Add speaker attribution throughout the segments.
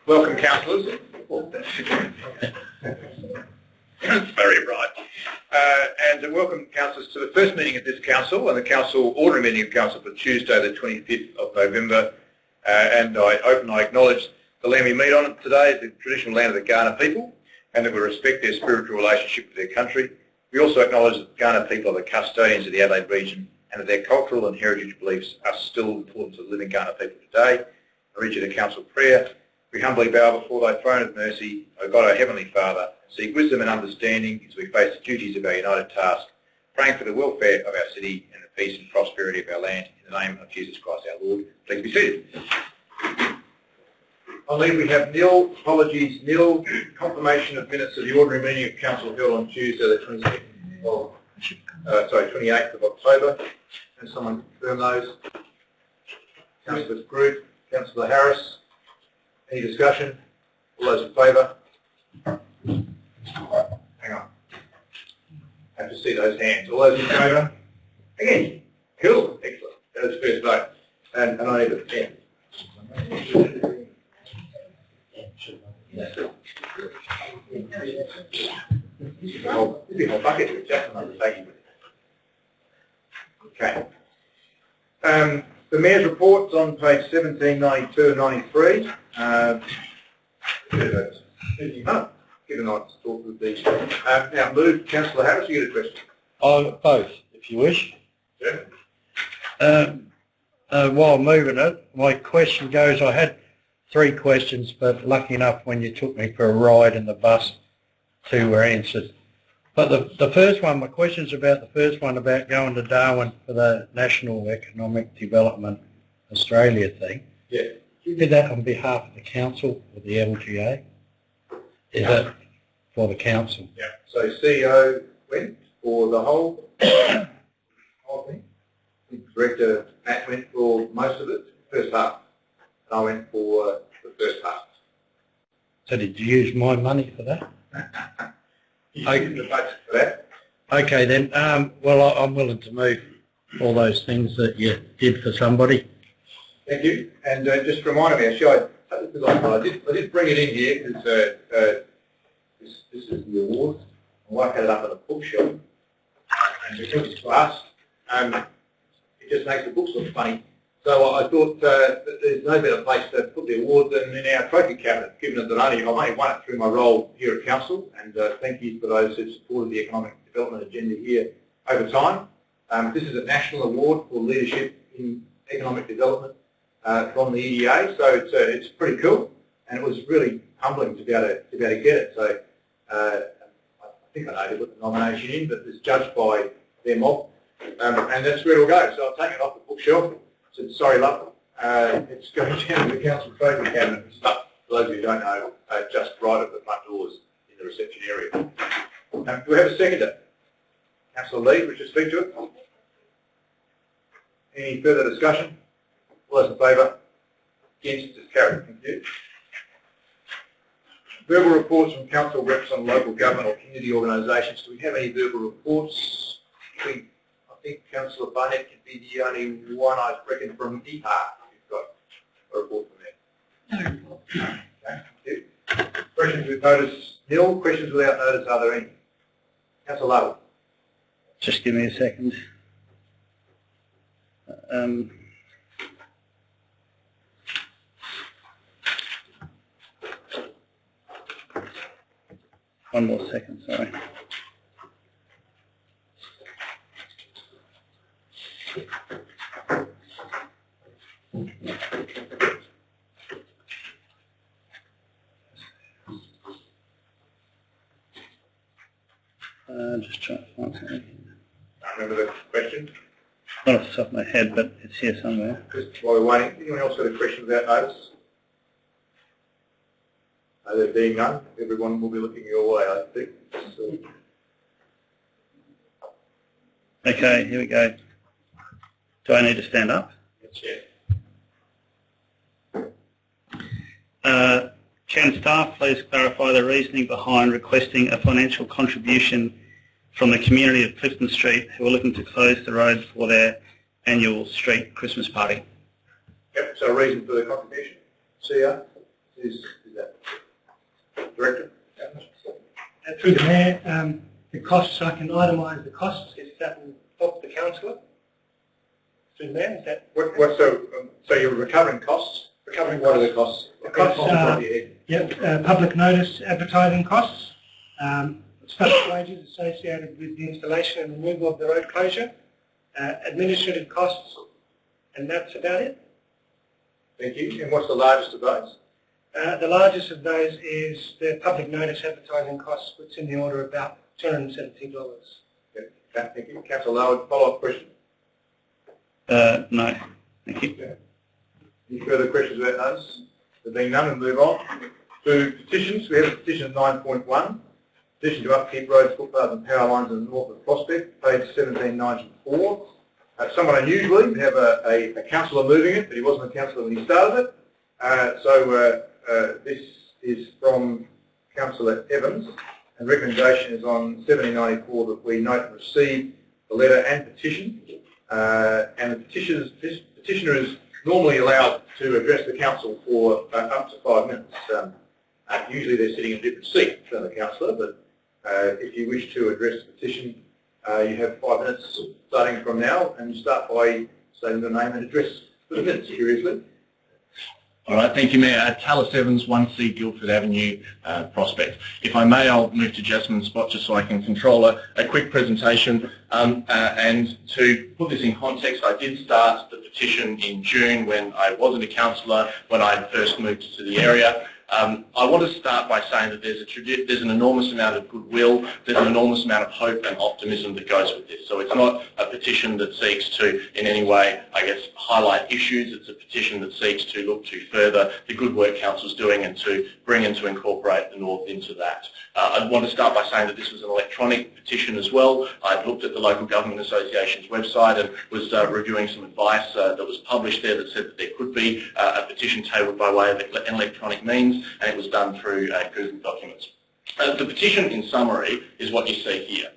Speaker 1: Welcome, councillors. Very right. And welcome, councillors, to the first meeting of this council and the council ordinary meeting of council for Tuesday, the 25th of November. And I acknowledge the land we meet on today is the traditional land of the Kaurna people, and that we respect their spiritual relationship with their country. We also acknowledge that the Kaurna people are the custodians of the Adelaide region and that their cultural and heritage beliefs are still important to the living Kaurna people today. I read you the council prayer. We humbly bow before thy throne of mercy, O God, our Heavenly Father, seek wisdom and understanding as we face the duties of our united task, praying for the welfare of our city and the peace and prosperity of our land. In the name of Jesus Christ our Lord, please be seated. On leave we have nil, apologies nil, confirmation of minutes of the ordinary meeting of council held on Tuesday the 28th of October. Can someone confirm those? Councillor Groot, Councillor Harris. Any discussion? All those in favour? Hang on. I have to see those hands. All those in favour? Again. Cool. Excellent. That was the first vote. And I need a pen. There's a whole bucket with Jackson undertaking with it. Okay. The Mayor's report's on page 17, 92 and 93. Given I to talk with these. Now, move, Councillor Harris, you get a question.
Speaker 2: Both, if you wish.
Speaker 1: Yeah.
Speaker 2: While moving it, my question goes, I had 3 questions, but lucky enough when you took me for a ride in the bus, 2 were answered. But the first one, my question's about the first one about going to Darwin for the National Economic Development Australia thing.
Speaker 1: Yeah.
Speaker 2: You did that on behalf of the council or the LGA? Is that for the council?
Speaker 1: Yeah. So CEO went for the whole thing. Director Matt went for most of it, first half. I went for the first half.
Speaker 2: So did you use my money for that?
Speaker 1: The budget for that.
Speaker 2: Okay then. Well, I'm willing to move all those things that you did for somebody.
Speaker 1: Thank you. And just remind me, actually, I did bring it in here because this is the award. My wife had it up on a bookshelf, and because it's glass, it just makes the books look funny. So I thought that there's no better place to put the award than in our trophy cabinet, given that I've only won it through my role here at Council, and thank you for those who've supported the economic development agenda here over time. This is a national award for leadership in economic development from the EDA, so it's pretty cool, and it was really humbling to be able to get it. So I think I know who put the nomination in, but it's judged by their mob, and that's where it'll go. So I'll take it off the bookshelf. So, sorry, love. It's going down to the council trophy cabinet and stuff. For those who don't know, just right at the front doors in the reception area. Do we have a seconder? Councillor Lee, would you speak to it? Any further discussion? All those in favour? Against? It's carried. Thank you. Verbal reports from council reps on local government or community organisations. Do we have any verbal reports? I think Councillor Barnett could be the only one, I reckon, from EPA. You've got a report from there. No. Okay, thank you. Questions with notice nil. Questions without notice, are there any? Councillor Lovell.
Speaker 2: Just give me a second. One more second, sorry. Just trying to find something.
Speaker 1: I remember the question.
Speaker 2: Not off the top of my head, but it's here somewhere.
Speaker 1: Just while we're waiting, anyone else got a question without notice? There being none, everyone will be looking your way, I think. So.
Speaker 2: Okay, here we go. Do I need to stand up?
Speaker 1: Yes,
Speaker 2: yeah. Chair and staff, please clarify the reasoning behind requesting a financial contribution from the community of Clifton Street who are looking to close the road for their annual street Christmas party.
Speaker 1: Yep, so a reason for the contribution. CEO? Is that Director?
Speaker 3: Through the Mayor, the costs, I can itemise the costs if that will help the councillor. Through the Mayor, is that?
Speaker 1: So you're recovering costs?
Speaker 3: Recovering
Speaker 1: what are the costs?
Speaker 3: The costs public notice advertising costs, staff wages associated with the installation and removal of the road closure, administrative costs, and that's about it.
Speaker 1: Thank you. And what's the largest of those?
Speaker 3: The largest of those is the public notice advertising costs, which is in the order of about $270.
Speaker 1: Okay, thank you. Councillor Lowe, follow-up question?
Speaker 4: No, thank you.
Speaker 1: Okay. Any further questions about those? There being none, we'll move on to petitions. We have a petition 9.1, petition to upkeep roads, footpaths and power lines in the north of Prospect, page 1794. Somewhat unusually, we have a councillor moving it, but he wasn't a councillor when he started it. This is from Councillor Evans, and recommendation is on 1794 that we note and receive the letter and petition. And the petitioner is normally allowed to address the council for up to 5 minutes. Usually they're sitting in a different seat than the councillor, but if you wish to address the petition, you have 5 minutes starting from now, and you start by stating the name and address for the minutes, curiously.
Speaker 4: All right, thank you, Mayor. Tallis Evans, 1C Guildford Avenue, Prospect. If I may, I'll move to Jasmine's spot just so I can control a quick presentation. And to put this in context, I did start the petition in June when I wasn't a councillor, when I first moved to the area. I want to start by saying that there's an enormous amount of goodwill, there's an enormous amount of hope and optimism that goes with this. So it's not a petition that seeks to, in any way, I guess, highlight issues. It's a petition that seeks to look to further the good work Council's doing and to bring and to incorporate the North into that. I want to start by saying that this was an electronic petition as well. I'd looked at the Local Government Association's website and was reviewing some advice that was published there that said that there could be a petition tabled by way of electronic means, and it was done through Google Documents. The petition, in summary, is what you see here.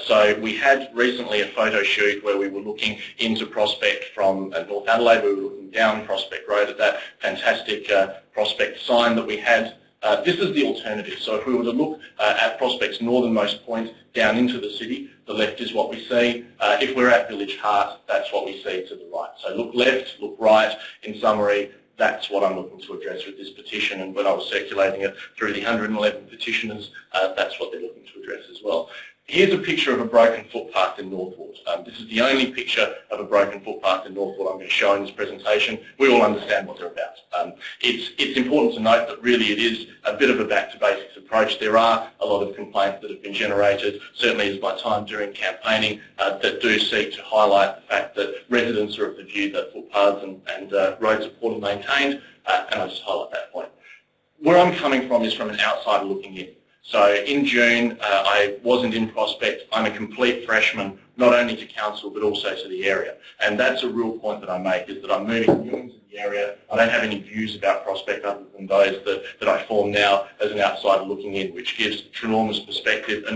Speaker 4: So we had recently a photo shoot where we were looking into Prospect from North Adelaide. We were looking down Prospect Road at that fantastic Prospect sign that we had. This is the alternative. So if we were to look at Prospect's northernmost point down into the city, the left is what we see. If we're at Village Heart, that's what we see to the right. So look left, look right. In summary, that's what I'm looking to address with this petition, and when I was circulating it through the 111 petitioners, that's what they're looking to address as well. Here's a picture of a broken footpath in Northwood. This is the only picture of a broken footpath in Northwood I'm going to show in this presentation. We all understand what they're about. It's important to note that really it is a bit of a back-to-basics approach. There are a lot of complaints that have been generated, certainly as my time during campaigning, that do seek to highlight the fact that residents are of the view that footpaths and roads are poorly maintained, and I'll just highlight that point. Where I'm coming from is from an outsider looking in. So in June, I wasn't in Prospect. I'm a complete freshman, not only to council but also to the area. And that's a real point that I make, is that I'm moving new into the area. I don't have any views about Prospect other than those that I form now as an outsider looking in, which gives enormous perspective to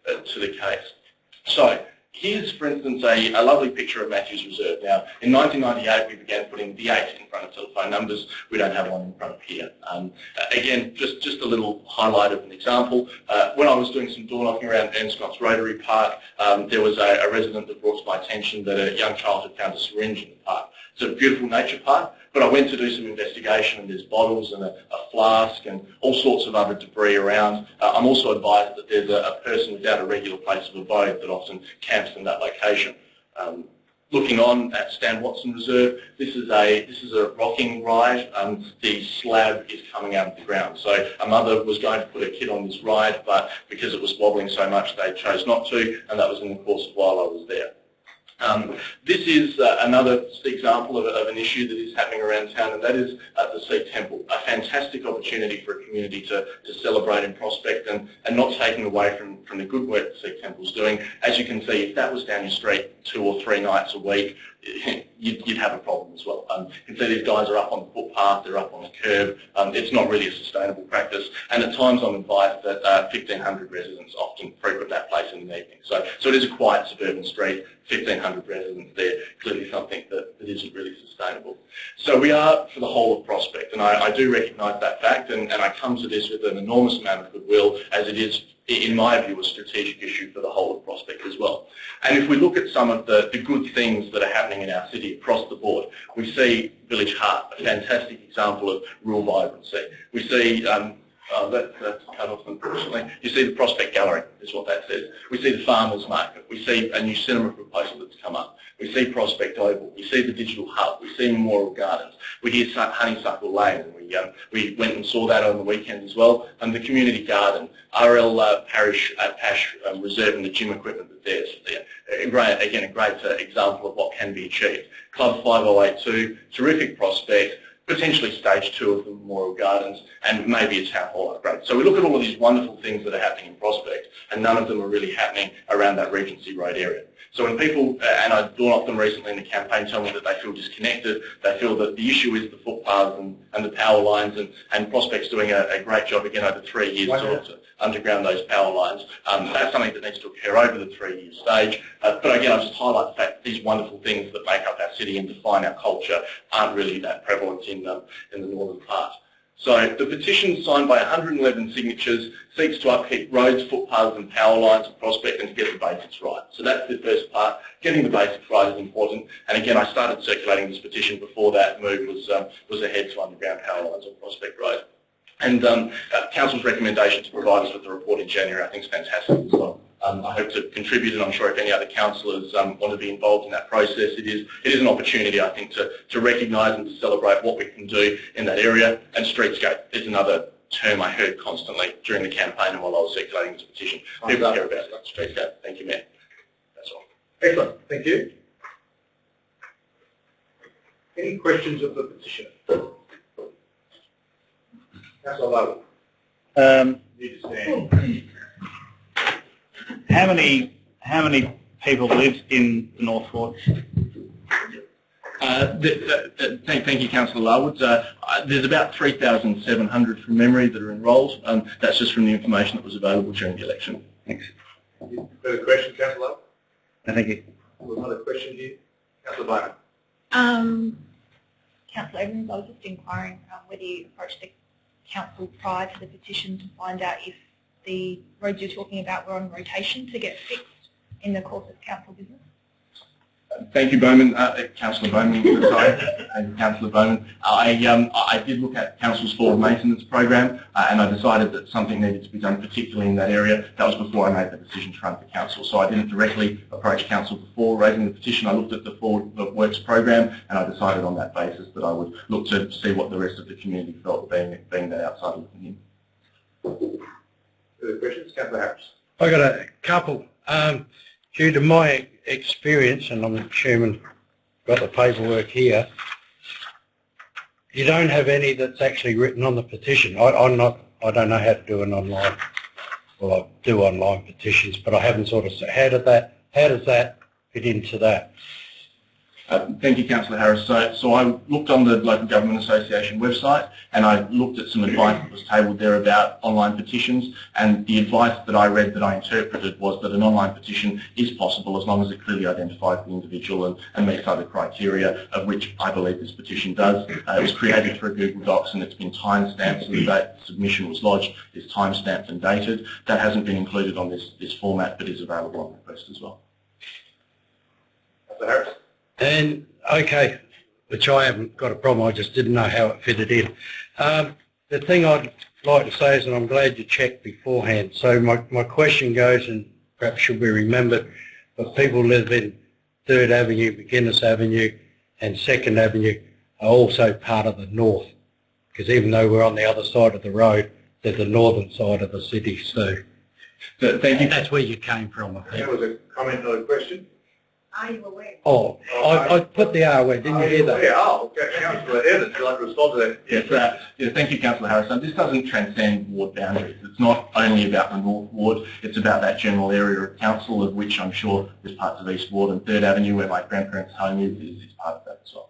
Speaker 4: the case. So here's, for instance, a lovely picture of Matthews Reserve. Now, in 1998, we began putting the 8 in front of telephone numbers. We don't have one in front of here. Again, just a little highlight of an example. When I was doing some door knocking around Enscott's Rotary Park, there was a resident that brought to my attention that a young child had found a syringe in the park. It's a beautiful nature park, but I went to do some investigation, and there's bottles and a flask and all sorts of other debris around. I'm also advised that there's a person without a regular place of abode that often camps in that location. Looking on at Stan Watson Reserve, this is a rocking ride. The slab is coming out of the ground. So a mother was going to put a kid on this ride, but because it was wobbling so much, they chose not to, and that was in the course of while I was there. This is another example of an issue that is happening around town, and that is the Sikh Temple. A fantastic opportunity for a community to celebrate in Prospect, and not taking away from the good work the Sikh Temple's doing. As you can see, if that was down your street 2 or 3 nights a week, you'd have a problem as well. You can see these guys are up on the footpath, they're up on the curb. It's not really a sustainable practice, and at times I'm advised that 1,500 residents often frequent that place in the evening. So it is a quiet suburban street, 1,500 residents there, clearly something that isn't really sustainable. So we are for the whole of Prospect, and I do recognise that fact, and I come to this with an enormous amount of goodwill, as it is, in my view, a strategic issue for the whole of Prospect as well. And if we look at some of the good things that are happening in our city across the board, we see Village Heart, a fantastic example of rural vibrancy. We see, that's cut off unfortunately, you see the Prospect Gallery, is what that says. We see the Farmers Market. We see a new cinema proposal that's come up. We see Prospect Oval. We see the Digital Hub. We see Memorial Gardens. We hear Honeysuckle Lane, and we went and saw that on the weekend as well. And the Community Garden, RL Parish Pash Reserve, and the gym equipment that's there. A great example of what can be achieved. Club 5082, terrific prospect, potentially stage 2 of the Memorial Gardens, and maybe a town hall upgrade. So we look at all of these wonderful things that are happening in Prospect, and none of them are really happening around that Regency Road area. So when people, and I thought of them recently in the campaign, tell me that they feel disconnected, they feel that the issue is the footpaths and the power lines, and Prospect's doing a great job again over 3 years to underground those power lines. That's something that needs to occur over the 3-year stage. But again, I just highlight the fact that these wonderful things that make up our city and define our culture aren't really that prevalent in the northern part. So the petition, signed by 111 signatures, seeks to upkeep roads, footpaths and power lines of Prospect and to get the basics right. So that's the first part. Getting the basics right is important. And again, I started circulating this petition before that move was ahead to underground power lines on Prospect Road. And Council's recommendation to provide us with the report in January, I think, is fantastic as well. I hope to contribute, and I'm sure if any other councillors want to be involved in that process, it is an opportunity, I think, to recognise and to celebrate what we can do in that area. And streetscape is another term I heard constantly during the campaign and while I was circulating this petition. People care about streetscape. Thank you, Mayor. That's all.
Speaker 1: Excellent. Thank you. Any questions of the petitioner? Councillor Lowe. Need to stand.
Speaker 5: How many people live in the North Ward?
Speaker 4: Thank you, Councillor Larwood. There's about 3,700 from memory that are enrolled. That's just from the information that was available during the election.
Speaker 5: Thanks.
Speaker 1: Further questions, Councillor Lowe?
Speaker 5: No, thank you.
Speaker 1: Another question here. Councillor Bowman.
Speaker 6: Councillor Evans, I was just inquiring whether you approached the council prior to the petition to find out if the roads you're talking about were on rotation to get fixed in the course of council business?
Speaker 4: Thank you, Bowman. Councillor Bowman, sorry, and Councillor Bowman. I did look at Council's forward maintenance program, and I decided that something needed to be done, particularly in that area. That was before I made the decision to run for council. So I didn't directly approach council before raising the petition. I looked at the forward works program, and I decided on that basis that I would look to see what the rest of the community felt being that outside looking in.
Speaker 1: Further questions, Councillor Harris?
Speaker 2: I got a couple. Due to my experience, and I'm assuming got the paperwork here, you don't have any that's actually written on the petition. I don't know how to do an online. Well, I do online petitions, but I haven't sort of said how does that fit into that?
Speaker 4: Thank you, Councillor Harris. So I looked on the Local Government Association website, and I looked at some advice that was tabled there about online petitions, and the advice that I read, that I interpreted, was that an online petition is possible as long as it clearly identifies the individual and meets other criteria, of which I believe this petition does. It was created through Google Docs, and it's been time-stamped, so the date submission was lodged is time-stamped and dated. That hasn't been included on this format, but is available on request as well.
Speaker 1: Councillor Harris?
Speaker 2: And, okay, which I haven't got a problem, I just didn't know how it fitted in. The thing I'd like to say is, and I'm glad you checked beforehand, so my question goes, and perhaps should be remembered, but people live in 3rd Avenue, McGuinness Avenue and 2nd Avenue are also part of the north, because even though we're on the other side of the road, they're the northern side of the city, so
Speaker 4: Thank you.
Speaker 2: that's where you came from, I think.
Speaker 1: That was a comment, not a question.
Speaker 6: Are you aware?
Speaker 2: Oh, I put the R word, didn't you hear that?
Speaker 1: Yeah, oh, okay, Councillor Evans, would you like to respond to that?
Speaker 4: Yes, thank you, Councillor Harrison. This doesn't transcend ward boundaries. It's not only about the North Ward, it's about that general area of council, of which I'm sure there's parts of East Ward and 3rd Avenue, where my grandparents' home is part of that as well.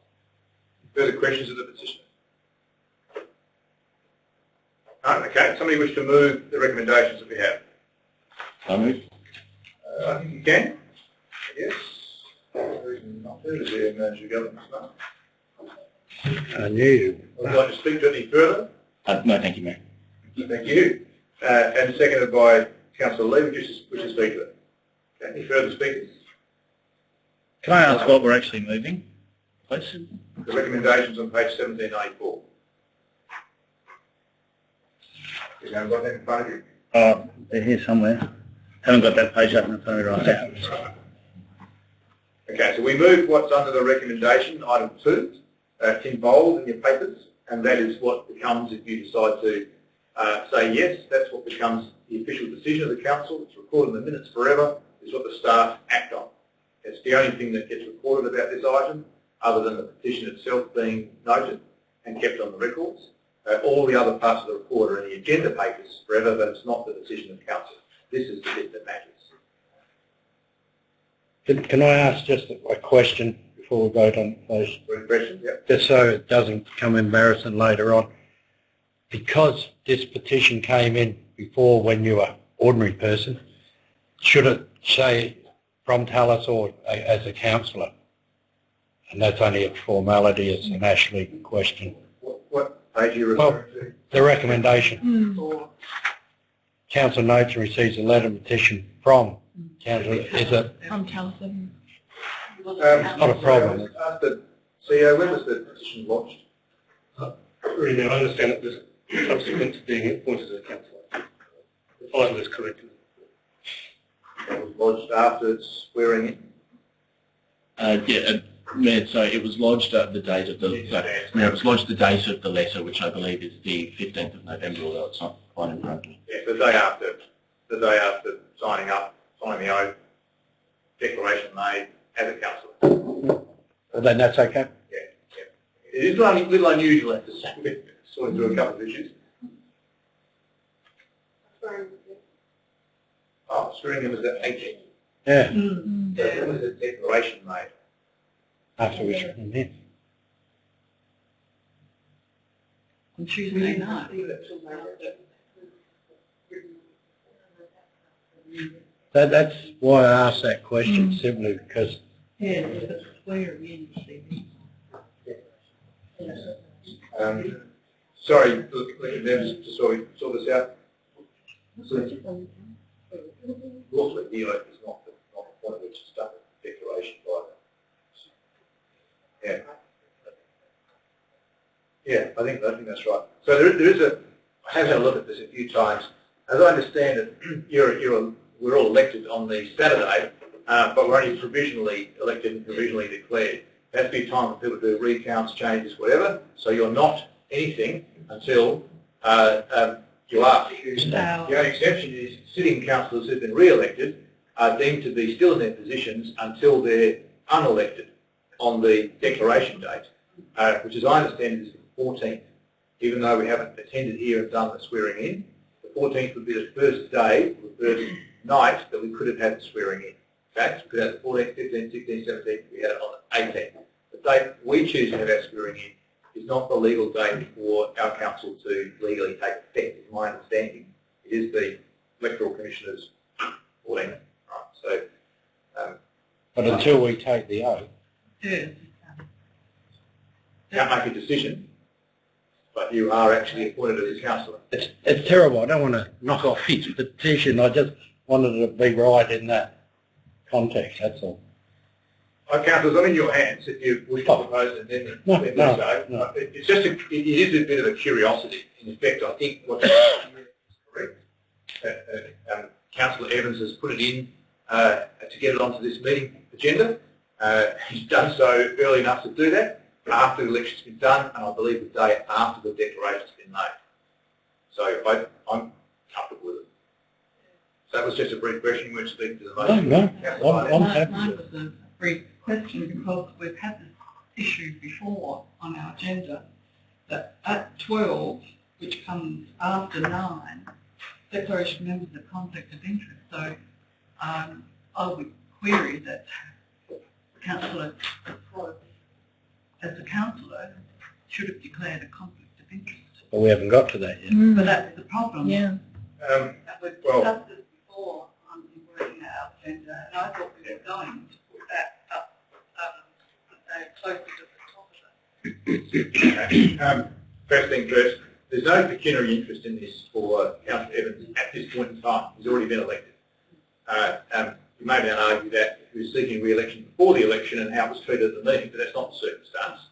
Speaker 1: Further questions of the petitioner? No, okay. Somebody wish to move the recommendations that we have?
Speaker 4: So move.
Speaker 1: I think you can. Yes. Not there, is there, Manager Government? No.
Speaker 2: Unusual.
Speaker 1: Would you like to speak to it any further?
Speaker 4: No, thank you, Mayor.
Speaker 1: Thank you. And seconded by Councillor Lee, which is speak to it. Okay, any further speakers?
Speaker 5: Can I ask what we're actually moving, please?
Speaker 1: The recommendations on page 1794. You haven't got that in front of you?
Speaker 5: Oh, they're here somewhere. Haven't got that page open in front of me right now.
Speaker 1: Okay, so we move what's under the recommendation, item 2. It's in bold in your papers, and that is what becomes, if you decide to say yes, that's what becomes the official decision of the council. It's recorded in the minutes forever. It's what the staff act on. It's the only thing that gets recorded about this item, other than the petition itself being noted and kept on the records. All the other parts of the report are in the agenda papers forever, but it's not the decision of council. This is the bit that matters.
Speaker 2: Can I ask just a question before we vote on those?
Speaker 1: Any questions? Yep.
Speaker 2: Just so it doesn't become embarrassing later on. Because this petition came in before when you were an ordinary person, should it say from Tallis or as a councillor? And that's only a formality, it's an Ashley question.
Speaker 1: What page are you referring to?
Speaker 2: The recommendation. Council notes and receives a letter of petition from council. Is it
Speaker 6: From Taliesin.
Speaker 2: not a problem?
Speaker 1: CEO, when was the petition lodged?
Speaker 3: Really, I understand that this subsequent to being appointed as a councillor. If I was correct.
Speaker 1: It was lodged after its swearing in?
Speaker 4: Mayor, so it was lodged at the date of the Mayor, it was lodged the date of the letter, which I believe is the 15th of November, although it's not quite in front of me.
Speaker 1: Yeah, the day after signing the oath, declaration made as a councillor.
Speaker 2: Well, then that's okay.
Speaker 1: Yeah. It is a little unusual, I have to say, but sorting through a couple of issues. Oh, swearing in was the 18th.
Speaker 2: Yeah,
Speaker 1: So when was the declaration made?
Speaker 2: after we sworn him in.
Speaker 7: On Tuesday night.
Speaker 2: That's why I asked that question, simply because
Speaker 7: Yeah, but swear in, Stevie.
Speaker 1: Sorry, look at them to sort this out. Also, the oath is not the point at which it's done, the declaration by the... Yeah. Yeah, I think that's right. So there is a... I have had a look at this a few times. As I understand it, we're all elected on the Saturday, but we're only provisionally elected and provisionally declared. There has to be a time for people to do recounts, changes, whatever. So you're not anything until you are. The only exception is sitting councillors who've been re-elected are deemed to be still in their positions until they're unelected on the declaration date, which as I understand is the 14th. Even though we haven't attended here and done the swearing in, the 14th would be the first day, the first night that we could have had the swearing in. Okay, so we could have the 14th, 15th, 16th, 17th, we had it on the 18th. The date we choose to have our swearing in is not the legal date for our council to legally take effect, is my understanding. It is the Electoral Commissioner's 14th. Right, so,
Speaker 2: but until we take the oath,
Speaker 7: Yeah.
Speaker 1: can't make a decision, but you are actually appointed as a councillor.
Speaker 2: it's terrible. I don't want to knock off his petition. I just wanted it to be right in that context, that's all.
Speaker 1: Councillors, I'm in your hands if you wish to propose and then
Speaker 2: No.
Speaker 1: It's just it is a bit of a curiosity. In effect, I think what is correct. Councillor Evans has put it in to get it onto this meeting agenda. He's done so early enough to do that after the election's been done, and I believe the day after the declaration's been made. So I'm comfortable with it. So that was just a brief question. You weren't speaking to the motion.
Speaker 2: No,
Speaker 1: Councillor
Speaker 2: I'm
Speaker 1: Barnett.
Speaker 2: happy
Speaker 7: Mine
Speaker 2: with it.
Speaker 7: was brief question because we've had this issue before on our agenda that at 12, which comes after 9, declaration of members of conflict of interest. So I would query that Councillor as a councillor should have declared a conflict of interest.
Speaker 2: But we haven't got to that yet.
Speaker 7: But that's the problem.
Speaker 6: Yeah.
Speaker 7: That we've discussed this before on working out, and I thought we were going to put that up closer to the top of it.
Speaker 1: First thing first, there's no pecuniary interest in this for Councillor Evans at this point in time. He's already been elected. You may then argue that he was seeking re-election before the election and how it was treated at the meeting, but that's not the circumstance.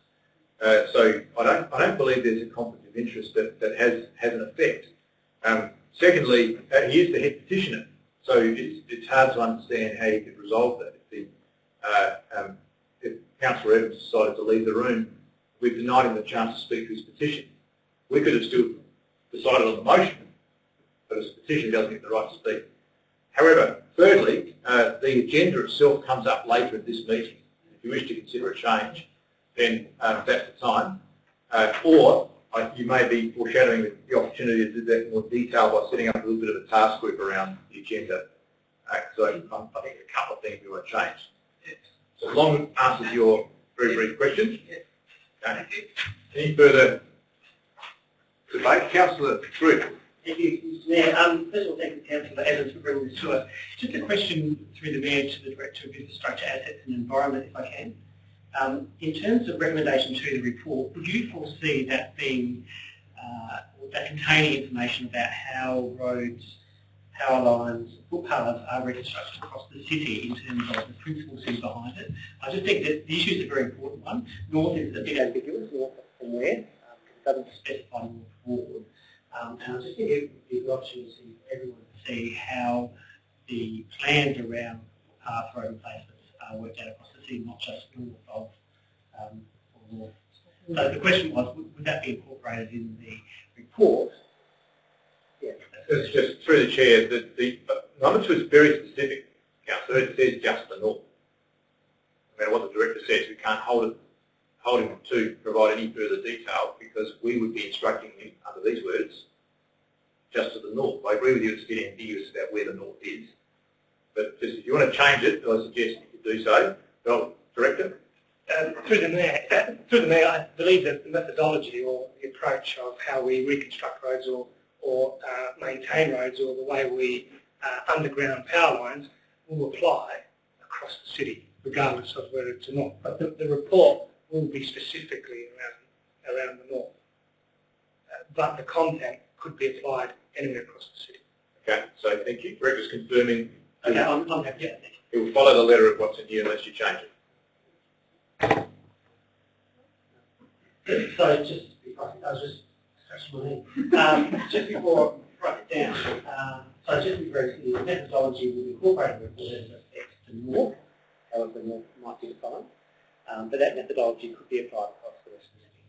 Speaker 1: So I don't believe there's a conflict of interest that has an effect. Secondly, he is the head petitioner, so it's hard to understand how you could resolve that. If Councillor Evans decided to leave the room, we've denied him the chance to speak to his petition. We could have still decided on the motion, but his petition doesn't get the right to speak. However, thirdly, the agenda itself comes up later at this meeting. If you wish to consider a change, then that's the time. Or you may be foreshadowing the opportunity to do that in more detail by setting up a little bit of a task group around the agenda. So I think a couple of things we want to change. So long as it answers your very brief question. Okay. Any further debate? Councillor Drew.
Speaker 3: Thank you, Mr. Mayor. First of all, thank you, Councillor Evans, for bringing this to us. Just a question through the Mayor to the Director of Infrastructure, Assets and Environment, if I can. In terms of recommendation to the report, would you foresee that being, that containing information about how roads, power lines, footpaths are reconstructed across the city in terms of the principles in behind it? I just think that the issue is a very important one. North is a bit ambiguous, north from where, because it doesn't specify north forward. And I just think it would be a good opportunity for everyone to see how the plans around path road replacements are worked out across the city, not just north of north. So the question was, would that be incorporated in the report? Yeah.
Speaker 1: It's just through the chair, the number 2 is very specific, Councillor. It says just the north. No matter what the Director says, we can't hold him to provide any further detail because we would be instructing him under these words just to the north. I agree with you, it's getting ambiguous about where the north is. But just if you want to change it, I suggest you could do so. Well, Director?
Speaker 3: Through the Mayor, I believe that the methodology or the approach of how we reconstruct roads or maintain roads or the way we underground power lines will apply across the city, regardless of whether it's or not. But the report will be specifically around the north. But the content could be applied anywhere across the city.
Speaker 1: Okay, so thank you. Director's confirming.
Speaker 3: Okay, I'm happy. Yeah, thank you.
Speaker 1: It will follow the letter of what's in here unless you change it.
Speaker 3: So just before I was just scratching my head. Just before I write it down, so just to be very clear, the methodology will be incorporated in the report as respects to north, however the north might be defined, but that methodology could be applied across the rest of the city.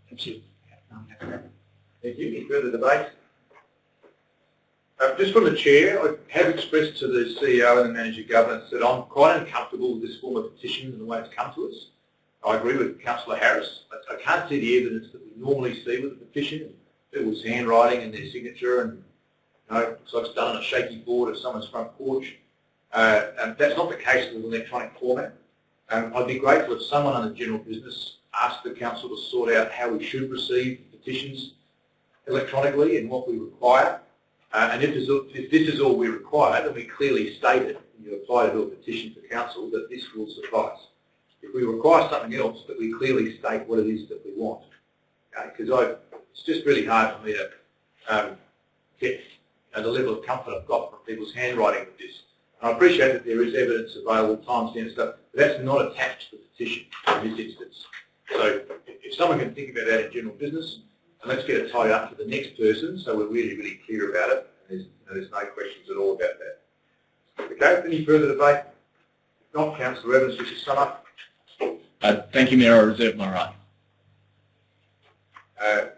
Speaker 3: Thank you.
Speaker 1: Thank you. Any further debate? Just from the chair, I have expressed to the CEO and the manager of governance that I'm quite uncomfortable with this form of petition and the way it's come to us. I agree with Councillor Harris. I can't see the evidence that we normally see with a petition. People's handwriting and their signature, and it looks like it's done on a shaky board of someone's front porch. And that's not the case with an electronic format. I'd be grateful if someone under general business asked the council to sort out how we should receive petitions electronically and what we require. And if this is all we require, then we clearly stated when you apply to do a petition to council that this will suffice. If we require something else, that we clearly state what it is that we want. Because it's just really hard for me to get the level of comfort I've got from people's handwriting with this. And I appreciate that there is evidence available, timestamps and stuff, but that's not attached to the petition in this instance. So if someone can think about that in general business, and let's get it tied up to the next person so we're really, really clear about it. And there's no questions at all about that. Okay, any further debate? If not, Councillor Evans, just to sum up.
Speaker 4: Thank you, Mayor. I reserve my right.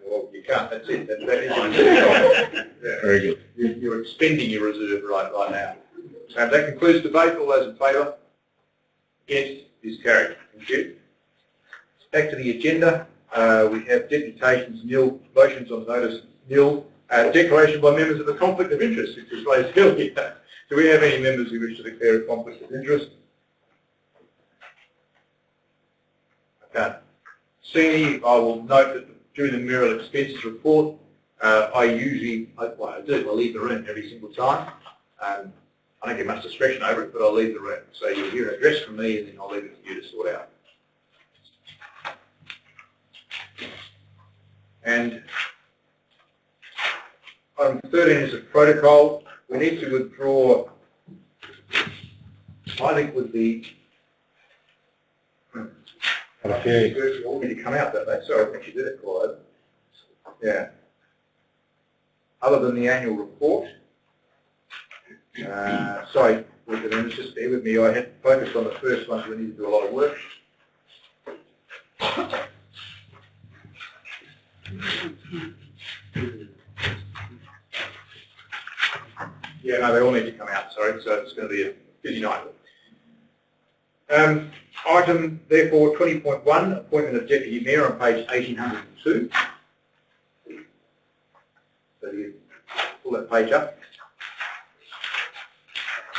Speaker 1: Well, you can't. That's it. That is your yeah.
Speaker 4: Very good.
Speaker 1: You're expending your reserve right now. So that concludes debate. All those in favour? Against is carried. Thank you. Back to the agenda. We have deputations nil, motions on notice nil, declaration by members of a conflict of interest, which was raised earlier. Do we have any members who wish to declare a conflict of interest? I can't see any. I will note that during the Mayoral Expenses report, I leave the room every single time. I don't get much discretion over it, but I'll leave the room. So you'll hear an address from me and then I'll leave it for you to sort out. And item 13 is a protocol. We need to withdraw, I think would be, all need to come out, don't they? Sorry, I think you did it, Clive. Yeah. Other than the annual report. Sorry, just bear with me. I had focused on the first one, so we need to do a lot of work. Yeah, no, they all need to come out, sorry, so it's going to be a busy night. Item, therefore, 20.1, appointment of Deputy Mayor on page 1802. So you pull that page up.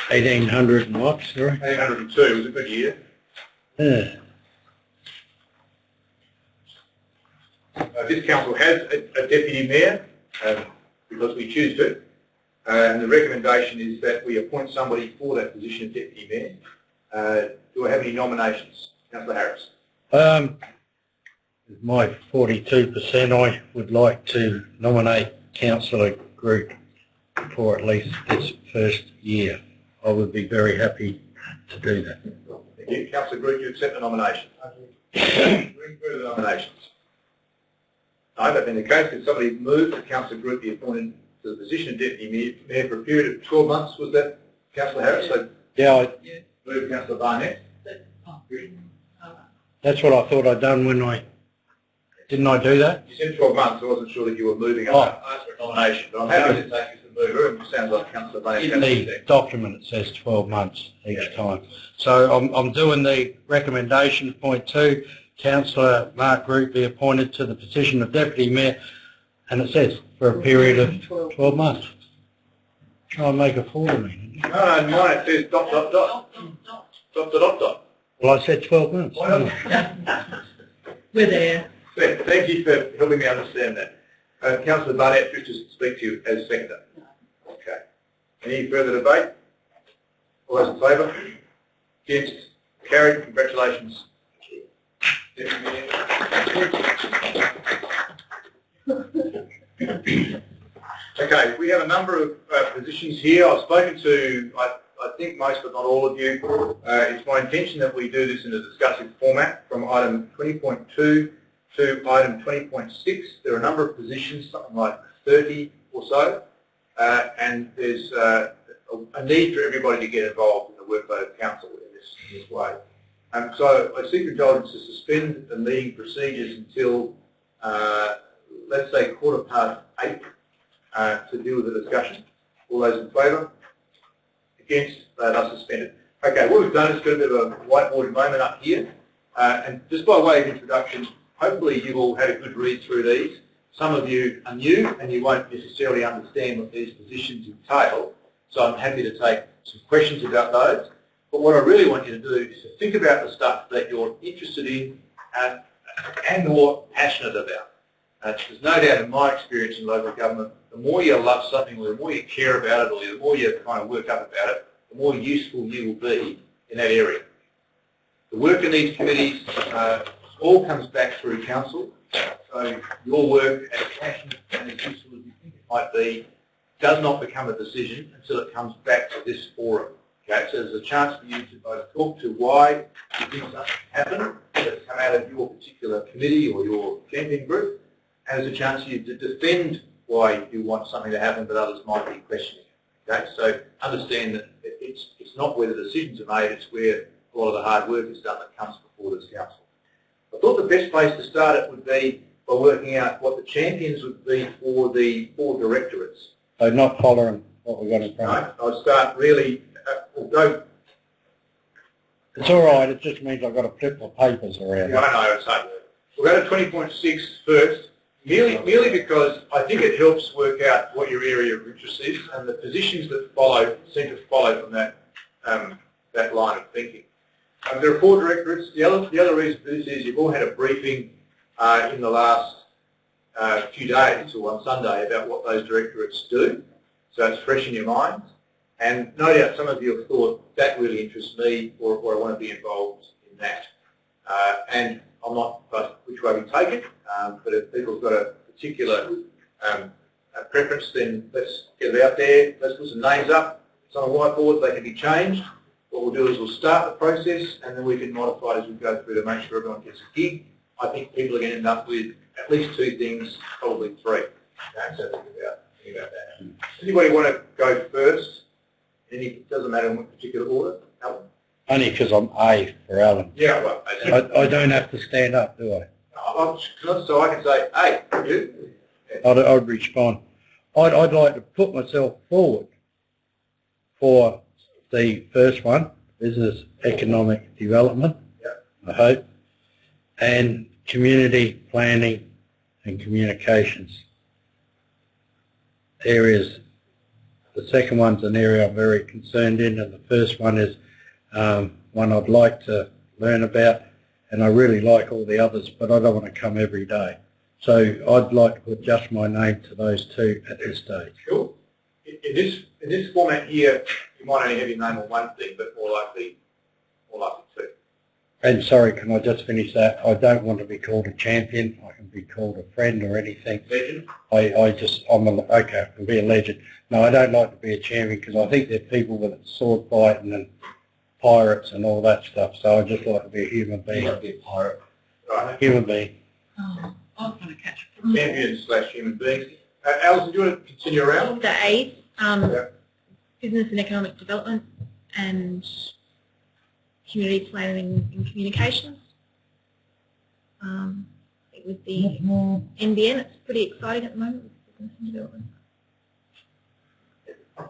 Speaker 2: 1800 and what, sorry?
Speaker 1: 1802, it was a good year.
Speaker 2: Yeah.
Speaker 1: This council has a deputy mayor because we choose to, and the recommendation is that we appoint somebody for that position of deputy mayor. Do I have any nominations? Councillor Harris.
Speaker 2: With my 42%, I would like to nominate Councillor Groot for at least this first year. I would be very happy to do that.
Speaker 1: Thank you. Councillor Groot, you accept the nomination? Bring further nominations. No, that being the case, could somebody move that Councillor Groot be appointed to the position of Deputy Mayor for a period of 12 months? Was that Councillor Harris? So
Speaker 2: yeah,
Speaker 1: move Councillor Barnett.
Speaker 2: that's what I thought I'd done when didn't I do that?
Speaker 1: You said 12 months, I wasn't sure that you were moving. I asked for a nomination, but I'm happy to take you as the mover, and it sounds like Councillor Barnett.
Speaker 2: In the document it says 12 months each time. So I'm doing the recommendation, point 2. Councillor Mark Groot be appointed to the position of Deputy Mayor, and it says for a period of 12 months. Try and make a fool of me.
Speaker 1: No, mine it says ...
Speaker 2: Well, I said 12 months.
Speaker 7: We're there.
Speaker 1: Thank you for helping me understand that. Councillor Barnett wishes to speak to you as seconder. Okay. Any further debate? All those in favour? Against? Carried. Congratulations. Okay, we have a number of positions here. I've spoken to, I think, most but not all of you. It's my intention that we do this in a discussive format from item 20.2 to item 20.6. There are a number of positions, something like 30 or so, and there's a need for everybody to get involved in the workload of council in this way. So I seek indulgence to suspend the meeting procedures until, let's say, 8:15 to deal with the discussion. All those in favour? Against? They are suspended. Okay, what we've done is got a bit of a whiteboard moment up here. And just by way of introduction, hopefully you all had a good read through these. Some of you are new and you won't necessarily understand what these positions entail. So I'm happy to take some questions about those. But what I really want you to do is to think about the stuff that you're interested in and or passionate about. There's no doubt in my experience in local government, the more you love something, or the more you care about it, or the more you kind of work up about it, the more useful you will be in that area. The work in these committees all comes back through council. So your work, as passionate and as useful as you think it might be, does not become a decision until it comes back to this forum. Okay, so there's a chance for you to both talk to why you think something happened that's come out of your particular committee or your champion group, and there's a chance for you to defend why you want something to happen but others might be questioning it. Okay, so understand that it's not where the decisions are made, it's where a lot of the hard work is done that comes before this council. I thought the best place to start it would be by working out what the champions would be for the 4 directorates.
Speaker 2: So not following what we've got in front of us.
Speaker 1: No, I'd start really, go
Speaker 2: It's all right. It just means I've got to flip my papers around.
Speaker 1: Yeah, I know, it's hard. We'll go to 20.6 first, merely because I think it helps work out what your area of interest is, and the positions that follow seem to follow from that that line of thinking. There are 4 directorates. The other reason for this is you've all had a briefing in the last few days, or on Sunday, about what those directorates do. So it's fresh in your minds. And no doubt some of you have thought, that really interests me, or I want to be involved in that. And I'm not fussed which way we take it, but if people have got a particular preference, then let's get it out there, let's put some names up. It's on a whiteboard, they can be changed. What we'll do is we'll start the process, and then we can modify it as we go through to make sure everyone gets a gig. I think people are going to end up with at least 2 things, probably 3. So think about that. Anybody want to go first? It doesn't matter in what particular order. Alan?
Speaker 2: Only because I'm A for Alan.
Speaker 1: Yeah, well,
Speaker 2: I don't have to stand up, do I?
Speaker 1: so I can say, hey, you.
Speaker 2: I'd respond. I'd like to put myself forward for the first one, business economic development, I hope, and community planning and communications areas. The second one's an area I'm very concerned in, and the first one is one I'd like to learn about, and I really like all the others, but I don't want to come every day. So I'd like to put just my name to those 2 at this stage.
Speaker 1: Cool. In this format here, you might only have your name on one thing, but more likely 2.
Speaker 2: And sorry, can I just finish that? I don't want to be called a champion. I can be called a friend or anything.
Speaker 1: Legend?
Speaker 2: Okay, I can be a legend. No, I don't like to be a champion because I think they're people with sword fighting and pirates and all that stuff. So I just like to be a human being.
Speaker 1: You want to be a pirate. Right.
Speaker 2: Human being.
Speaker 7: Oh, I was going to catch it.
Speaker 1: Champion/human beings. Alison, do you want to continue around?
Speaker 6: The A's, business and economic development and community planning and communications. It would be NBN. It's pretty exciting at the moment with business and development.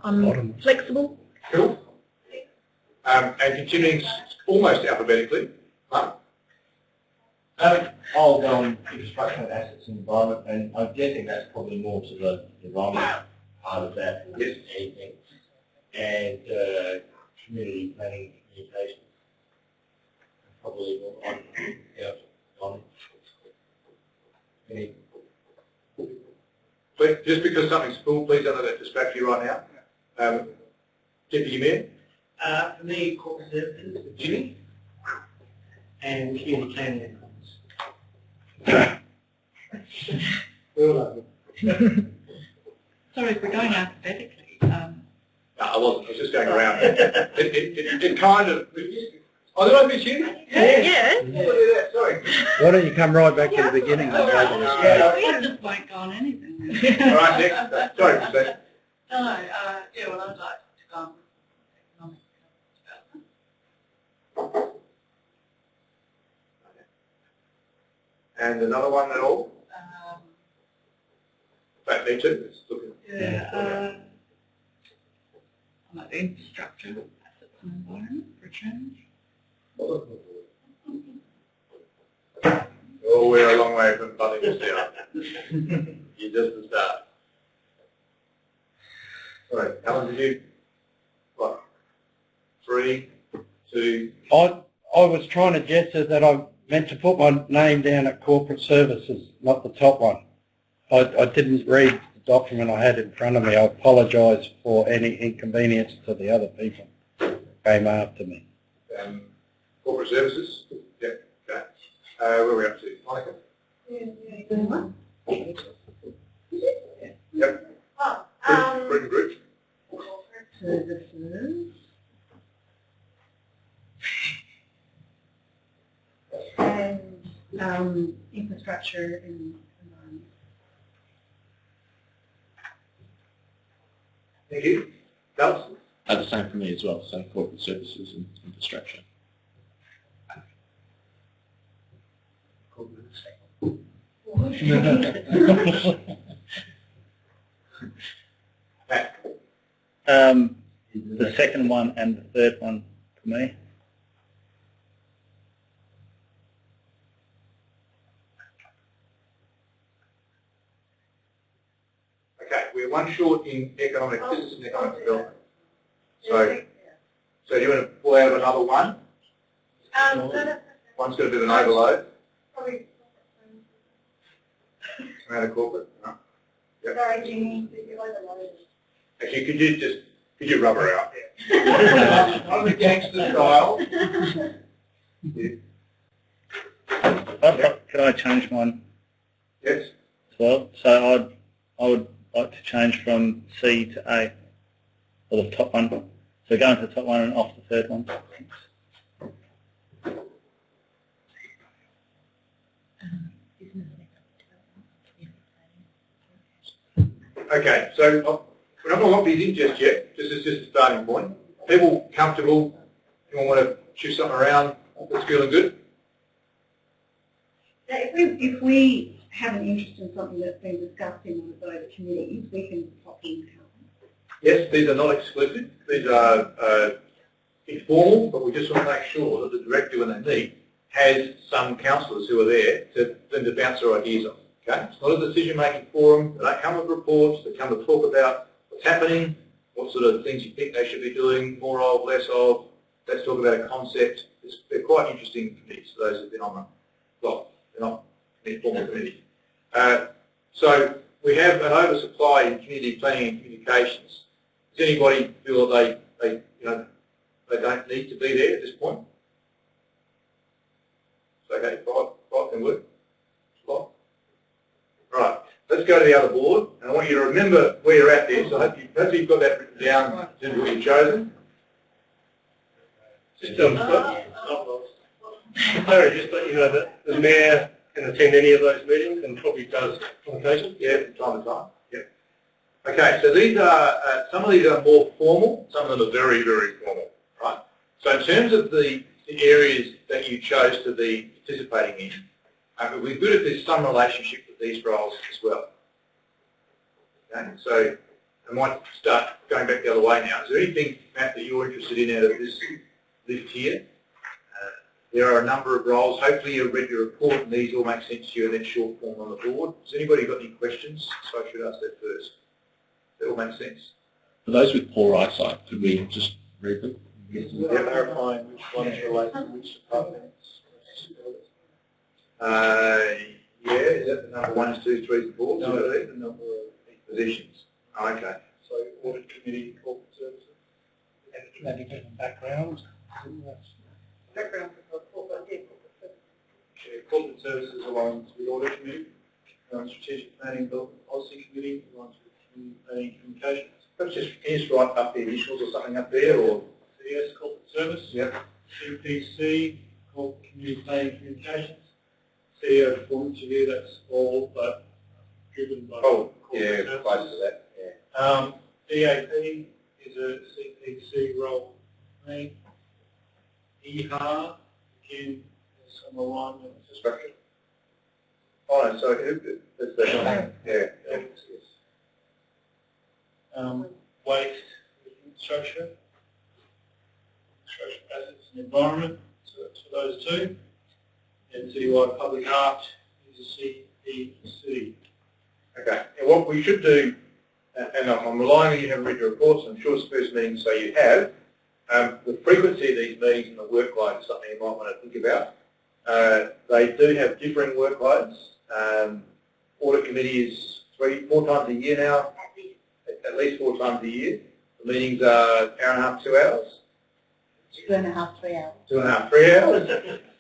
Speaker 6: I'm flexible.
Speaker 1: Cool. And continuing almost alphabetically. Mark?
Speaker 8: I'll go on infrastructure and assets and environment, and I'm guessing that's probably more to the environment part of that than anything. And community planning and communications. Probably on any.
Speaker 1: But just because something's full, please don't let that distract you right now. Deputy Mayor?
Speaker 3: For me, corporate services, Jimmy, and community planning and
Speaker 7: Sorry, if we're going alphabetically.
Speaker 1: No, I wasn't. I was just going around. It kind of... Oh, did I miss you?
Speaker 6: Yeah.
Speaker 1: Oh, look at that. Sorry.
Speaker 2: Why don't you come right back to the beginning? And go to the stage?
Speaker 7: We just won't go on anything.
Speaker 1: All right, next. Sorry, Christine.
Speaker 7: No, well, I'd like to go on economic development.
Speaker 1: And another one at all? Don't need to. It's looking.
Speaker 7: I like the infrastructure, assets and environment for a change.
Speaker 1: Oh, we're a long way from butting this down. You're just the start. All right, Alan, did you? What? 3, 2.
Speaker 2: I was trying to gesture that I meant to put my name down at corporate services, not the top one. I didn't read the document I had in front of me. I apologise for any inconvenience to the other people who came after me.
Speaker 1: Corporate services? Yep. Okay. Where are we up to? Monica? Yep. Britain Group.
Speaker 7: Corporate services. And infrastructure and environment.
Speaker 1: Thank you. Dallas?
Speaker 4: The same for me as well, so corporate services and infrastructure.
Speaker 5: The second one and the third one for me.
Speaker 1: we're one short in economic business and economic development. So do you want to pull out another one? One's got a bit of an overload. Around a corporate? No. Yep.
Speaker 6: Sorry, Jimmy, you're overloaded.
Speaker 1: Actually, could you rub her out? I'm the gangster style. Yeah.
Speaker 5: Could I change mine
Speaker 1: Yes.
Speaker 5: as well? So I would like to change from C to A, or the top one. So go into the top one and off the third one.
Speaker 1: Okay, so we're not going to lock these in just yet. This is just a starting point. People comfortable? Anyone want to shift something around that's feeling good?
Speaker 9: Now, if we have an interest in something that's been discussed in one of the other committees, we can pop in.
Speaker 1: Yes, these are not exclusive. These are informal, but we just want to make sure that the director, when they meet, has some councillors who are there to bounce their ideas off. Okay? It's not a decision-making forum. They don't come with reports. They come to talk about what's happening, what sort of things you think they should be doing, more of, less of. Let's talk about a concept. They're quite interesting committees for those who've been on them. Well, they're not informal committees. So we have an oversupply in community planning and communications. Does anybody feel that they don't need to be there at this point? Okay, five can work. Right, let's go to the other board, and I want you to remember where you're at there. So I hope you've got that written down in terms of what you've chosen.
Speaker 3: Just Larry, just let you know that the Mayor can attend any of those meetings and probably does consultations.
Speaker 1: Yeah, from time to time. Yep. Okay, so these are, some of these are more formal, some of them are very, very formal, right? So in terms of the areas that you chose to be participating in, it would be good if there's some relationship with these roles as well. Okay, so I might start going back the other way now. Is there anything, Matt, that you're interested in out of this list here? There are a number of roles. Hopefully you've read your report and these all make sense to you in that short form on the board. Has anybody got any questions? So I should ask that first. Does that all make sense?
Speaker 4: For those with poor eyesight, could we just read them?
Speaker 1: Yes. Clarifying which ones relate to which departments. Yeah, is that the number 1, 2, 3, 4?
Speaker 3: No, that's the number of
Speaker 1: positions. Oh, okay.
Speaker 3: So audit committee, corporate services, and any different backgrounds.
Speaker 7: Background for corporate,
Speaker 3: Corporate services aligns with audit committee, strategic planning, development policy committee aligns with community planning and communications.
Speaker 1: Perhaps just write up the initials or something up there, or
Speaker 3: CS, corporate service.
Speaker 1: Yep.
Speaker 3: CPC, corporate community planning and communications. CEO performance review, that's all but driven by corporate services.
Speaker 1: Close to that. Yeah.
Speaker 3: DAP is a CPC role. EHAR, again, there's some alignment with the
Speaker 1: Structure. Oh, no, so that's the yeah.
Speaker 3: Waste, infrastructure, assets and environment, so that's for those two. And citywide public art is a CPC.
Speaker 1: Okay. And what we should do, and I'm relying on you to have read your reports, I'm sure it's the first meeting, so you have. The frequency of these meetings and the workload is something you might want to think about. They do have differing workloads. Audit committee is 4 times a year now, at least 4 times a year. The meetings are an hour and a half, 2 hours.
Speaker 9: 2.5, 3 hours.
Speaker 1: 2.5, 3 hours.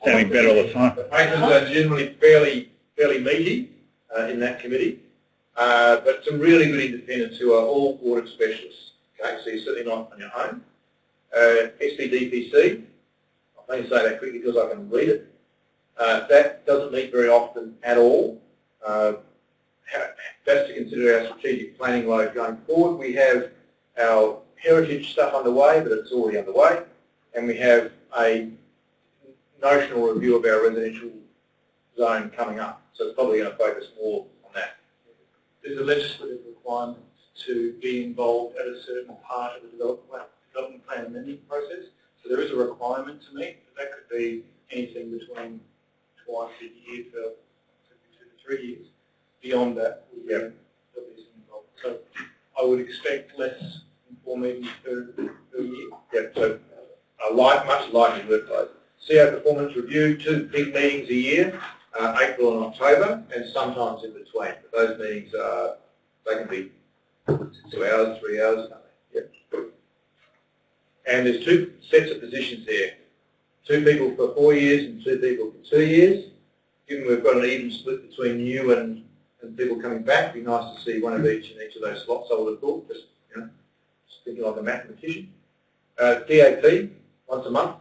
Speaker 5: Sounding better all the time.
Speaker 1: The papers are generally fairly meaty in that committee, but some really good independents who are all audit specialists. Okay, so you're certainly not on your own. SBDPC, I'm going to say that quickly because I can read it. That doesn't meet very often at all. That's to consider our strategic planning load going forward. We have our heritage stuff underway, but it's already underway, and we have a notional review of our residential zone coming up. So it's probably going to focus more on that.
Speaker 3: There's a legislative requirement to be involved at a certain part of the development plan amendment process. So there is a requirement to meet, but that could be anything between twice a year for 2 to 3 years. Beyond that, we'll be involved. So
Speaker 1: I would expect less than 4 meetings per year. Yeah, so a much lighter workload. CEO performance review, 2 big meetings a year, April and October, and sometimes in between. But those meetings they can be 2 hours, 3 hours. Yep. And there's 2 sets of positions there. 2 people for 4 years and 2 people for 2 years. Given we've got an even split between you and people coming back, it'd be nice to see one of each in each of those slots, I would have thought, just thinking like a mathematician. DAP, once a month.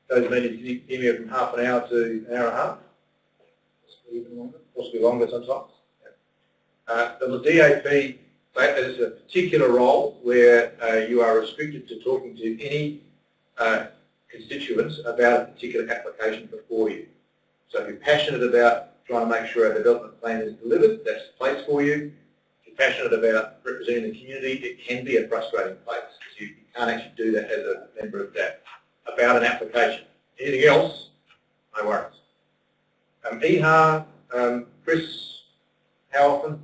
Speaker 1: Those meetings can anywhere from half an hour to an hour and a half, possibly longer sometimes. The DAP is a particular role where you are restricted to talking to any constituents about a particular application before you. So if you're passionate about trying to make sure our development plan is delivered, that's the place for you. If you're passionate about representing the community, it can be a frustrating place because you can't actually do that as a member of that. About an application. Anything else? No worries. EHA, Chris, how often?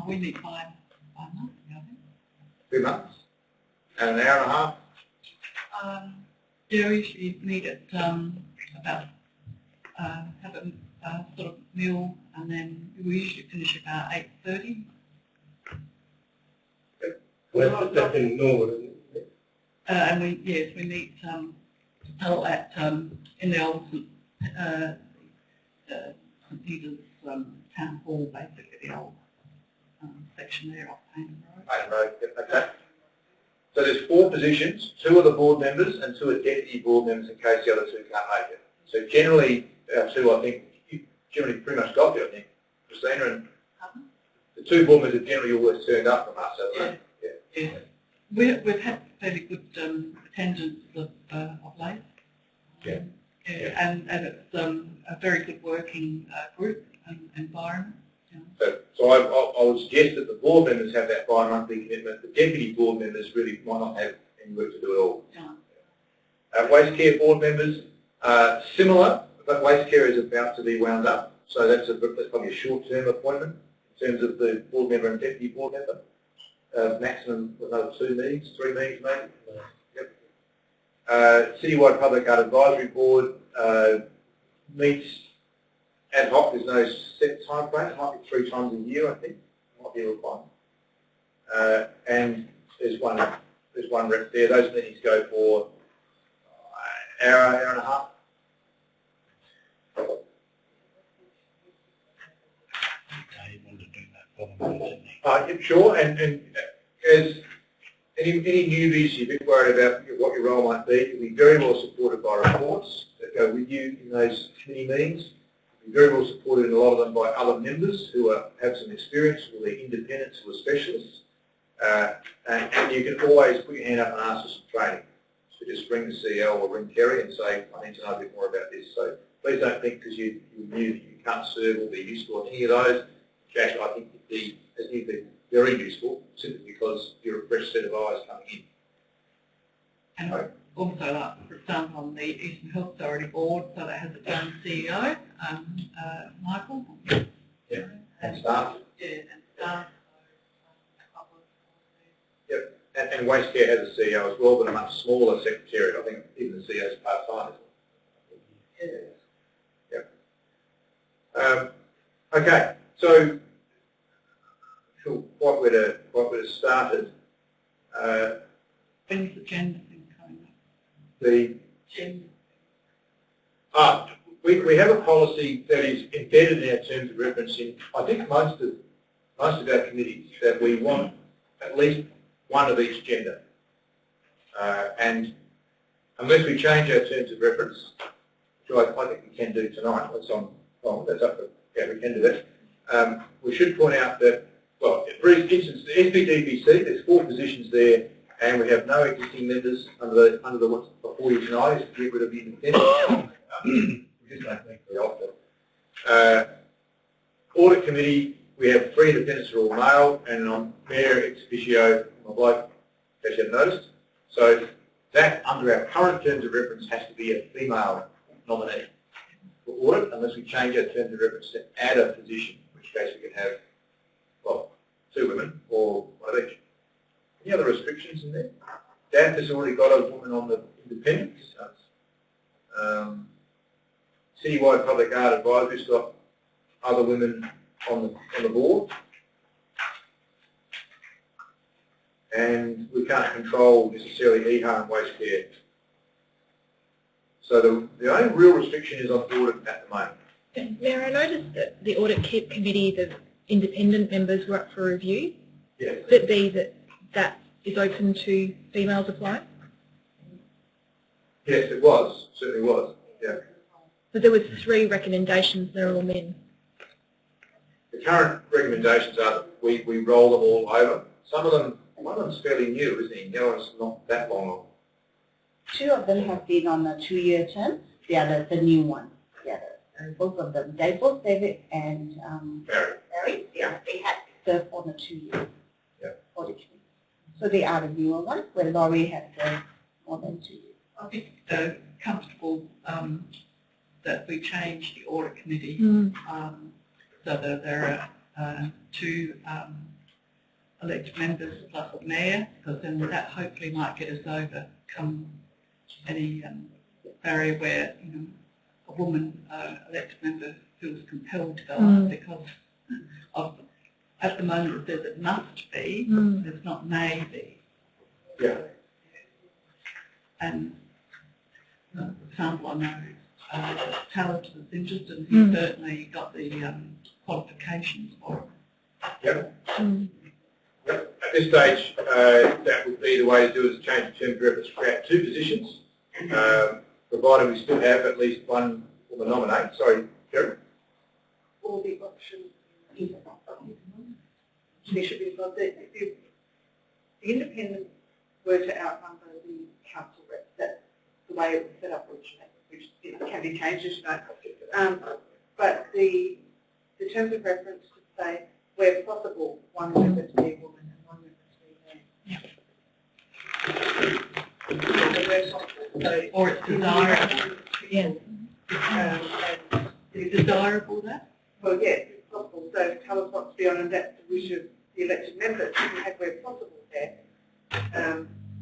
Speaker 7: We need 5 months, I think.
Speaker 1: 2 months? And an hour and a half?
Speaker 7: Yeah, we usually meet at about, have a sort of meal, and then we usually finish about 8:30.
Speaker 8: Well, that's in Norwood, isn't it?
Speaker 7: And we meet at in the old St Peter's town hall, basically the old section there off Payne Road.
Speaker 1: Payne Road, okay. So there's 4 positions, 2 are the board members and 2 are deputy board members in case the other 2 can't make it. So generally, our 2, I think, you generally pretty much got there, I think. Christina and the 2 board members have generally always turned up from us, haven't they?
Speaker 7: Yeah. We've had fairly good attendance of late.
Speaker 1: Yeah.
Speaker 7: And it's a very good working group and environment.
Speaker 1: So I would suggest that the board members have that bi-monthly commitment. The deputy board members really might not have any work to do at all.
Speaker 7: Yeah.
Speaker 1: Waste care board members, similar, but waste care is about to be wound up. So that's probably a short-term appointment in terms of the board member and deputy board member. Maximum another 2 meetings, 3 meetings maybe. Yep. Citywide Public Art Advisory Board meets ad hoc. There's no set time frame. It might be 3 times a year, I think. It might be a requirement. And there's one rep there. Those meetings go for an hour, hour and a half. Yeah, sure, and as any newbies, you're a bit worried about what your role might be. You'll be very well supported by reports that go with you in those committee meetings. You'll be very well supported in a lot of them by other members who have some experience, who are independents, who are specialists. And you can always put your hand up and ask for some training. So just ring the CEO or ring Kerry and say, I need to know a bit more about this. So please don't think because you're new that you can't serve or be useful on any of those. Actually, I think you'd be very useful simply because you're a fresh set of eyes coming in.
Speaker 7: And also, for example, on the Eastern Health Authority board, so that has its own CEO, Michael.
Speaker 1: Yeah. And staff.
Speaker 7: Yeah, and staff.
Speaker 1: Yep. And Waste Care has a CEO as well, but a much smaller secretariat. I think even the CEO is part-time. Yeah. Yep. Okay. So, quite where to start it.
Speaker 7: When's the gender thing coming up?
Speaker 1: The
Speaker 7: Gender.
Speaker 1: We have a policy that is embedded in our terms of reference in, I think, most of our committees, that we want at least one of each gender. And unless we change our terms of reference, which I think we can do tonight, that's up for, yeah, we can do that. We should point out that, well, for instance, the SPDPC, there's 4 positions there, and we have no existing members under the what's before you tonight, is to get rid of the independents. We just don't think very often. Audit committee, we have 3 independents who are all male, and I'm mayor ex officio, my bloke, as you have noticed. So that, under our current terms of reference, has to be a female nominee for audit, unless we change our terms of reference to add a position, in which case we can have 2 women, or one of each. Any other restrictions in there? DAF has already got a woman on the independents. Citywide Public Art Advisory's got other women on the board. And we can't control necessarily EHA and waste care. So the only real restriction is on audit at the moment.
Speaker 6: Mayor, I noticed that the audit committee, the independent members were up for review.
Speaker 1: Yes.
Speaker 6: Could it be that is open to females applying?
Speaker 1: Yes, it was. Certainly was. Yeah.
Speaker 6: But there was 3 recommendations. They're all men.
Speaker 1: The current recommendations are that we roll them all over. Some of them, one of them's fairly new, isn't he? The other one's not that long.
Speaker 9: 2 of them have been on a 2-year term. The other, the new one. The other, and both of them, both David and Barry. Yeah, they had served on a 2-year audit committee. So they are the newer ones, where Laurie had more than 2 years.
Speaker 7: I think comfortable that we change the audit committee so that there are 2 elected members plus a mayor, because then that hopefully might get us overcome any barrier where a woman elected member feels compelled to go up because of, at the moment it says it must be, it's not may be.
Speaker 1: Yeah.
Speaker 7: And for example, I know Talent is interested and he's certainly got the qualifications for it.
Speaker 1: Yep. Yep. At this stage, that would be the way to do it, is change the term of reference to create 2 positions, provided we still have at least one woman nominate. Sorry, Jerry?
Speaker 9: All the options there should be, if the independents were to outnumber the council reps, that's the way it was set up originally, which it can be changed, as you know. But the terms of reference to say, where possible, one member to be a woman and one member to be a man.
Speaker 7: Or it's desirable.
Speaker 6: Yeah.
Speaker 7: Is it desirable that?
Speaker 9: Well, yes, it's possible. So tell us what to be on, and that's the wish of the elected members. If we have where possible there,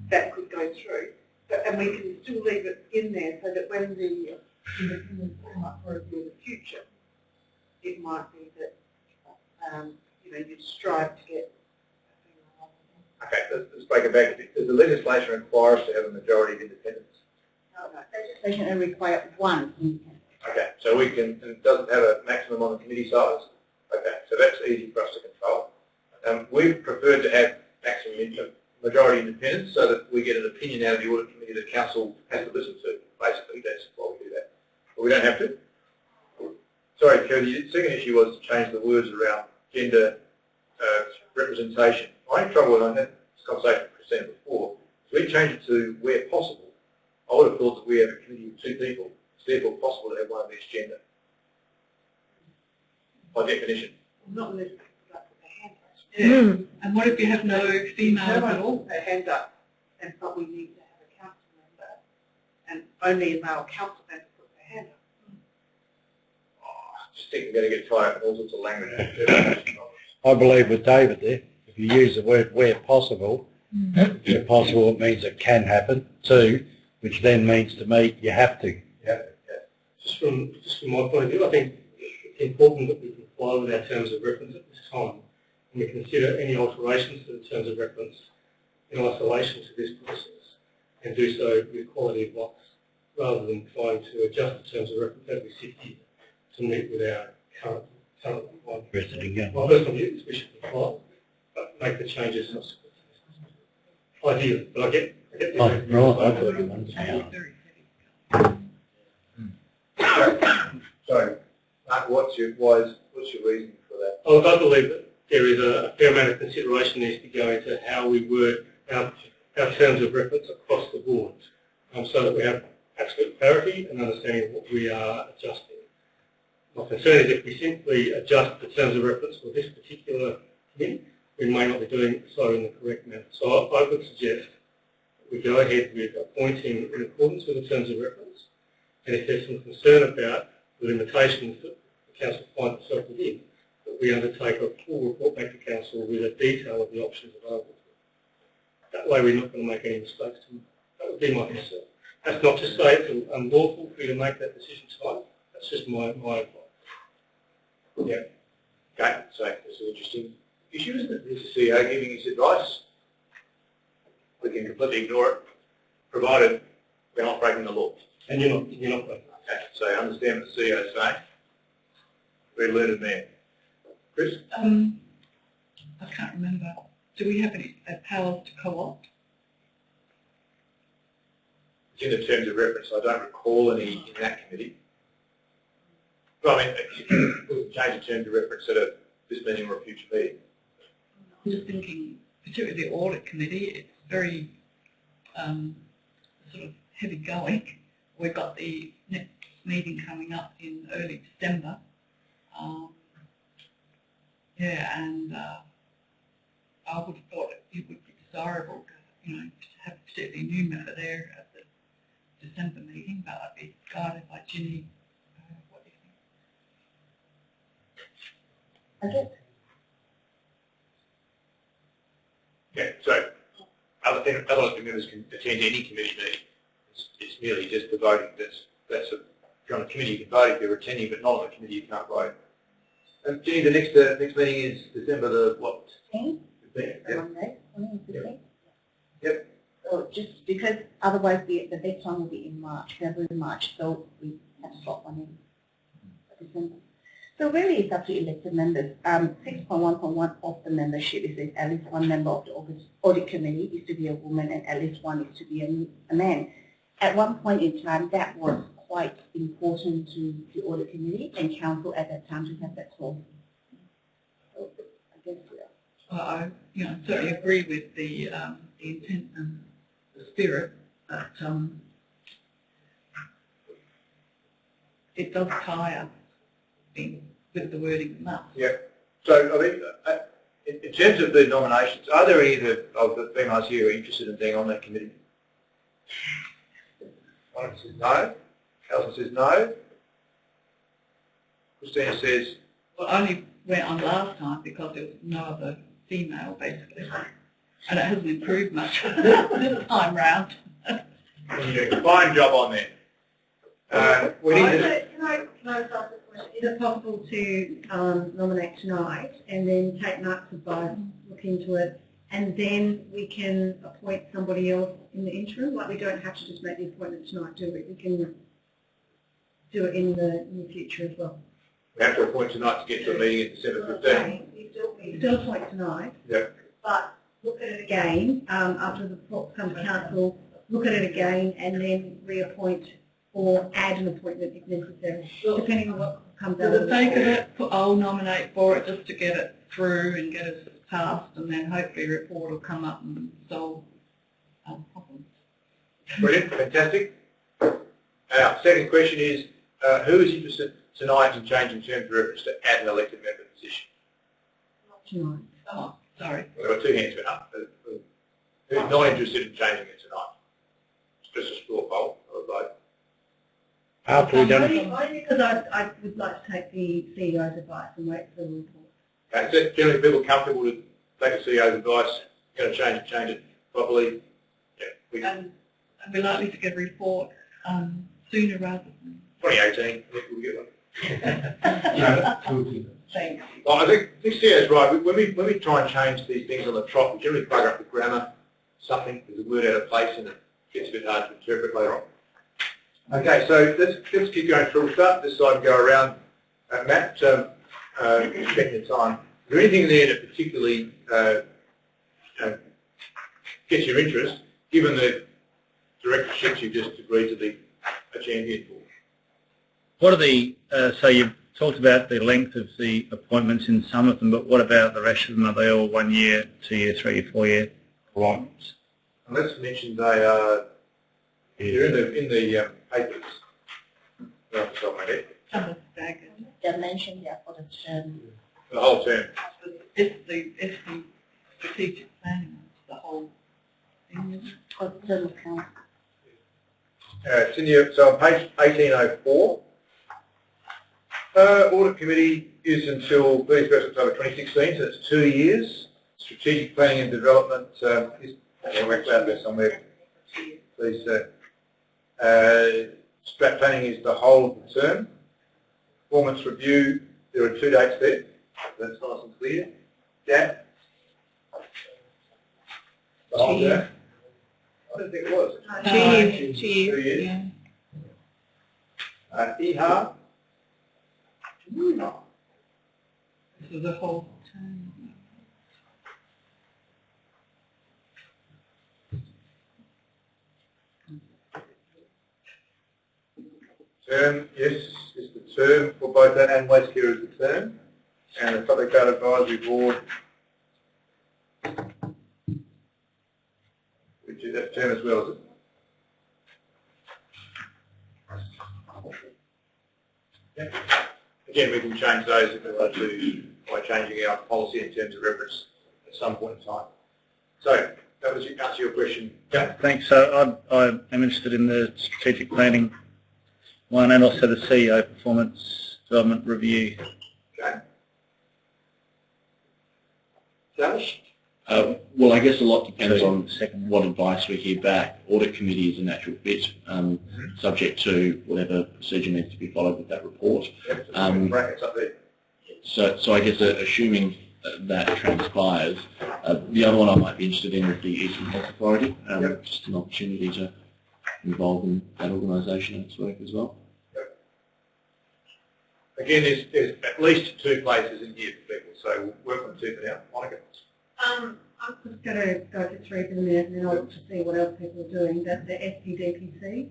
Speaker 9: that could go through. And we can still leave it in there so that when the independents come up for review in the future, it might be that you'd strive to get.
Speaker 1: Okay, let's break it back. Does the legislation require us to have a majority of independents?
Speaker 9: No, legislation only requires 1 independent.
Speaker 1: Okay, so we can, and it doesn't have a maximum on the committee size? Okay, so that's easy for us to control. We've preferred to have maximum majority independence so that we get an opinion out of the audit committee that council has to listen to. Basically, that's why we do that. But we don't have to. Sorry, Kerry, the second issue was to change the words around gender representation. I had trouble when I had this conversation with Christine before. So we changed it to where possible. I would have thought that we have a committee of 2 people. It's therefore possible to have one of each gender. By definition.
Speaker 9: Not unless people put their hand up.
Speaker 7: Yeah. And what if you have no females at all?
Speaker 9: Put their hand up, but we need to have a council member, and only a male council member put their hand up.
Speaker 1: I just think we're going to get tied up in all sorts of language.
Speaker 2: I believe with David there, if you use the word where possible, where possible it means it can happen. 2, which then means to me you have to.
Speaker 1: Yeah.
Speaker 3: Just from my point of view, I think it's important that we comply with our terms of reference at this time, and we consider any alterations to the terms of reference in isolation to this process, and do so with quality of life, rather than trying to adjust the terms of reference as we sit here to meet with our current requirements. My personal view is we should comply, but make the changes subsequent. Ideal, but I get the
Speaker 2: Oh, right, I thought you understand.
Speaker 1: Sorry, Mark, what's your reason for that?
Speaker 3: I believe that there is a fair amount of consideration needs to go into how we work our terms of reference across the board, so that we have absolute clarity and understanding of what we are adjusting. My concern is if we simply adjust the terms of reference for this particular committee, we may not be doing it so in the correct manner. So I would suggest that we go ahead with appointing in accordance with the terms of reference, and if there's some concern about the limitations that the council finds itself within, that that we undertake a full report back to council with a detail of the options available. That way we're not going to make any mistakes. That would be my concern. That's not to say it's unlawful for you to make that decision tonight. That's just my advice.
Speaker 1: Yeah. Okay, so it's an interesting issue, isn't it? This is the CEO giving his advice. We can completely ignore it, provided we're not breaking the law.
Speaker 3: And you're not breaking.
Speaker 1: Okay, so I understand what the CEO is saying. Very learned man. Chris?
Speaker 7: I can't remember. Do we have any powers to co-opt?
Speaker 1: It's in the terms of reference. I don't recall any in that committee. Well, I mean, we can change the terms of reference at this meeting or a future meeting.
Speaker 7: I'm just thinking, particularly the audit committee, it's very sort of heavy going. We've got the next meeting coming up in early December. Yeah, and I would have thought it would be desirable, you know, to have a particularly new member there at the December meeting, but I'd be guided by Ginny. What do you think?
Speaker 6: Okay.
Speaker 1: Yeah, so other members can attend any committee meeting. It's merely just the voting. That's if you're on a committee you can vote if you're attending, but not on a committee you can't vote. And Jenny, the next meeting is December the what?
Speaker 10: 15th.
Speaker 1: 15th. Yep.
Speaker 10: Monday. 15th.
Speaker 1: Yep.
Speaker 10: So just because otherwise the next one will be in March, February, March, so we have to slot one in for December. So really it's up to elected members. 6.1.1 of the membership is that at least one member of the audit committee is to be a woman and at least one is to be a man. At one point in time that was quite important to the audit committee and council at that time to have that clause. So I guess
Speaker 7: I certainly agree with the intent and the spirit, but it does tire with the wording enough.
Speaker 1: Yeah. So I mean, in terms of the nominations, are there any of the females here who are interested in being on that committee? One says no. Alison says no. Christina says.
Speaker 7: Well, I only went on last time because there was no other female, basically. And it hasn't improved much this time round.
Speaker 1: You're doing a fine job on there. We need to.
Speaker 11: Can I start this question? Is it possible to nominate tonight and then take Mark's advice, look into it, and then we can appoint somebody else in the interim? Like we don't have to just make the appointment tonight, do we? We can do it in the future as well.
Speaker 1: We have to appoint tonight to get to a meeting in December 15th.
Speaker 11: You still appoint tonight,
Speaker 1: Yeah.
Speaker 11: but look at it again after the report comes to council, look at it again and then reappoint or add an appointment if necessary, depending on what comes out.
Speaker 7: For the sake of it, I'll nominate for it just to get it through and get us passed, and then hopefully a report will come up and solve our problems.
Speaker 1: Brilliant, fantastic. Our second question is, who is interested tonight in changing terms of reference to add an elected member position?
Speaker 11: Not tonight.
Speaker 7: Oh, sorry.
Speaker 1: We've got two hands went up. Who's not interested in changing it tonight? It's just a straw poll or a vote.
Speaker 2: After we've done it.
Speaker 11: Only because I would like to take the CEO's advice and wait for the report.
Speaker 1: Okay, so generally people comfortable to take the CEO's advice, going to change it properly? Yeah.
Speaker 7: And we're likely to get a report sooner rather than...
Speaker 1: 2018, we'll get one.
Speaker 7: Thanks.
Speaker 1: Well, I think CEO's right. When we try and change these things on the trot, we generally bugger up the grammar, something, there's a word out of place and it gets a bit hard to interpret later on. Okay, so let's keep going through. We'll start this side and go around. Matt, checking the time. Is there anything there that particularly gets your interest, given the directorships you just agreed to be a champion for?
Speaker 5: What are the, so you've talked about the length of the appointments in some of them, but what about the rest of them? Are they all 1 year, 2 year, 3 year, 4 year appointments?
Speaker 1: And let's mention they are they're in the papers. No, off the top of my head.
Speaker 7: Some of the staggered.
Speaker 10: They're mentioned there for the term.
Speaker 1: The whole term.
Speaker 7: It's the strategic planning, the whole thing, isn't it?
Speaker 10: For the term of council.
Speaker 1: It's in your, so on page 1804, Audit Committee is until 31st October 2016, so that's 2 years. Strategic Planning and Development is out there somewhere. Please, strat planning is the whole of the term. Performance review, there are 2 dates there. That's nice and clear. DAP. The whole term. I don't think it was.
Speaker 6: 2 years.
Speaker 1: 2 years.
Speaker 6: Yeah.
Speaker 1: EHA. No.
Speaker 7: This is the whole term.
Speaker 1: Term, yes, is the term for both that and waste care is the term. And the Public Data Advisory Board, which is that term as well, is it? Yeah. Again, we can change those if we want to by changing our policy in terms of reference at some point in time. So, that was to answer your question.
Speaker 5: Yeah, thanks. So I am interested in the strategic planning one and also the CEO performance development review.
Speaker 1: Okay. Dallas?
Speaker 4: Well, I guess a lot depends
Speaker 5: So,
Speaker 4: on
Speaker 5: second.
Speaker 4: what advice we hear back. Audit Committee is a natural fit, subject to whatever procedure needs to be followed with that report.
Speaker 1: Yep, brackets up there.
Speaker 4: So I guess assuming that transpires, the other one I might be interested in is the Eastern Health Authority, just an opportunity to involve in that organisation and its work as well.
Speaker 1: Yep. Again, there's at least 2 places in here for people, so we'll work on 2 for now. Monica?
Speaker 11: I'm just going to go to 3 for the minute and then I'll look to see what else people are doing. That's the SPDPC,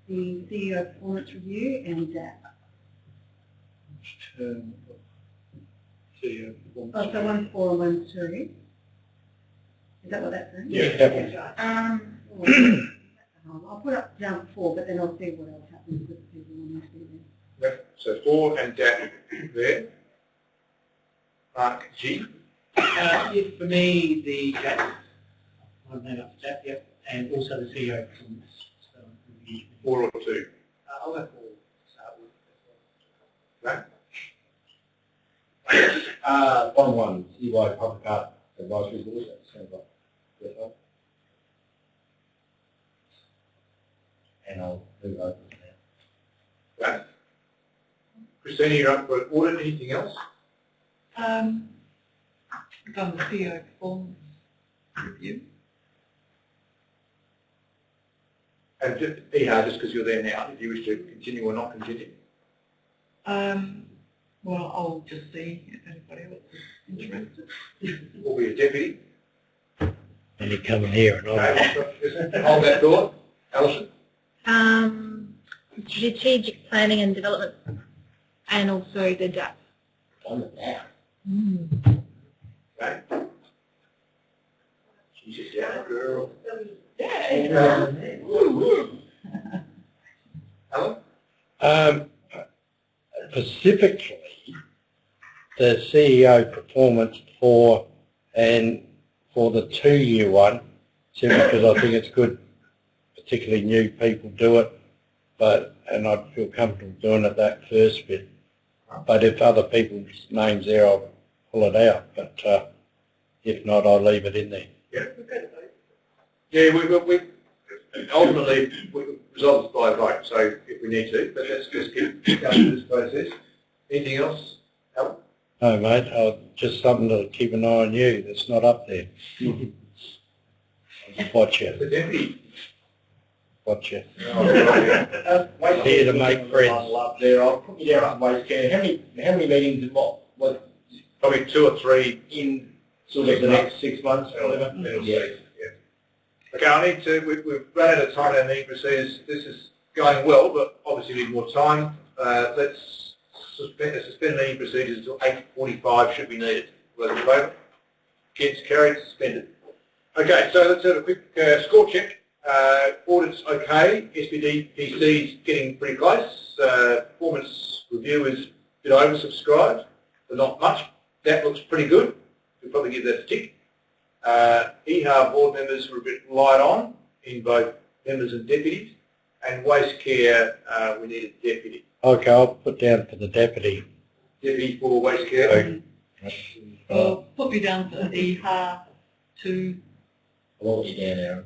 Speaker 11: the CEO performance review, and DAP.
Speaker 2: CEO performance.
Speaker 11: Oh, so one's 4 and one's 2. Is that what that's saying?
Speaker 1: Yeah.
Speaker 11: I'll put up down 4, but then I'll see what else happens with the people on SPD.
Speaker 1: Yep. So 4 and DAP there. Mark G.
Speaker 3: For me, the DAP, I've named up the DAP, yep, and also the CEO performance. So,
Speaker 1: 4 or 2.
Speaker 3: I'll go 4 to start with.
Speaker 1: Okay.
Speaker 8: Bottom one, EY Public Art Advisory Board, that sounds like yes, right? And I'll move over to that.
Speaker 1: Okay. Christina, you're up for audit. Anything else?
Speaker 7: We've done the CEO performance review.
Speaker 1: And just, just because you're there now, do you wish to continue or not continue?
Speaker 7: Well, I'll just see if anybody else is interested.
Speaker 1: Or be a deputy?
Speaker 2: And you come in here and
Speaker 1: Okay. Hold that thought. Alison?
Speaker 6: Strategic planning and development, and also the DAP.
Speaker 8: On the DAP.
Speaker 1: Okay. She's a down girl. Alan?
Speaker 2: Specifically, the CEO performance for the 2-year one, simply because I think it's good, particularly new people do it, and I'd feel comfortable doing it that first bit. But if other people's names there, I'll pull it out. But if not, I'll leave it in there.
Speaker 1: Yeah. Yeah, we ultimately we resolve this by a vote, so if we need to, but let's just keep going through this process. Anything else, Alan?
Speaker 2: No, mate, just something to keep an eye on you that's not up there. Watch you.
Speaker 1: The deputy.
Speaker 2: Watch you.
Speaker 1: Waste
Speaker 2: Here to make friends.
Speaker 8: Up there, I'll put you down for waste care. How many meetings and what
Speaker 1: Probably 2 or 3
Speaker 8: in sort of the next 6 months or whatever?
Speaker 1: Yeah. Okay, I need to, we've run out of time in our meeting procedures. This is going well, but obviously we need more time. Let's suspend meeting procedures until 8:45 should be needed. Those in favour? Against, carried, suspended. Okay, so let's have a quick score check. Audit's okay. SPDPC's getting pretty close. Performance review is a bit oversubscribed, but not much. That looks pretty good. We'll probably give that a tick. EHA board members were a bit light on in both members and deputies, and waste care we need a deputy.
Speaker 2: Okay, I'll put down for the deputy.
Speaker 1: Deputy for waste care.
Speaker 7: Well, put me down for EHA 2.
Speaker 8: What was down there?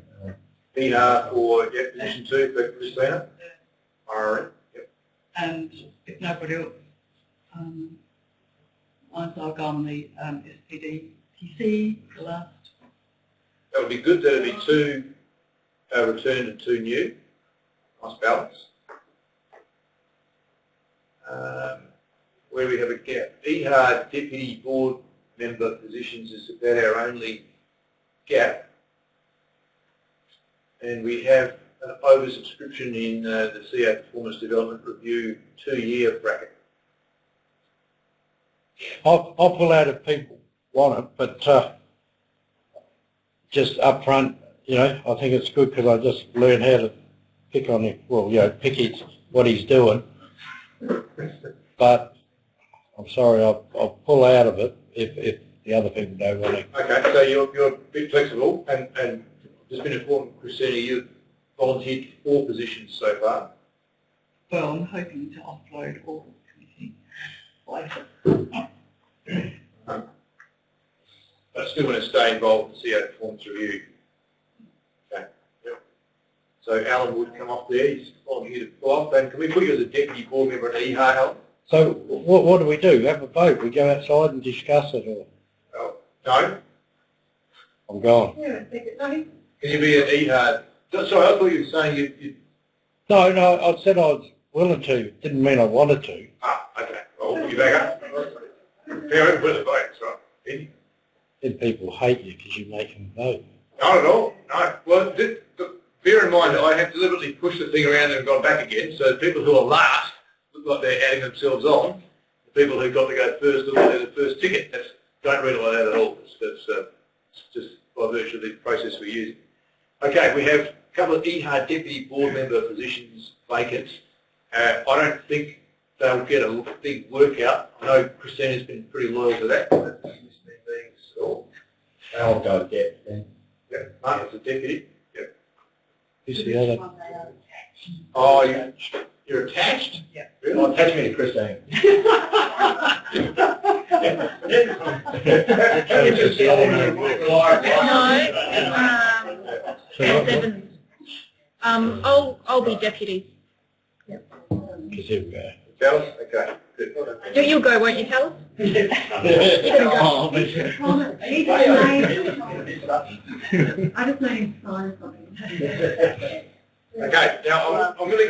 Speaker 1: EHR for position 2 for Christina. Alright. Yep.
Speaker 7: And if nobody else, I'll go on the SPD PC, the last.
Speaker 1: That would be good. That would be 2 returned and 2 new. Nice balance. Where we have a gap. EHR deputy board member positions is about our only gap. And we have an oversubscription in the CA Performance Development Review 2-year bracket.
Speaker 2: I'll pull out if people want it, but just up front, you know, I think it's good because I just learned how to pick on him. Well, you know, pick what he's doing. But I'm sorry, I'll pull out of it if the other people don't want it.
Speaker 1: Okay, so you're a bit flexible, and just been informed, Christina, you've volunteered 4 positions so far.
Speaker 7: Well, I'm hoping to offload all the committee later.
Speaker 1: But still want to stay involved in CA Performance Review. Okay. Yep. So Alan would come off there. He's volunteered to pull off. And can we put you as a deputy board member at EHA, Alan?
Speaker 2: So what do we do? Have a vote? We go outside and discuss it, or?
Speaker 1: Oh, no.
Speaker 2: I'm gone.
Speaker 9: Yeah, take it, no,
Speaker 1: Can you be at EHA? Sorry, I thought you were saying you...
Speaker 2: No, I said I was willing to. Didn't mean I wanted to.
Speaker 1: Ah, okay. Well, we'll put you back up. Fair enough, the vote, right?
Speaker 2: Then people hate you because you make them vote.
Speaker 1: Not at all. No. Well, bear in mind, I have deliberately pushed the thing around and gone back again, so people who are last look like they're adding themselves on. The people who got to go first look like they're the first ticket. Don't read it like that at all. It's just by virtue of the process we're using. Okay, we have a couple of EHA deputy board member positions vacant. I don't think they'll get a big workout. I know Christina's been pretty loyal to that.
Speaker 8: I'll go with that then.
Speaker 1: Yep, Mark is a deputy. Yep.
Speaker 2: Who's the other?
Speaker 1: Oh, you're attached?
Speaker 7: Yeah.
Speaker 1: Really?
Speaker 8: Well, attach me to Christine.
Speaker 6: Seven. I'll be deputy.
Speaker 2: Because he'll go.
Speaker 1: Dallas? Okay. Good.
Speaker 6: You'll go, won't you, Cal?
Speaker 11: I just made him sign something.
Speaker 1: Okay, now I'm going to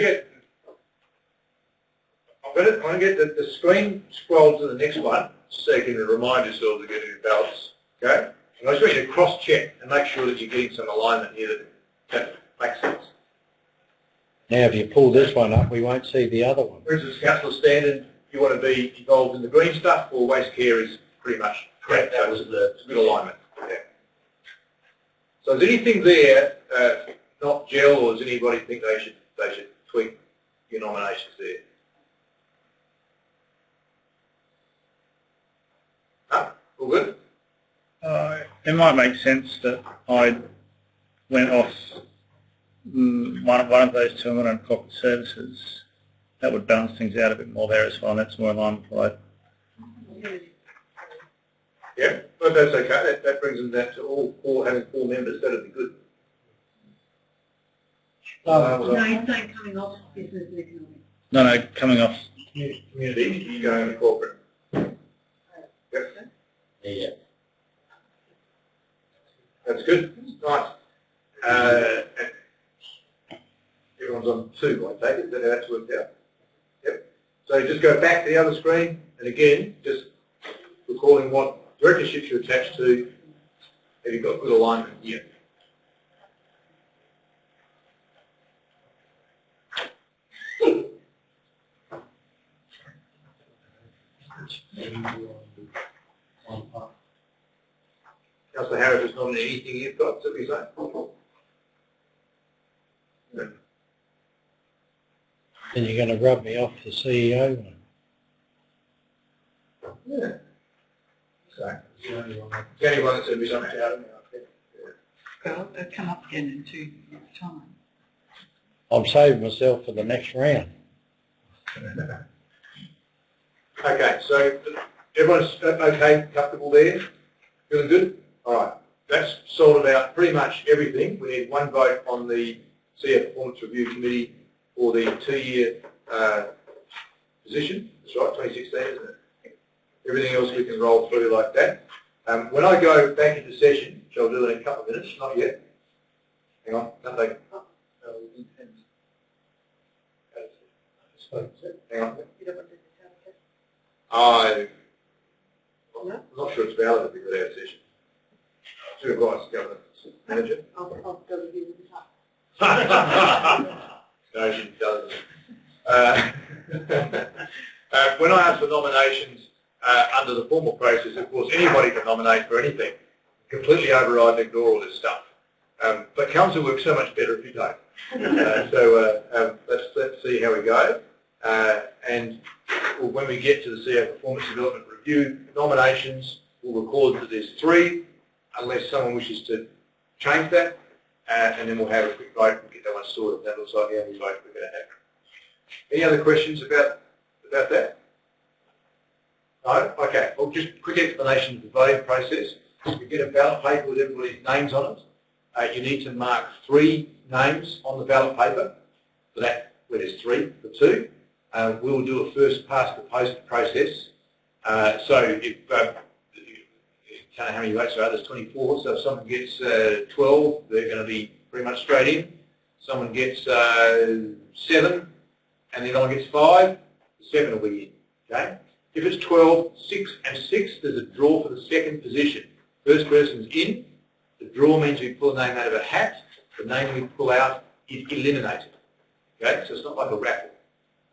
Speaker 1: get the screen scrolled to the next one so you can remind yourselves of getting your balance. Okay? And I just want you to cross-check and make sure that you're getting some alignment here that makes sense.
Speaker 2: Now, if you pull this one up, we won't see the other one.
Speaker 1: For instance, council standard, you want to be involved in the green stuff, or waste care is pretty much correct. That was the good alignment. Yeah. So is anything there not gel, or does anybody think they should tweak your nominations there? No? All good?
Speaker 5: It might make sense that I went off one of those 2 on corporate services. That would balance things out a bit more there as well, and that's more in line with what
Speaker 1: Yeah, but that's okay. That brings them down to all having 4 members. That'd be good.
Speaker 11: No, he's saying coming off business and economic.
Speaker 5: No, coming off.
Speaker 1: Community, you going to corporate. Yep.
Speaker 8: Yeah.
Speaker 1: That's good. Nice. Everyone's on 2, I take it. Is that how that's worked out? Yep. So just go back to the other screen, and again, just recalling what directorships you're attached to. Have you got good alignment here? Councillor Harris is not anything you've got, so we say. No.
Speaker 2: Then you're going to rub me off the CEO one.
Speaker 1: Yeah. So, the only one that's going to be something out of me, I think.
Speaker 7: Well, they'll come up again in 2 years' time.
Speaker 2: I'm saving myself for the next round.
Speaker 1: Okay, so everyone's okay, comfortable there? Feeling good? All right. That's sorted out pretty much everything. We need one vote on the CF Performance Review Committee for the 2-year position. That's right, 2016, isn't it? Everything else we can roll through like that. When I go back into session, which I'll do in a couple of minutes, not yet. Hang on, nothing. Hang on. I'm not sure it's valid if we go out of session. Supervisor, Government Manager.
Speaker 9: I'll go with you with the top.
Speaker 1: No, she doesn't. When I ask for nominations under the formal process, of course, anybody can nominate for anything. Completely override and ignore all this stuff. But council works so much better if you don't. Let's see how we go. And when we get to the CF Performance Development Review nominations, we'll record that there's 3, unless someone wishes to change that, and then we'll have a quick vote and get that one sorted. That looks like how many votes we're going to have. Any other questions about that? No? Okay. Well, just a quick explanation of the voting process. You get a ballot paper with everybody's names on it. You need to mark 3 names on the ballot paper. For that, where there's 3, for 2. We'll do a first past the post process. So if you can't know how many votes there are, there's 24. So if someone gets 12, they're going to be pretty much straight in. Someone gets 7, and the other one gets 5, the 7 will be in. Okay? If it's 12, 6 and 6, there's a draw for the second position. First person's in. The draw means we pull a name out of a hat. The name we pull out is eliminated. Okay? So it's not like a raffle.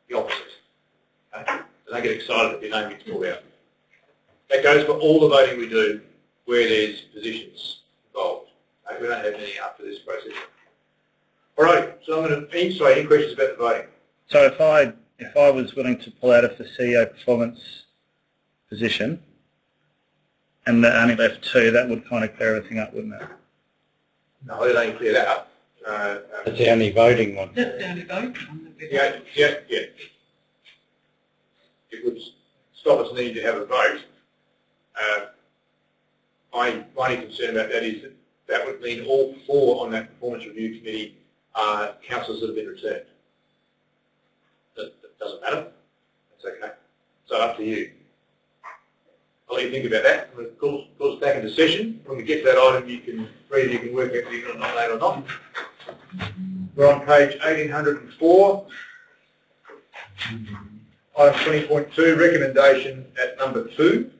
Speaker 1: The opposite. Okay? So don't get excited if your name gets pulled out. That goes for all the voting we do where there's positions involved. Okay? We don't have any after this process. All right. So I'm going to any questions about the voting?
Speaker 5: So if I was willing to pull out of the CEO performance position and there only left 2, that would kind of clear everything up, wouldn't it?
Speaker 1: No, it ain't clear that up.
Speaker 2: It's the only voting one.
Speaker 7: That's the only vote on the
Speaker 1: Yeah. It would stop us needing to have a vote. My only concern about that is that would mean all 4 on that performance review committee are councillors that have been returned. That doesn't matter. That's okay. So up to you. I'll let you think about that. We'll call us back into session. When we get to that item, you can work out whether you're going to nominate or not. We're on page 1804. Item 20.2, recommendation at number 2.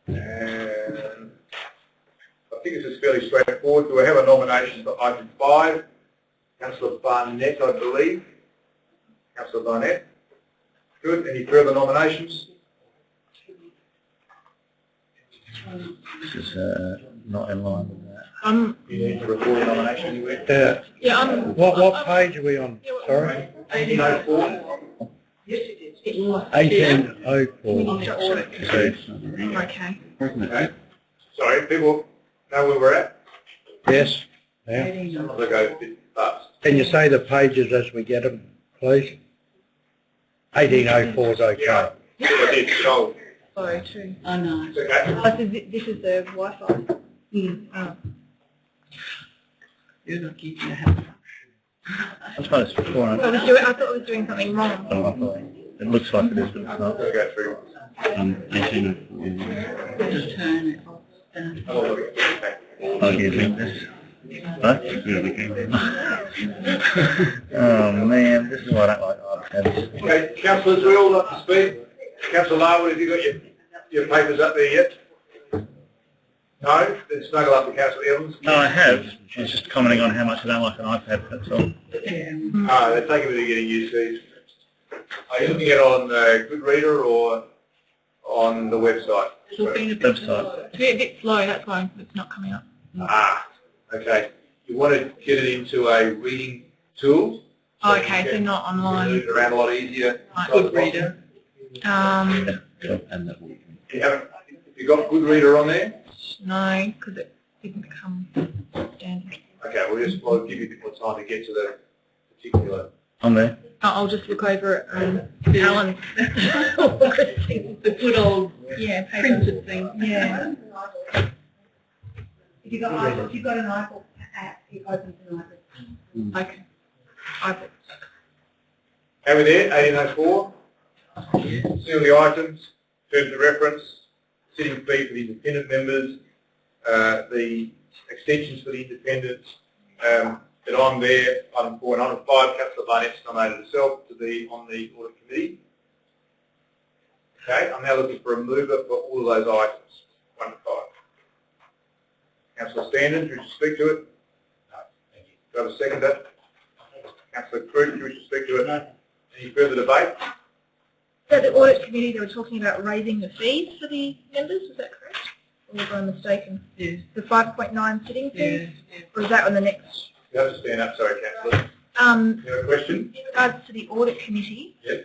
Speaker 1: And I think this is fairly straightforward. Do we have a nomination for item 5? Councillor Barnett, I believe. Councillor Barnett. Good. Any further nominations?
Speaker 5: This is not in line with that.
Speaker 1: You need to record a nomination anywhere?
Speaker 2: What page are we on? Sorry?
Speaker 1: 1804.
Speaker 9: Yes, it is.
Speaker 2: 1804.
Speaker 6: Okay.
Speaker 1: Okay. Sorry, people know where we're at?
Speaker 2: Yes. Yeah.
Speaker 1: Sometimes I go a bit fast.
Speaker 2: Can you say the pages as we get them, please? 1804 is okay.
Speaker 1: Yeah, I did. So,
Speaker 6: Sorry, 2.
Speaker 7: I know.
Speaker 1: it's okay.
Speaker 6: Oh, so this is the Wi-Fi. Oh.
Speaker 7: You're lucky to have.
Speaker 5: I suppose it's 400.
Speaker 6: I thought I was doing something wrong.
Speaker 5: It looks like it is, but it's
Speaker 1: I'm
Speaker 5: not.
Speaker 1: going to go through.
Speaker 5: 1804.
Speaker 7: Just turn it off.
Speaker 1: Oh, look, okay.
Speaker 5: I'll give you this. Right? Oh man, this is why I don't like iPads.
Speaker 1: Okay, councillors, we're all up to speed. Councillor Larwood, have you got your papers up there yet? No? Then snuggle up to Councillor Evans.
Speaker 5: No, I have. I was just commenting on how much I don't like an iPad, that's all.
Speaker 1: They take a bit of getting used to these. Are you looking at it on Goodreader or on the website?
Speaker 6: It's all been a bit,
Speaker 5: Website.
Speaker 6: it's a bit slow, that's why it's not coming up.
Speaker 1: Okay. You want to get it into a reading tool.
Speaker 6: Oh, okay, so not online.
Speaker 1: Move it around a lot easier.
Speaker 6: Right.
Speaker 7: Goodreader.
Speaker 1: You got Goodreader on there?
Speaker 6: No, because it didn't come standard.
Speaker 1: Okay, we'll give you a bit more time to get to the particular
Speaker 5: I'm there.
Speaker 6: I'll just look over Alan's
Speaker 7: The good old
Speaker 6: paper.
Speaker 7: printed thing.
Speaker 6: Yeah.
Speaker 11: If you've got an iPod app, it opens an iPod.
Speaker 6: Okay. iPod.
Speaker 1: Are we there? 1804. See all the items, terms of reference, sitting fee for the independent members, the extensions for the independents, that I'm there, item 4 and item 5, Councillor Barnett's nominated herself to be on the audit committee. Okay, I'm now looking for a mover for all of those items, 1 to 5. Councillor Standard, do you wish to speak to it? No, thank you. Do I have a seconder? Councillor Crood, do you wish to speak to it? No. Any further debate?
Speaker 6: So the audit committee, they were talking about raising the fees for the members, is that correct? Or was I mistaken?
Speaker 7: Yes.
Speaker 6: The 5.9 sitting fees?
Speaker 7: Yes.
Speaker 6: Or is that on the next?
Speaker 1: You have to stand up, sorry, Councillor. You have a question?
Speaker 6: In regards to the audit committee,
Speaker 1: Yes.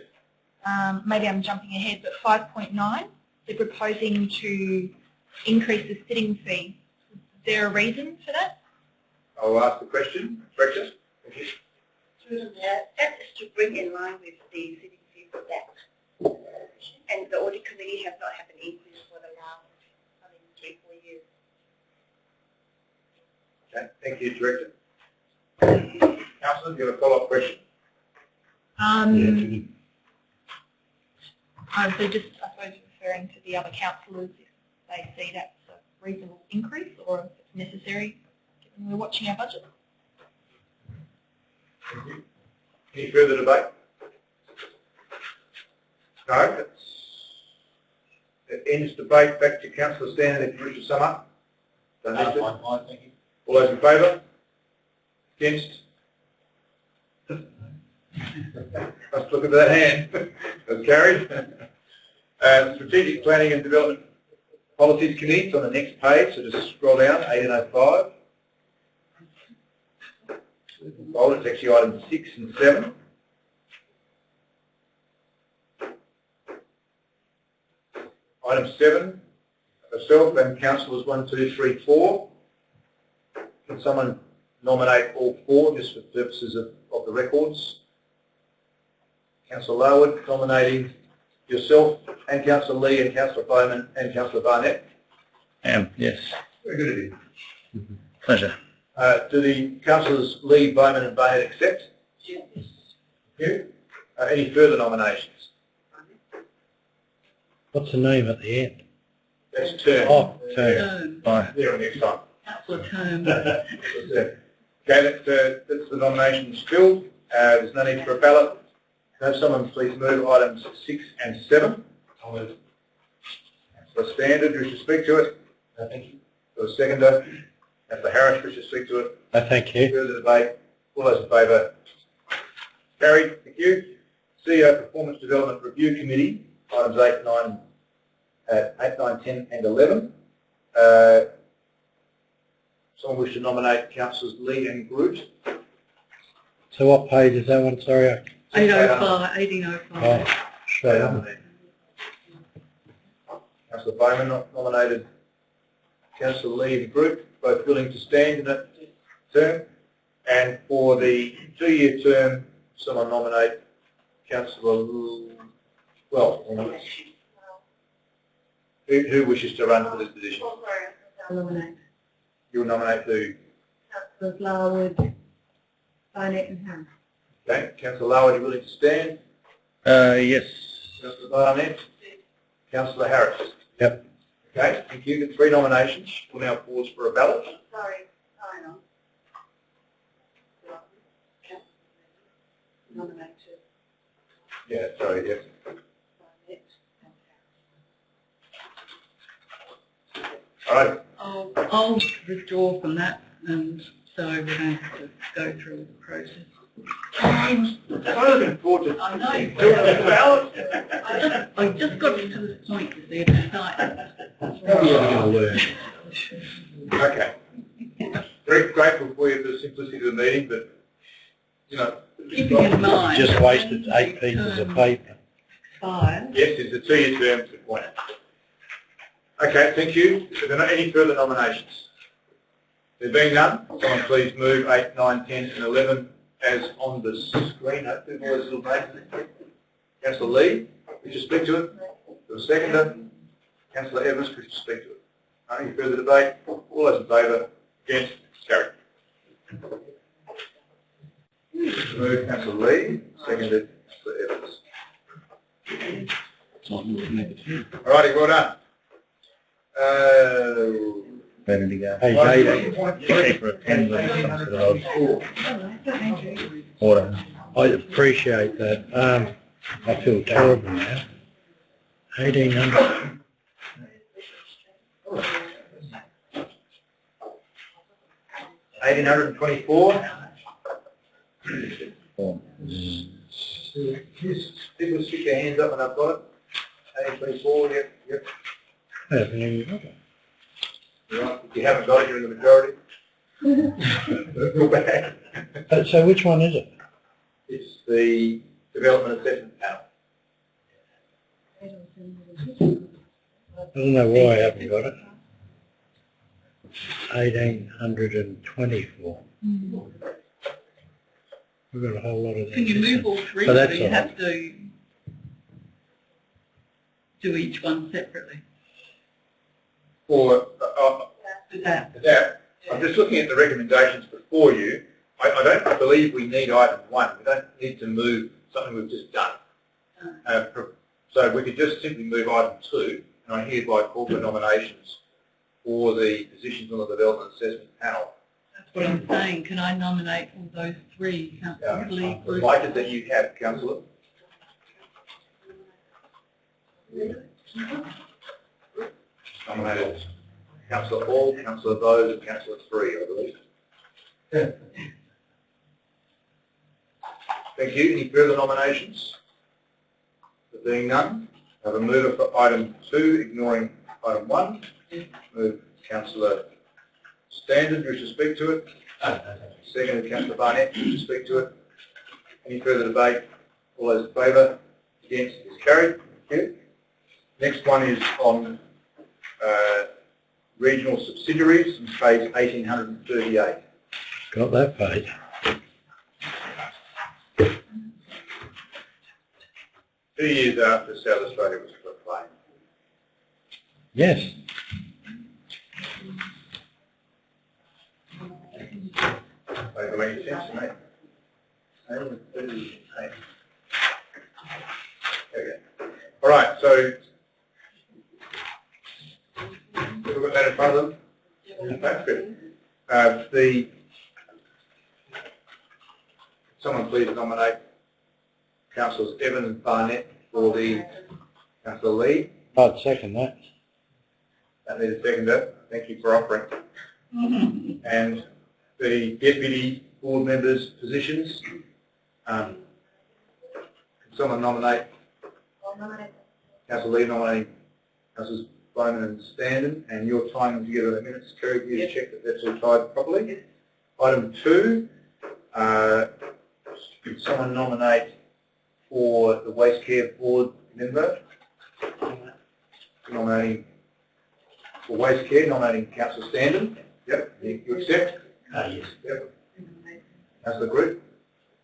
Speaker 6: maybe I'm jumping ahead, but 5.9, they're proposing to increase the sitting fee. Is there a reason for that?
Speaker 1: I'll ask the question. Director? Thank you.
Speaker 10: That is to bring in line with the City Fee Act. And the audit committee has not had an increase for the last, 3-4 years.
Speaker 1: Okay, thank you, Director. Councillor, do you have a follow-up question?
Speaker 6: So just, I suppose, referring to the other councillors, if they see that's a reasonable increase or if it's necessary, given we're watching our budget.
Speaker 1: Thank you. Any further debate? No, that ends debate. Back to Councillor Standard if you wish to sum up. Fine, thank you. All those in favour? Against? Let's look at that hand. That's carried. Strategic Planning and Development Policies Committee, it's on the next page, so just scroll down, 1805. It's actually items 6 and 7. Item 7, myself and councillors 1, 2, 3, 4. Can someone nominate all 4 just for purposes of the records? Councillor Larwood nominating yourself and Councillor Lee and Councillor Bowman and Councillor Barnett.
Speaker 5: Yes.
Speaker 1: Very good of you.
Speaker 5: Pleasure.
Speaker 1: Do the councillors Lee, Bowman and Barnett accept?
Speaker 7: Yes.
Speaker 1: Thank you. Any further nominations?
Speaker 2: What's the name at the end?
Speaker 1: That's term.
Speaker 2: Oh, term.
Speaker 5: Bye.
Speaker 1: There and next time.
Speaker 7: Councillor Term.
Speaker 1: Okay, that's the nominations filled. There's no need for a ballot. Can I have someone please move items 6 and 7? I'll move. Councillor Standard, wish to speak to it? No, thank you. For a seconder. Councillor Harris, wish to speak to it?
Speaker 2: No, thank you.
Speaker 1: Further debate? All those in favour? Carried. Thank you. CEO Performance Development Review Committee, items 8, 9, 10 and 11. Someone wish to nominate Councillors Lee and Groot?
Speaker 2: So what page is that one? Sorry.
Speaker 7: 805, 1805.
Speaker 2: Sure.
Speaker 1: Councillor Bowman nominated Councillor Lee and Groot, both willing to stand in that term. And for the 2-year term, someone nominate Councillor, who wishes to run for this position?
Speaker 11: I'll nominate
Speaker 1: You will nominate who?
Speaker 11: Councillors Larwood, Barnett and Harris.
Speaker 1: Okay, Councillor Larwood, are you willing to stand?
Speaker 5: Yes.
Speaker 1: Councillor Barnett? Councillor Harris?
Speaker 2: Yep.
Speaker 1: Okay, thank you. 3 nominations. We'll now pause for a ballot.
Speaker 10: Sorry, hang on. Nominate to
Speaker 1: Yeah, sorry, yes.
Speaker 10: Barnett and
Speaker 1: All right.
Speaker 7: I'll withdraw from that, and so we don't have to go through the process.
Speaker 1: I'm looking forward to
Speaker 7: I know.
Speaker 1: doing the ballot.
Speaker 7: I just got to this point to see it tonight.
Speaker 1: How are you ever going to learn? Okay. Very grateful for you for the simplicity of the meeting, but, you know.
Speaker 7: Keeping in mind.
Speaker 2: Just wasted 8 pieces of paper.
Speaker 7: Expired.
Speaker 1: Yes, it's a 2-year term to the point. Okay, thank you. Are there not any further nominations? There being none, someone please move 8, 9, 10 and 11 as on the screen. Hopefully, all those little names. Councillor Lee, could you speak to it? The seconder, Councillor Evans, could you speak to it? Any further debate? All those in favour? Against? Carried. Moved Councillor Lee, seconded Councillor Evans. Alrighty, well done.
Speaker 5: Better to go.
Speaker 2: Page 18.
Speaker 5: Cheaper attendance instead of order.
Speaker 2: I appreciate that. I feel terrible now. 1800.
Speaker 1: $1,824. People stick their hands up and I've got it. 1824, yep.
Speaker 2: I haven't even got it.
Speaker 1: Right. If you haven't got it, you're in the majority. Go back.
Speaker 2: So which one is it?
Speaker 1: It's the Development Assessment Panel.
Speaker 2: I don't know why I haven't got it. 1824. We've got a whole lot of them.
Speaker 7: Can you move all three,
Speaker 2: But
Speaker 7: or
Speaker 2: that's
Speaker 7: do you
Speaker 2: all
Speaker 7: have to do each one separately?
Speaker 1: Or
Speaker 7: That.
Speaker 1: I'm just looking at the recommendations before you. I don't believe we need item 1. We don't need to move something we've just done. So we could just simply move item 2, and I hereby call for nominations for the positions on the Development Assessment Panel.
Speaker 7: That's what I'm saying. Can I nominate all those three, Councillor Lee,
Speaker 1: I'm
Speaker 7: Bruce?
Speaker 1: delighted that you have, Councillor. Nominated Councillor Hall, Councillor Bowes, and Councillor 3, I believe. Thank you. Any further nominations? There being none, I have a mover for item 2, ignoring item 1. Move Councillor Standard, wish to speak to it. Seconded Councillor Barnett, wish to speak to it. Any further debate? All those in favour? Against? Is carried. Thank you. Next one is on regional subsidiaries, on page 1838.
Speaker 2: Got that page.
Speaker 1: Two years after South Australia was proclaimed.
Speaker 2: Yes.
Speaker 1: Doesn't make any sense to me. 1838. Okay. All right, so we've got that in front of them. That's good. Someone please nominate Councillors Evans and Barnett for the Councillor Lee.
Speaker 2: I'd second that.
Speaker 1: That needs a seconder. Thank you for offering. And the deputy board members' positions. Can someone nominate? Councillor Lee nominating Councillors Bowman and Standen, and you're tying them together in a minute. Kerry, you check that that's all tied properly. Item 2, could someone nominate for the Waste Care Board member? Nominating for Waste Care, nominating Councillor Standen. Yep, you accept?
Speaker 2: Yes.
Speaker 1: Yep. Councillor Group.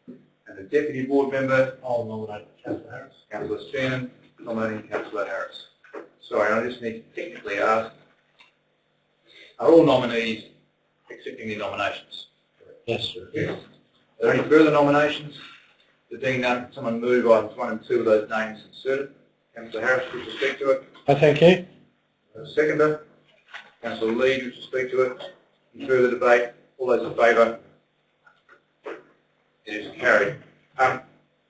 Speaker 1: And the deputy board member?
Speaker 2: I'll nominate Councillor Harris.
Speaker 1: Councillor Standen, nominating Councillor Harris. Sorry, I just need to technically ask, are all nominees accepting their nominations?
Speaker 2: Yes, sir.
Speaker 1: Yes. Are there any further nominations? The Dean, none. Someone move items 1 and 2 of those names inserted. Councillor Harris, would you speak to it?
Speaker 2: I thank you.
Speaker 1: Seconder. Councillor Lee, would you speak to it? Any further debate? All those in favour? It is carried.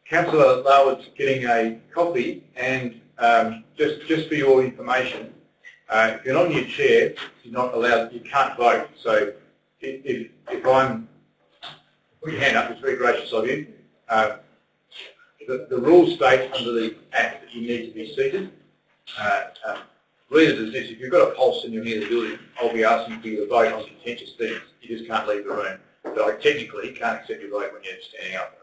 Speaker 1: Councillor Larwood's getting a copy, and just for your information, if you're not in your chair, you're not allowed, you can't vote. So if I'm, put your hand up, it's very gracious of you. The rules state under the Act that you need to be seated. Read it as this: if you've got a pulse and you're near the building, I'll be asking for you to vote on contentious things. You just can't leave the room. But I technically can't accept your vote when you're standing up.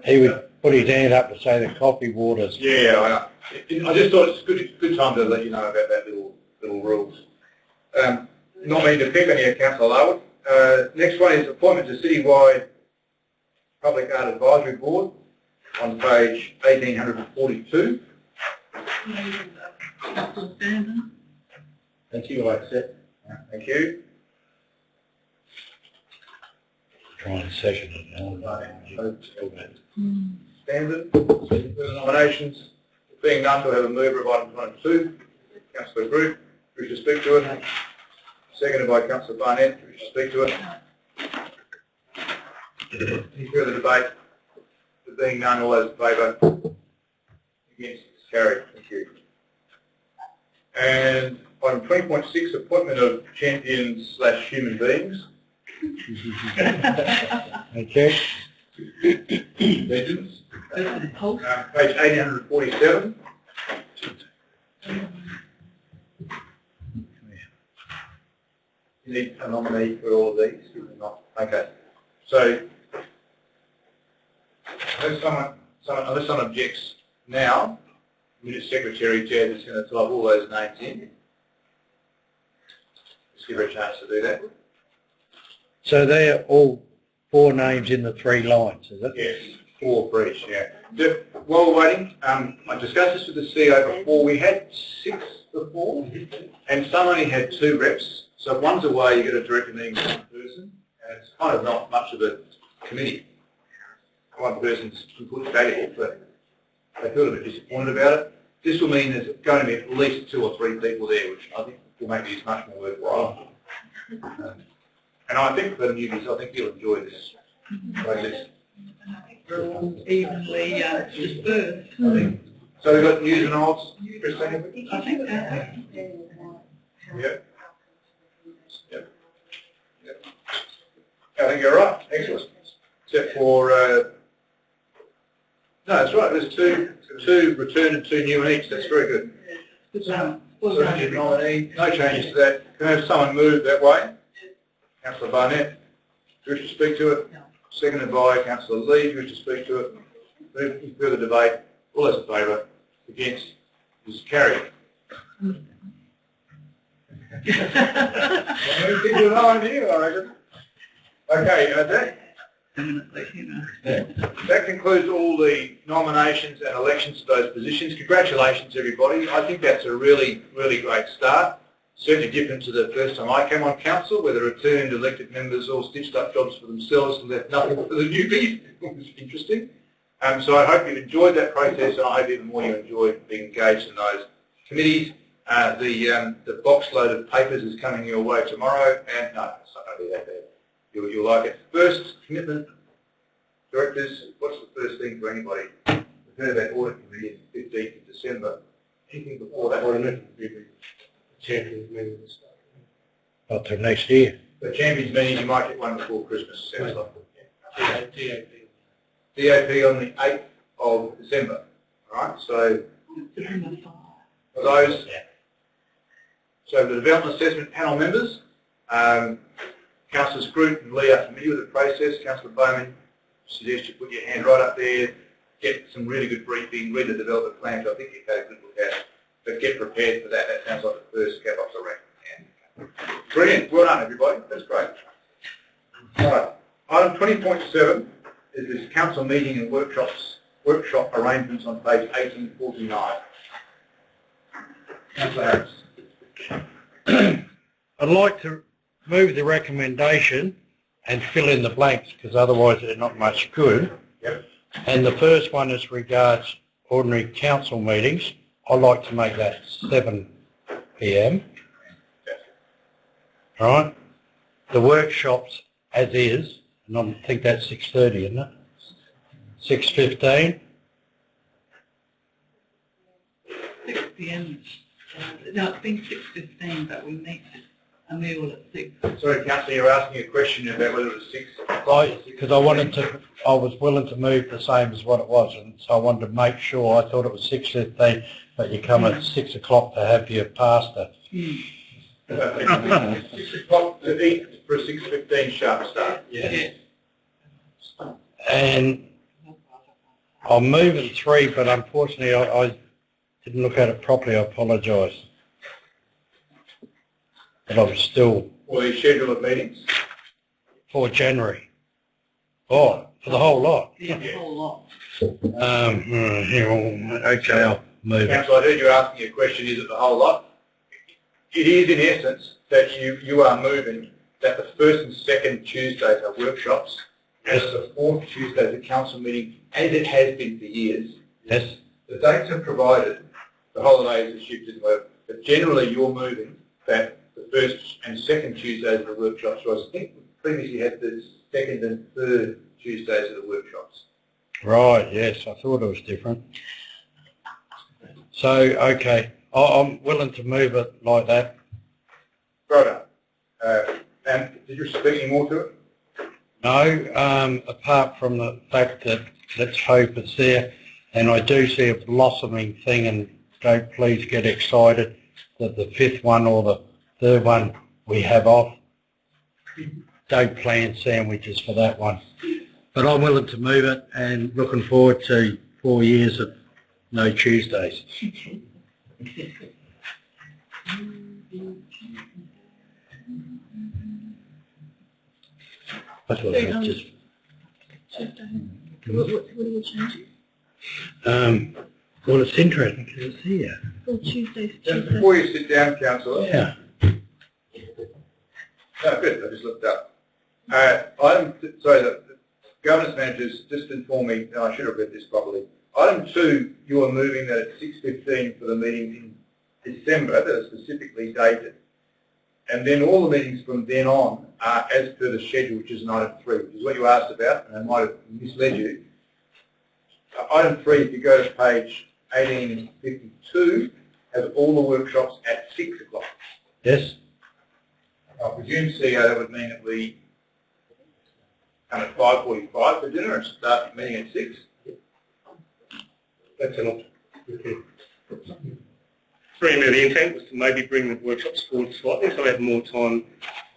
Speaker 2: He would put his hand up to say the coffee waters.
Speaker 1: Yeah, I just thought it's a good time to let you know about that little rules. Not meaning to pick on you, Councillor Larwood. Next one is appointment to citywide Public Art Advisory Board on page 1842.
Speaker 8: Thank you, I accept.
Speaker 1: Thank you.
Speaker 2: Trying to second it now.
Speaker 1: Standard. Further nominations. Being none, do I have a mover of items 1 and 2? Councillor Group, wish to speak to it. Seconded by Councillor Barnett, wish to speak to it. Any further debate? There being none, all those in favour? Against? It's carried. Thank you. And item 20.6, appointment of champions / human beings.
Speaker 2: Okay.
Speaker 1: Legends. Page 1847. You need a nominee for all of these? Not. Okay. So, unless someone objects now, Minute Secretary Chair is going to type all those names in. Just give her a chance to do that.
Speaker 2: So they're all 4 names in the 3 lines, is it?
Speaker 1: Yes, 4 for each, yeah. While we're waiting, I discussed this with the CEO before. We had 6 before, and some only had 2 reps. So if one's away, you get a direct meeting with one person, and it's kind of not much of a committee. One person's put value, but they feel a bit disappointed about it. This will mean there's going to be at least 2 or 3 people there, which I think will make this much more worthwhile. And I think for the newbies, I think you'll enjoy this process.
Speaker 7: We're all evenly dispersed.
Speaker 1: So we've got news and olds, Christine?
Speaker 7: I think
Speaker 1: Yep. Yep. Yep. I think you're right. Excellent. Except for, no, that's right. There's two return and 2 new in each. That's very good. So nominee, no changes to that. Can I have someone move that way? Councillor Barnett, do you wish to speak to it? No. Seconded by Councillor Lee, do you wish to speak to it? Any further debate? All those in favour? Against? Is carried. People know I'm here, I reckon. Okay, that concludes all the nominations and elections to those positions. Congratulations, everybody. I think that's a really, really great start. Certainly different to the first time I came on council, where the returned elected members all stitched up jobs for themselves and left nothing for the newbies. It was interesting. So I hope you've enjoyed that process, and I hope even more you enjoyed being engaged in those committees. The box load of papers is coming your way tomorrow, and no, it's not going to be that bad. You'll like it. First, commitment. Directors, what's the first thing for anybody? We've heard about audit committee on the 15th of December. Anything before that?
Speaker 3: Champions meeting this
Speaker 2: Up to next year.
Speaker 1: The champions meeting, you might get one before Christmas, sounds like.
Speaker 3: DAP.
Speaker 1: DAP on the 8th of December. Alright, so for those, so the Development Assessment Panel members, Councillor Scroot and Lee are familiar with the process. Councillor Bowman, suggest you put your hand right up there, get some really good briefing, read the development plan, which I think you've had a good look at. But get prepared for that. That sounds like the first step off the rank. Brilliant. Well done, everybody. That's great. All right. Item 20.7 is this council meeting and workshop arrangements on page 1849. Councillor Harris.
Speaker 2: I'd like to move the recommendation and fill in the blanks, because otherwise they're not much good.
Speaker 1: Yep.
Speaker 2: And the first one is regards ordinary council meetings. I'd like to make that 7 p.m. All right. The workshops as is, and I think that's 6:30, isn't it? 6:15.
Speaker 7: 6 p.m. No, it's been 6:15, but we meet a meal at 6.
Speaker 1: Sorry, Councillor, you're asking a question about whether it was 6.
Speaker 2: Because I was willing to move the same as what it was, and so I wanted to make sure. I thought it was 6:15, but you come at 6 o'clock to have your pasta.
Speaker 1: 6 o'clock to eat for a 6:15 sharp start.
Speaker 7: Yes.
Speaker 2: And I'm moving 3, but unfortunately I didn't look at it properly. I apologise. But I'm still...
Speaker 1: Or the schedule of meetings?
Speaker 2: For January. Oh, For the whole lot?
Speaker 7: Yeah, the whole lot.
Speaker 2: Okay, I'll move it.
Speaker 1: Councillor, I heard you asking a question, is it the whole lot? It is in essence that you are moving that the first and second Tuesdays are workshops, and the fourth Tuesday is a council meeting, as it has been for years.
Speaker 2: Yes.
Speaker 1: The dates are provided, the holidays are shifted, but generally you're moving that the first and second Tuesdays are the workshops, whereas I think we previously had the second and third Tuesdays are the workshops.
Speaker 2: Right, yes, I thought it was different. So, okay, I'm willing to move it like that.
Speaker 1: Right. And did you speak any more to it?
Speaker 2: No, apart from the fact that let's hope it's there, and I do see a blossoming thing, and don't please get excited that the fifth one or the third one we have off. Don't plan sandwiches for that one. But I'm willing to move it and looking forward to 4 years of no Tuesdays. I thought it was just...
Speaker 6: What are you changing?
Speaker 2: Well, it's interesting because it's here.
Speaker 6: Well, Tuesdays.
Speaker 1: Before you sit down, Councillor.
Speaker 2: Yeah.
Speaker 1: No, good, I just looked up. The governance managers just informed me, and I should have read this properly. Item 2, you are moving that at 6:15 for the meetings in December that are specifically dated. And then all the meetings from then on are as per the schedule, which is in item 3, which is what you asked about, and I might have misled you. Item 3, if you go to page 1852, has all the workshops at 6 o'clock.
Speaker 2: Yes?
Speaker 1: I presume, CEO, that would mean that we come at 5:45 for dinner and start the meeting at 6.
Speaker 3: That's enough. Okay.
Speaker 12: The intent was to maybe bring the workshops forward slightly so we have more time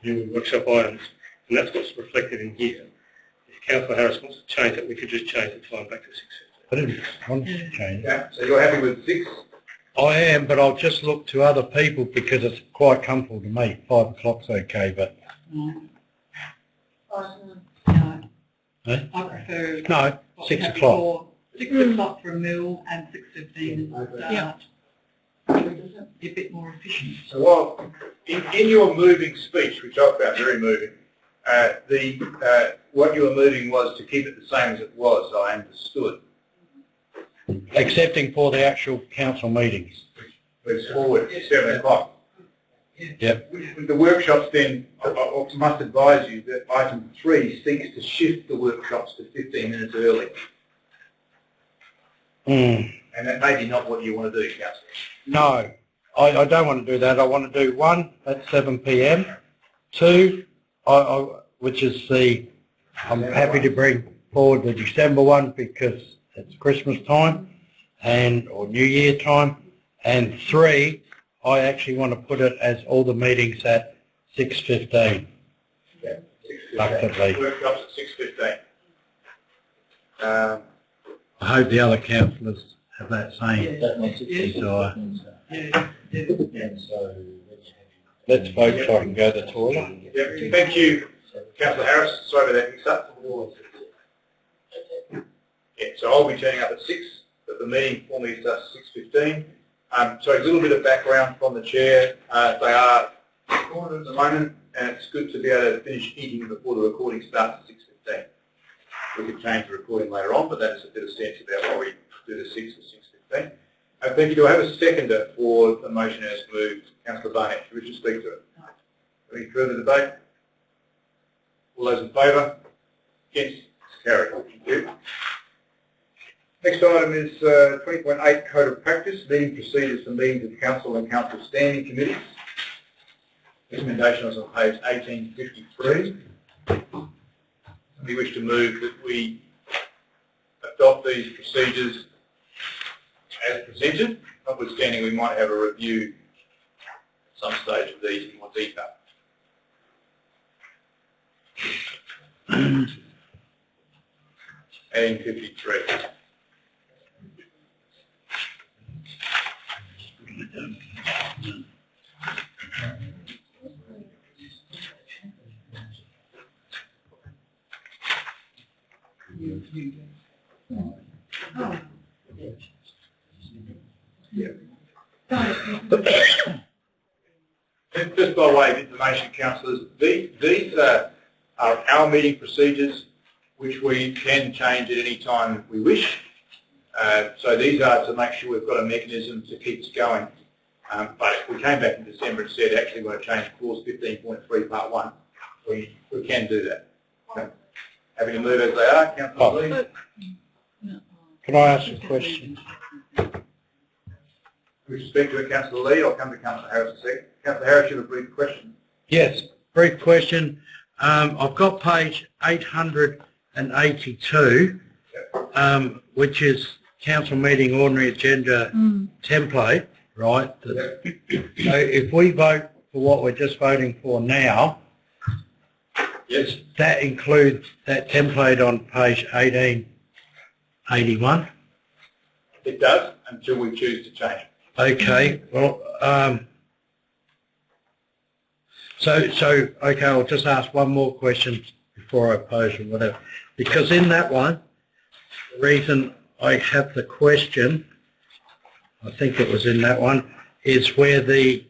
Speaker 12: doing workshop items, and that's what's reflected in here. If Councillor Harris wants to change it, we could just change the time back to 6:15.
Speaker 2: I didn't want to change it.
Speaker 1: Yeah, so you're happy with 6?
Speaker 2: I am, but I'll just look to other people because it's quite comfortable to me. 5 o'clock's okay, but...
Speaker 7: No.
Speaker 2: Eh?
Speaker 7: I prefer...
Speaker 2: No,
Speaker 7: what
Speaker 2: 6
Speaker 7: we had
Speaker 2: o'clock.
Speaker 7: before. 6 o'clock for a meal and 6:15 start.
Speaker 6: Yeah.
Speaker 7: Be a bit more efficient.
Speaker 1: So while in your moving speech, which I found very moving, what you were moving was to keep it the same as it was, I understood.
Speaker 2: Excepting for the actual council meetings.
Speaker 1: It's forward at 7 o'clock.
Speaker 2: Yep.
Speaker 1: With the workshops then, I must advise you that item 3 seeks to shift the workshops to 15 minutes early.
Speaker 2: Mm.
Speaker 1: And that may be not what you want to do, Councillor.
Speaker 2: No, I don't want to do that. I want to do 1 at 7 p.m, 2, which is I'm happy to bring forward the December one because it's Christmas time or New Year time, and 3, I actually want to put it as all the meetings at 6:15.
Speaker 1: Yeah, 6:15.
Speaker 2: Luckily.
Speaker 1: Workshops at 6:15.
Speaker 2: I hope the other councillors have that same desire. Let's vote so I can go to the toilet.
Speaker 1: Yeah, thank you, Councillor Harris. Sorry about that mix-up. Yeah, so I'll be turning up at 6, but the meeting formally starts at 6:15. So a little bit of background from the chair. They are recorded at the moment, and it's good to be able to finish eating before the recording starts at 6:15. We could change the recording later on, but that is a bit of sense about why we do the 6 or 6:15. Thank you. Do I have a seconder for the motion as moved? Councillor Barnett, do you wish to speak to it? Any further debate? All those in favour? Against? It's carried. Thank you. Next item is 20.8 Code of Practice, meeting procedures for meetings of council and council standing committees. Recommendation is on page 1853. We wish to move that we adopt these procedures as presented, notwithstanding we might have a review at some stage of these in more detail. Adding 53.
Speaker 7: review that. Oh.
Speaker 1: Yeah.
Speaker 7: Sorry.
Speaker 1: Just by way of information, councillors, these are our meeting procedures, which we can change at any time we wish. So these are to make sure we've got a mechanism to keep us going. But if we came back in December and said, actually, we want to change clause 15.3 part 1, we can do that. Okay. Happy to move as they are, Councillor Lee.
Speaker 2: Can I ask a question?
Speaker 1: With respect to it, Councillor Lee, I'll come to Councillor Harris in a second. Councillor Harris, you have a brief question.
Speaker 2: Yes, brief question. I've got page 882, which is council meeting ordinary agenda template, right? So if we vote for what we're just voting for now,
Speaker 1: yes,
Speaker 2: that includes that template on page 1881.
Speaker 1: It does, until we choose to change it.
Speaker 2: Okay, well, so okay, I'll just ask one more question before I pose or whatever. Because in that one, the reason I have the question, I think it was in that one, is where the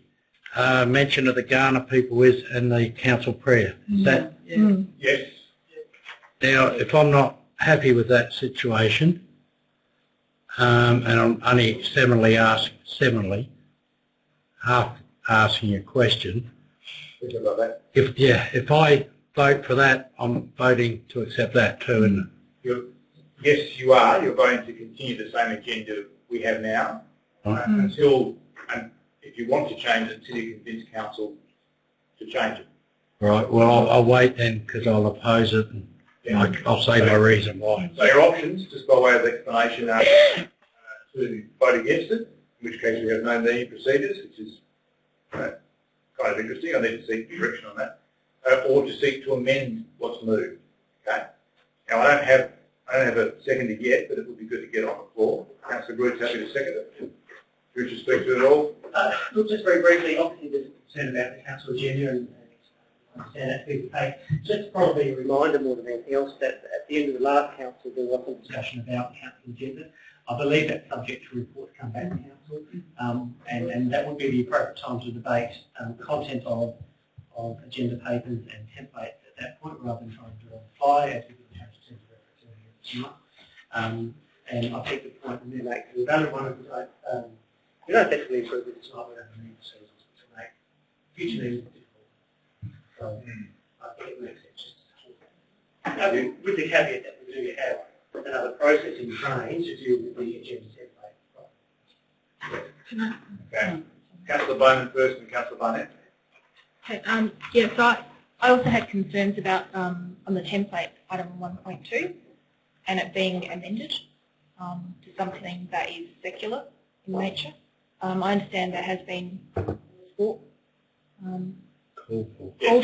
Speaker 2: mention of the Ghana people is and the council prayer. Is that?
Speaker 1: Yes.
Speaker 2: Now, if I'm not happy with that situation, and I'm only similarly asking a question, if I vote for that, I'm voting to accept that too, isn't it?
Speaker 1: Yes, you are. You're voting to continue the same agenda we have now until, and if you want to change it, until you convince council to change it.
Speaker 2: Right. Well, I'll wait then because I'll oppose it, and I'll say my reason why.
Speaker 1: So your options, just by way of explanation, are to vote against it, in which case we have no meeting procedures, which is kind of interesting. I need to seek direction on that, or to seek to amend what's moved. Okay. Now I don't have a seconder yet, but it would be good to get on the floor. Councillor Bruce, happy to second it. Would you speak to it at all?
Speaker 3: Look, just very briefly, obviously there's a concern about the council agenda and I understand that to be the case. Just probably a reminder more than anything else that at the end of the last council there was some discussion about the council agenda. I believe that's subject to a report to come back to council and that would be the appropriate time to debate the content of agenda papers and templates at that point rather than trying to do it on the fly as we did the council agenda reference earlier this month. And I think the point that we make is a valid one is that we don't effectively improve it tonight, we don't have any procedures to make future meetings difficult. So I think it makes sense just to talk about it. With the caveat that we do have another process in train to deal with the agenda template.
Speaker 1: Okay. Councillor Bowman first and Councillor Barnett.
Speaker 6: Okay, yeah, so I also had concerns about on the template item 1.2 and it being amended to something that is secular in nature. I understand that has been called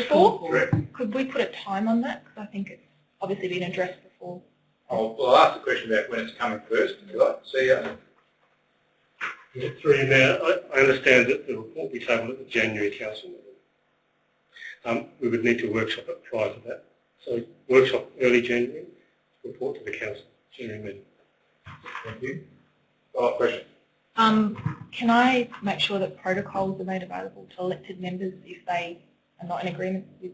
Speaker 6: for.
Speaker 1: Correct.
Speaker 6: Could we put a time on that? Because I think it's obviously been addressed before.
Speaker 1: I'll ask the question about when it's coming first, if you like. See you.
Speaker 12: Through you now, I understand that the report we tabled at the January council meeting. We would need to workshop it prior to that. So workshop early January, report to the council, January meeting.
Speaker 1: Thank you. Follow-up question.
Speaker 6: Can I make sure that protocols are made available to elected members if they are not in agreement with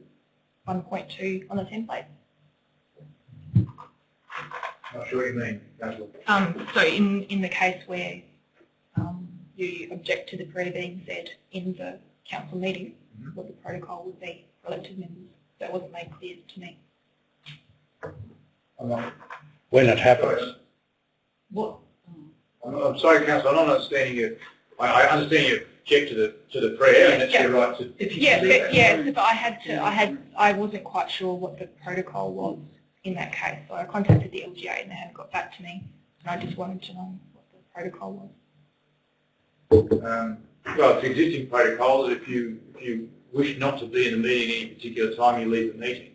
Speaker 6: 1.2 on the template?
Speaker 1: Not sure what you mean, Councillor.
Speaker 6: So in the case where you object to the prayer being said in the council meeting, what the protocol would be for elected members, that wasn't made clear to me.
Speaker 2: When it happens.
Speaker 6: What?
Speaker 1: I'm sorry, Councillor, I'm not understanding you. I understand you object to the prayer, and that's your right to.
Speaker 6: But I wasn't quite sure what the protocol was in that case, so I contacted the LGA and they haven't got back to me, and I just wanted to know what the protocol was.
Speaker 1: Well, it's existing protocol that if you wish not to be in the meeting at any particular time, you leave the meeting.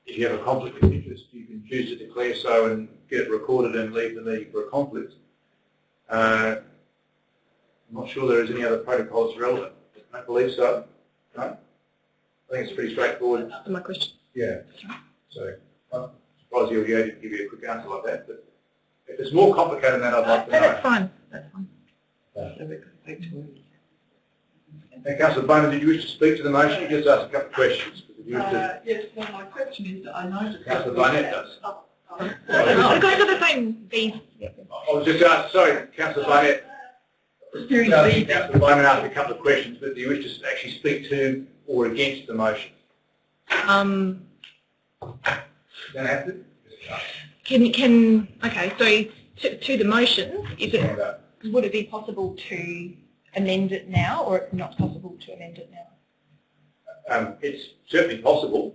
Speaker 1: If you have a conflict of interest, you can choose to declare so and get it recorded and leave the meeting for a conflict. I'm not sure there is any other protocols relevant. I don't believe so. No? I think it's pretty straightforward.
Speaker 6: My question.
Speaker 1: Yeah. So, by surprised you were able to give you a quick answer like that. But if it's more complicated than that, I'd like to know.
Speaker 6: That's fine. That's fine.
Speaker 7: So we could speak to it.
Speaker 1: And Councillor Boner, did you wish to speak to the motion? You just asked a couple of questions. Did you wish to?
Speaker 7: Yes, well, my question is that I noticed...
Speaker 1: Councillor Barnett does.
Speaker 6: I'm going to the same thing.
Speaker 1: I was just asked, sorry, Councillor Barnett. Councillor Boner asked a couple of questions, but do you wish to actually speak to or against the motion?
Speaker 6: Um,
Speaker 1: You don't have to.
Speaker 6: okay, so to the motion, would it be possible to amend it now, or it's not possible to amend it now?
Speaker 1: It's certainly possible.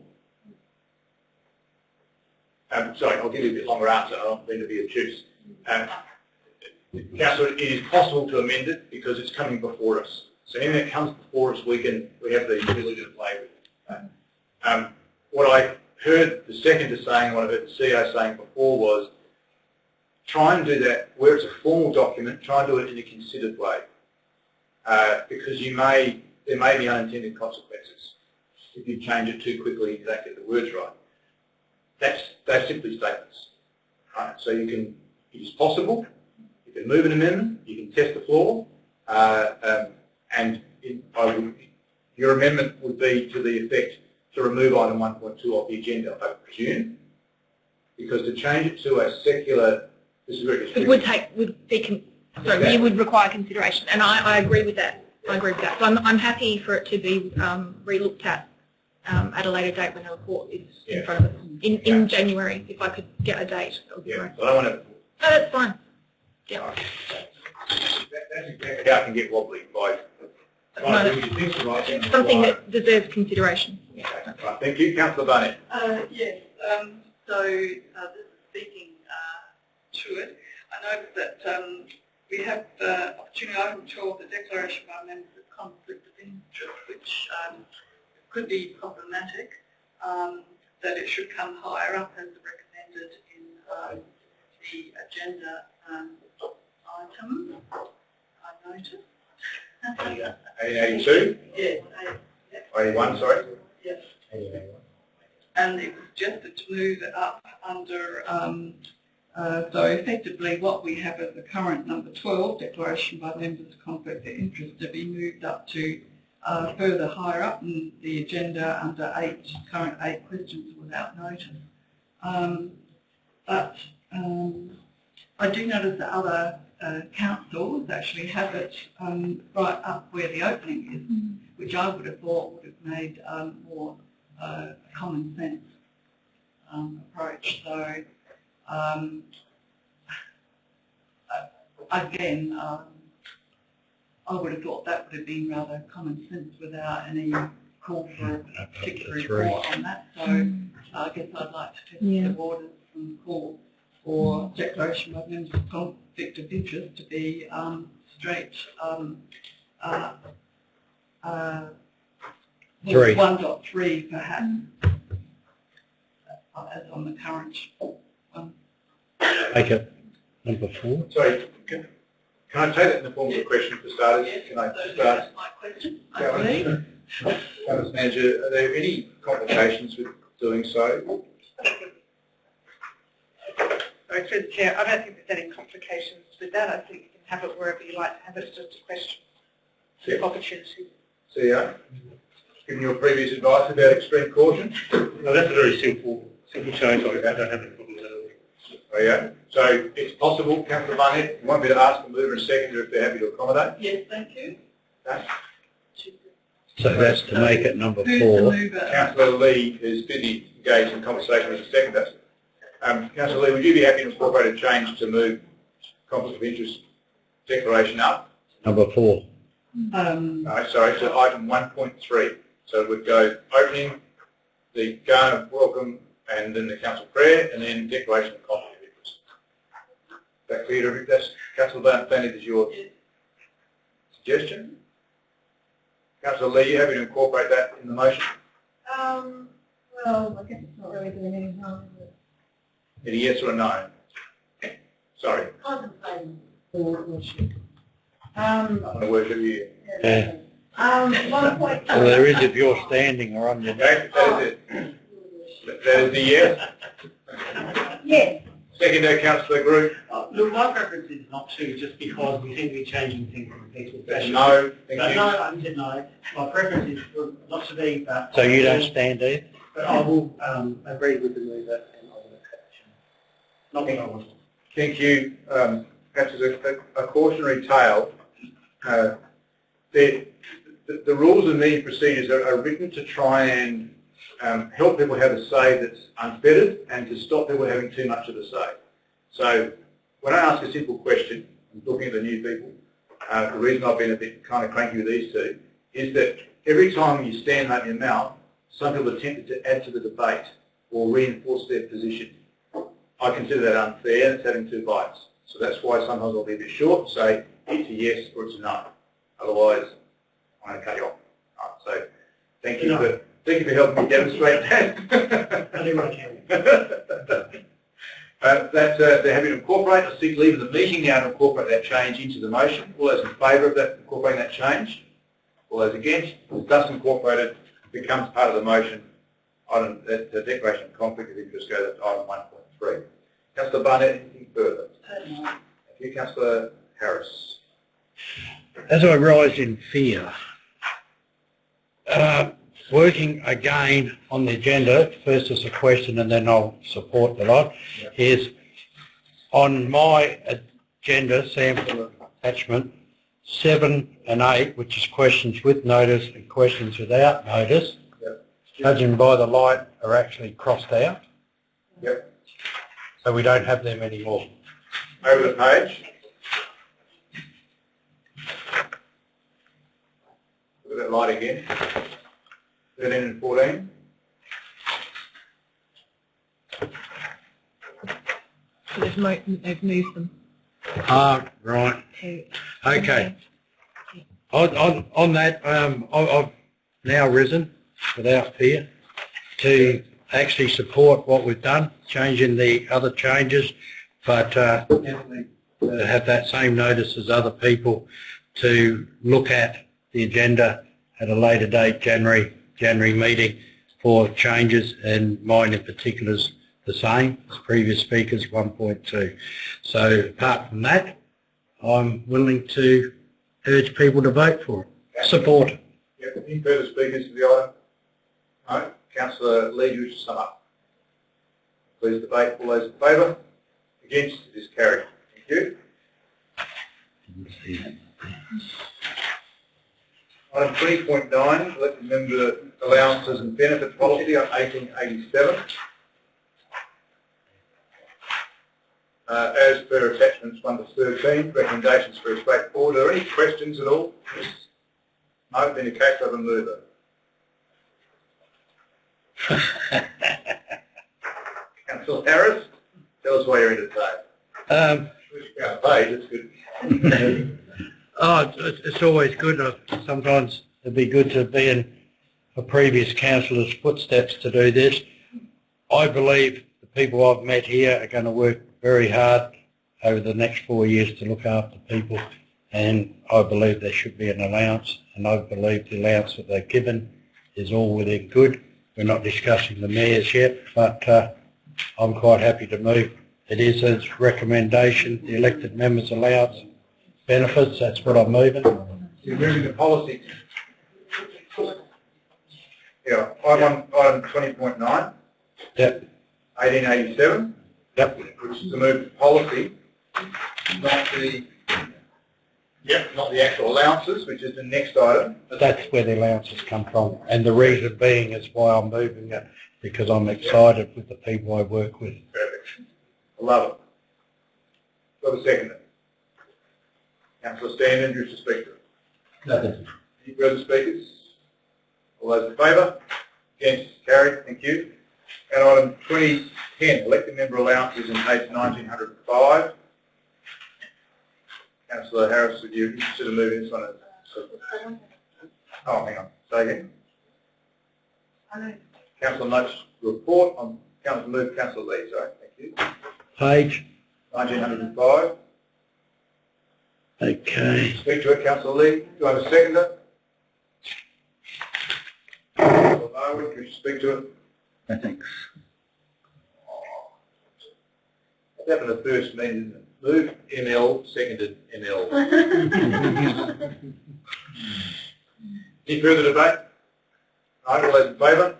Speaker 1: Sorry, I'll give you a bit longer answer. I don't mean to be obtuse. Councillor, it is possible to amend it because it's coming before us. So anything that comes before us, we have the ability to play with. What I heard the seconder saying, what I heard the CEO saying before was, try and do that where it's a formal document. Try and do it in a considered way, because there may be unintended consequences if you change it too quickly and you don't get the words right. They're simply statements, right? So it is possible. You can move an amendment. You can test the floor, your amendment would be to the effect to remove item 1.2 off the agenda, I presume, because to change it to a secular, this is very
Speaker 6: it would require consideration, and I agree with that. I agree with that. So I'm happy for it to be re-looked at a later date when the report is in front of us. In January, if I could get a date, that would be great.
Speaker 1: So I don't want to.
Speaker 6: No, that's fine. Yeah.
Speaker 1: That's exactly how I can get wobbly by.
Speaker 6: It's something that deserves consideration. Yeah.
Speaker 1: Right, thank you. Councillor Barnett.
Speaker 7: Yes, so this is speaking to it. I noticed that we have opportunity item 12, the declaration by members of conflict of interest, which could be problematic, that it should come higher up as recommended in the agenda item, I noticed.
Speaker 1: 82?
Speaker 7: Yes.
Speaker 1: 81, sorry?
Speaker 7: Yes. And it was suggested to move it up under, so effectively what we have as the current number 12, declaration by members of conflict of interest, to be moved up to further higher up in the agenda under current 8 questions without notice. But I do notice that other councils actually have it right up where the opening is, which I would have thought would have made more a common sense approach. So again, I would have thought that would have been rather common sense without any call for a particular report on that. So I guess I'd like to test the waters and call for declaration by members of conflict of interest to be straight 1.3 perhaps, as on the current one.
Speaker 2: Make it number 4.
Speaker 1: Sorry, can I take that in the form of a question for starters?
Speaker 7: Yes,
Speaker 1: can I
Speaker 7: so
Speaker 1: start?
Speaker 7: that's my question, I believe.
Speaker 1: Councillor Manager, are there any complications with doing so?
Speaker 9: Sorry, through the Chair, I don't think there's any complications with that. I think you can have it wherever you like to have it. It's just a question of opportunity.
Speaker 1: CEO, given your previous advice about extreme caution?
Speaker 12: No, that's a very simple change. I don't have any problem with that.
Speaker 1: Oh yeah. So it's possible, Councillor Barnett, you want me to ask the mover and seconder if they're happy to accommodate?
Speaker 7: Yes, thank you.
Speaker 1: Okay.
Speaker 2: So that's to make it number
Speaker 7: Who's the
Speaker 2: 4.
Speaker 7: mover?
Speaker 1: Councillor Lee is busy engaged in conversation with the seconder. Councillor Lee, would you be happy to incorporate a change to move conflict of interest declaration up?
Speaker 2: Number 4.
Speaker 1: No, sorry, to item 1.3. So it would go opening, the garden of welcome, and then the council prayer, and then declaration of conflict of interest. Is that clear to everybody? Councillor Barnett, is your suggestion? Councillor Lee, you happy to incorporate that in the motion?
Speaker 11: Well, I guess it's not really doing any harm, is it?
Speaker 1: Is it a yes or a no? Sorry.
Speaker 11: Contemplating or worship.
Speaker 1: I'm going to worship you.
Speaker 2: Yeah.
Speaker 11: 1.2.
Speaker 2: Well, there is if you're standing or on your
Speaker 1: Okay, that is it. That is the yes.
Speaker 11: Yes.
Speaker 1: Second, Councillor Group.
Speaker 3: Look, my preference is not to, just because we seem to be changing things in people's fashion.
Speaker 1: No, thank you.
Speaker 3: No, I said no. My preference is for not to be, but...
Speaker 2: So you don't stand either?
Speaker 3: But I will agree with the mover and I will accept. Not what I want.
Speaker 1: Thank you. Perhaps as a cautionary tale, the rules and meeting procedures are written to try and help people have a say that's unfettered and to stop people having too much of a say. So when I ask a simple question, I'm talking to the new people, the reason I've been a bit kind of cranky with these two is that every time you stand and open your mouth, some people are tempted to add to the debate or reinforce their position. I consider that unfair, it's having two bites. So that's why sometimes I'll be a bit short, say it's a yes or it's a no. Otherwise, I'm going to cut you off. Right, so thank you for helping me demonstrate that.
Speaker 3: I do what I can.
Speaker 1: They're happy to incorporate. I seek leave of the meeting now to incorporate that change into the motion. All those in favour of that, incorporating that change? All those against? It's thus incorporated, becomes part of the motion. Item, the declaration of conflict of interest goes to item 1.3. Councillor Barnett, anything further? Thank you, Councillor Harris.
Speaker 2: As I rise in fear, working again on the agenda, first as a question and then I'll support the lot, is on my agenda, sample attachment 7 and 8, which is questions with notice and questions without notice, judging by the light, are actually crossed out.
Speaker 1: Yep.
Speaker 2: So we don't have them anymore.
Speaker 1: Over the page. Look at that light again. 13 and 14.
Speaker 6: So they've moved them
Speaker 2: Ah, right.
Speaker 6: to...
Speaker 2: Okay. On that, I've now risen without fear to actually support what we've done, changing the other changes, but definitely have that same notice as other people to look at the agenda at a later date, January meeting for changes, and mine in particular is the same as previous speakers, 1.2. So apart from that, I'm willing to urge people to vote for it, support it.
Speaker 1: Yep. Any further speakers to the item? No. Councillor Lee, you should sum up. Please debate. All those in favour? Against? It is carried. Thank you. Item 20.9, elected member allowances and benefits policy on 1887. As per attachments 1 to 13, recommendations for a straightforward. Are there any questions at all? Yes. No, in the case of a mover. Councillor Harris, tell us why you're in today. Page, that's good.
Speaker 2: Oh, it's always good. Sometimes it'd be good to be in a previous councillor's footsteps to do this. I believe the people I've met here are going to work very hard over the next 4 years to look after people, and I believe there should be an allowance, and I believe the allowance that they've given is all within good. We're not discussing the mayor's yet, but I'm quite happy to move. It is a recommendation, the elected members' allowance benefits, that's what I'm moving.
Speaker 1: You're moving the policy. Yeah, item 20.9.
Speaker 2: Yep.
Speaker 1: 1887.
Speaker 2: Yep.
Speaker 1: Which is to move the policy, not the actual allowances, which is the next item.
Speaker 2: That's where the allowances come from, and the reason being is why I'm moving it, because I'm excited with the people I work with.
Speaker 1: Perfect. I love it. Got a second. Councillor Stanton, you wish to speak to it?
Speaker 2: Nothing.
Speaker 1: Any further speakers? All those in favour? Against? Carried. Thank you. And item 2010, elected member allowances in page 1905. Councillor Harris, would you consider moving this one? Oh, hang on. Say again. Councillor Notes report on Councillor Move, Councillor Lee, sorry. Thank you.
Speaker 2: Page?
Speaker 1: 1905.
Speaker 2: Okay.
Speaker 1: Speak to it, Councillor Lee. Do I have a seconder? Councillor Marwood, could you speak to it?
Speaker 5: Thanks.
Speaker 1: happened the first meeting? Move ML, seconded ML. Any further debate? All those in favour?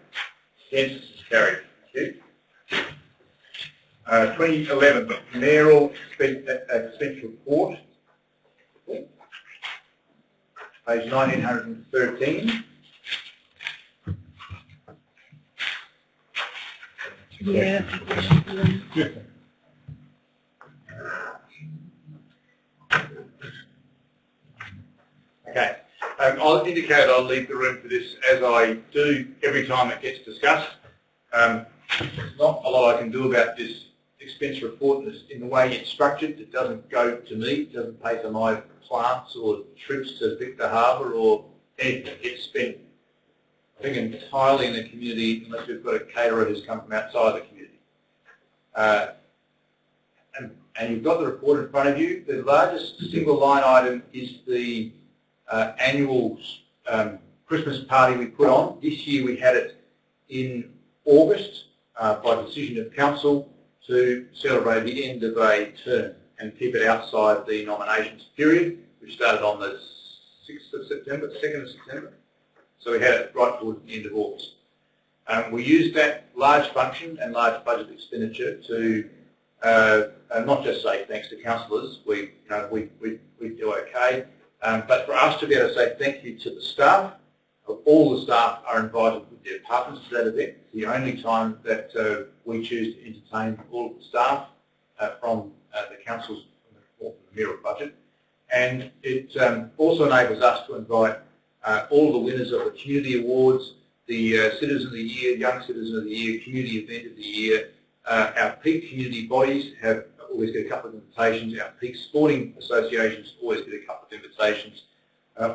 Speaker 1: Against? Carried. Thank you. 2011 mayoral expense report, page 1913.
Speaker 6: Yeah.
Speaker 1: Okay. I'll indicate I'll leave the room for this as I do every time it gets discussed. There's not a lot I can do about this expense report in the way it's structured. It doesn't go to me, it doesn't pay for my plants or trips to Victor Harbour or anything. It's spent, I think, entirely in the community unless we've got a caterer who's come from outside the community. And you've got the report in front of you. The largest single line item is the annual Christmas party we put on. This year we had it in August by decision of council to celebrate the end of a term and keep it outside the nominations period, which started on the 6th of September, 2nd of September. So we had it right towards the end of August. We used that large function and large budget expenditure to not just say thanks to councillors, we do okay, but for us to be able to say thank you to the staff. All the staff are invited with their partners to that event. It's the only time that we choose to entertain all of the staff from the council's from the mayoral budget. And it also enables us to invite all the winners of the community awards, the Citizen of the Year, Young Citizen of the Year, Community Event of the Year. Our peak community bodies have always get a couple of invitations. Our peak sporting associations always get a couple of invitations.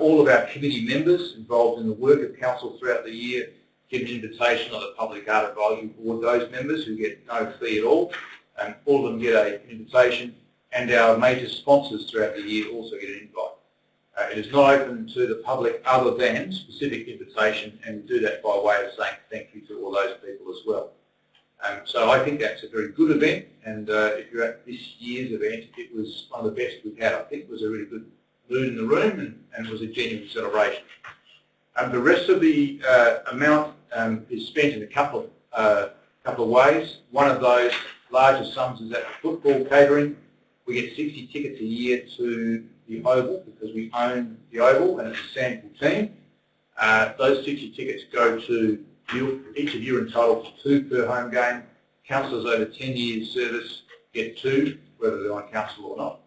Speaker 1: All of our committee members involved in the work of council throughout the year get an invitation on the Public Art Advisory Board. Those members who get no fee at all, all of them get an invitation, and our major sponsors throughout the year also get an invite. It is not open to the public other than specific invitation, and we do that by way of saying thank you to all those people as well. So I think that's a very good event, and if you're at this year's event, it was one of the best we've had. I think it was a really good mood in the room, and it was a genuine celebration. The rest of the amount is spent in a couple of ways. One of those larger sums is at the football catering. We get 60 tickets a year to the Oval because we own the Oval and it's a sample team. Those 60 tickets go to each of you are entitled to 2 per home game. Councillors over 10 years service get 2, whether they're on council or not.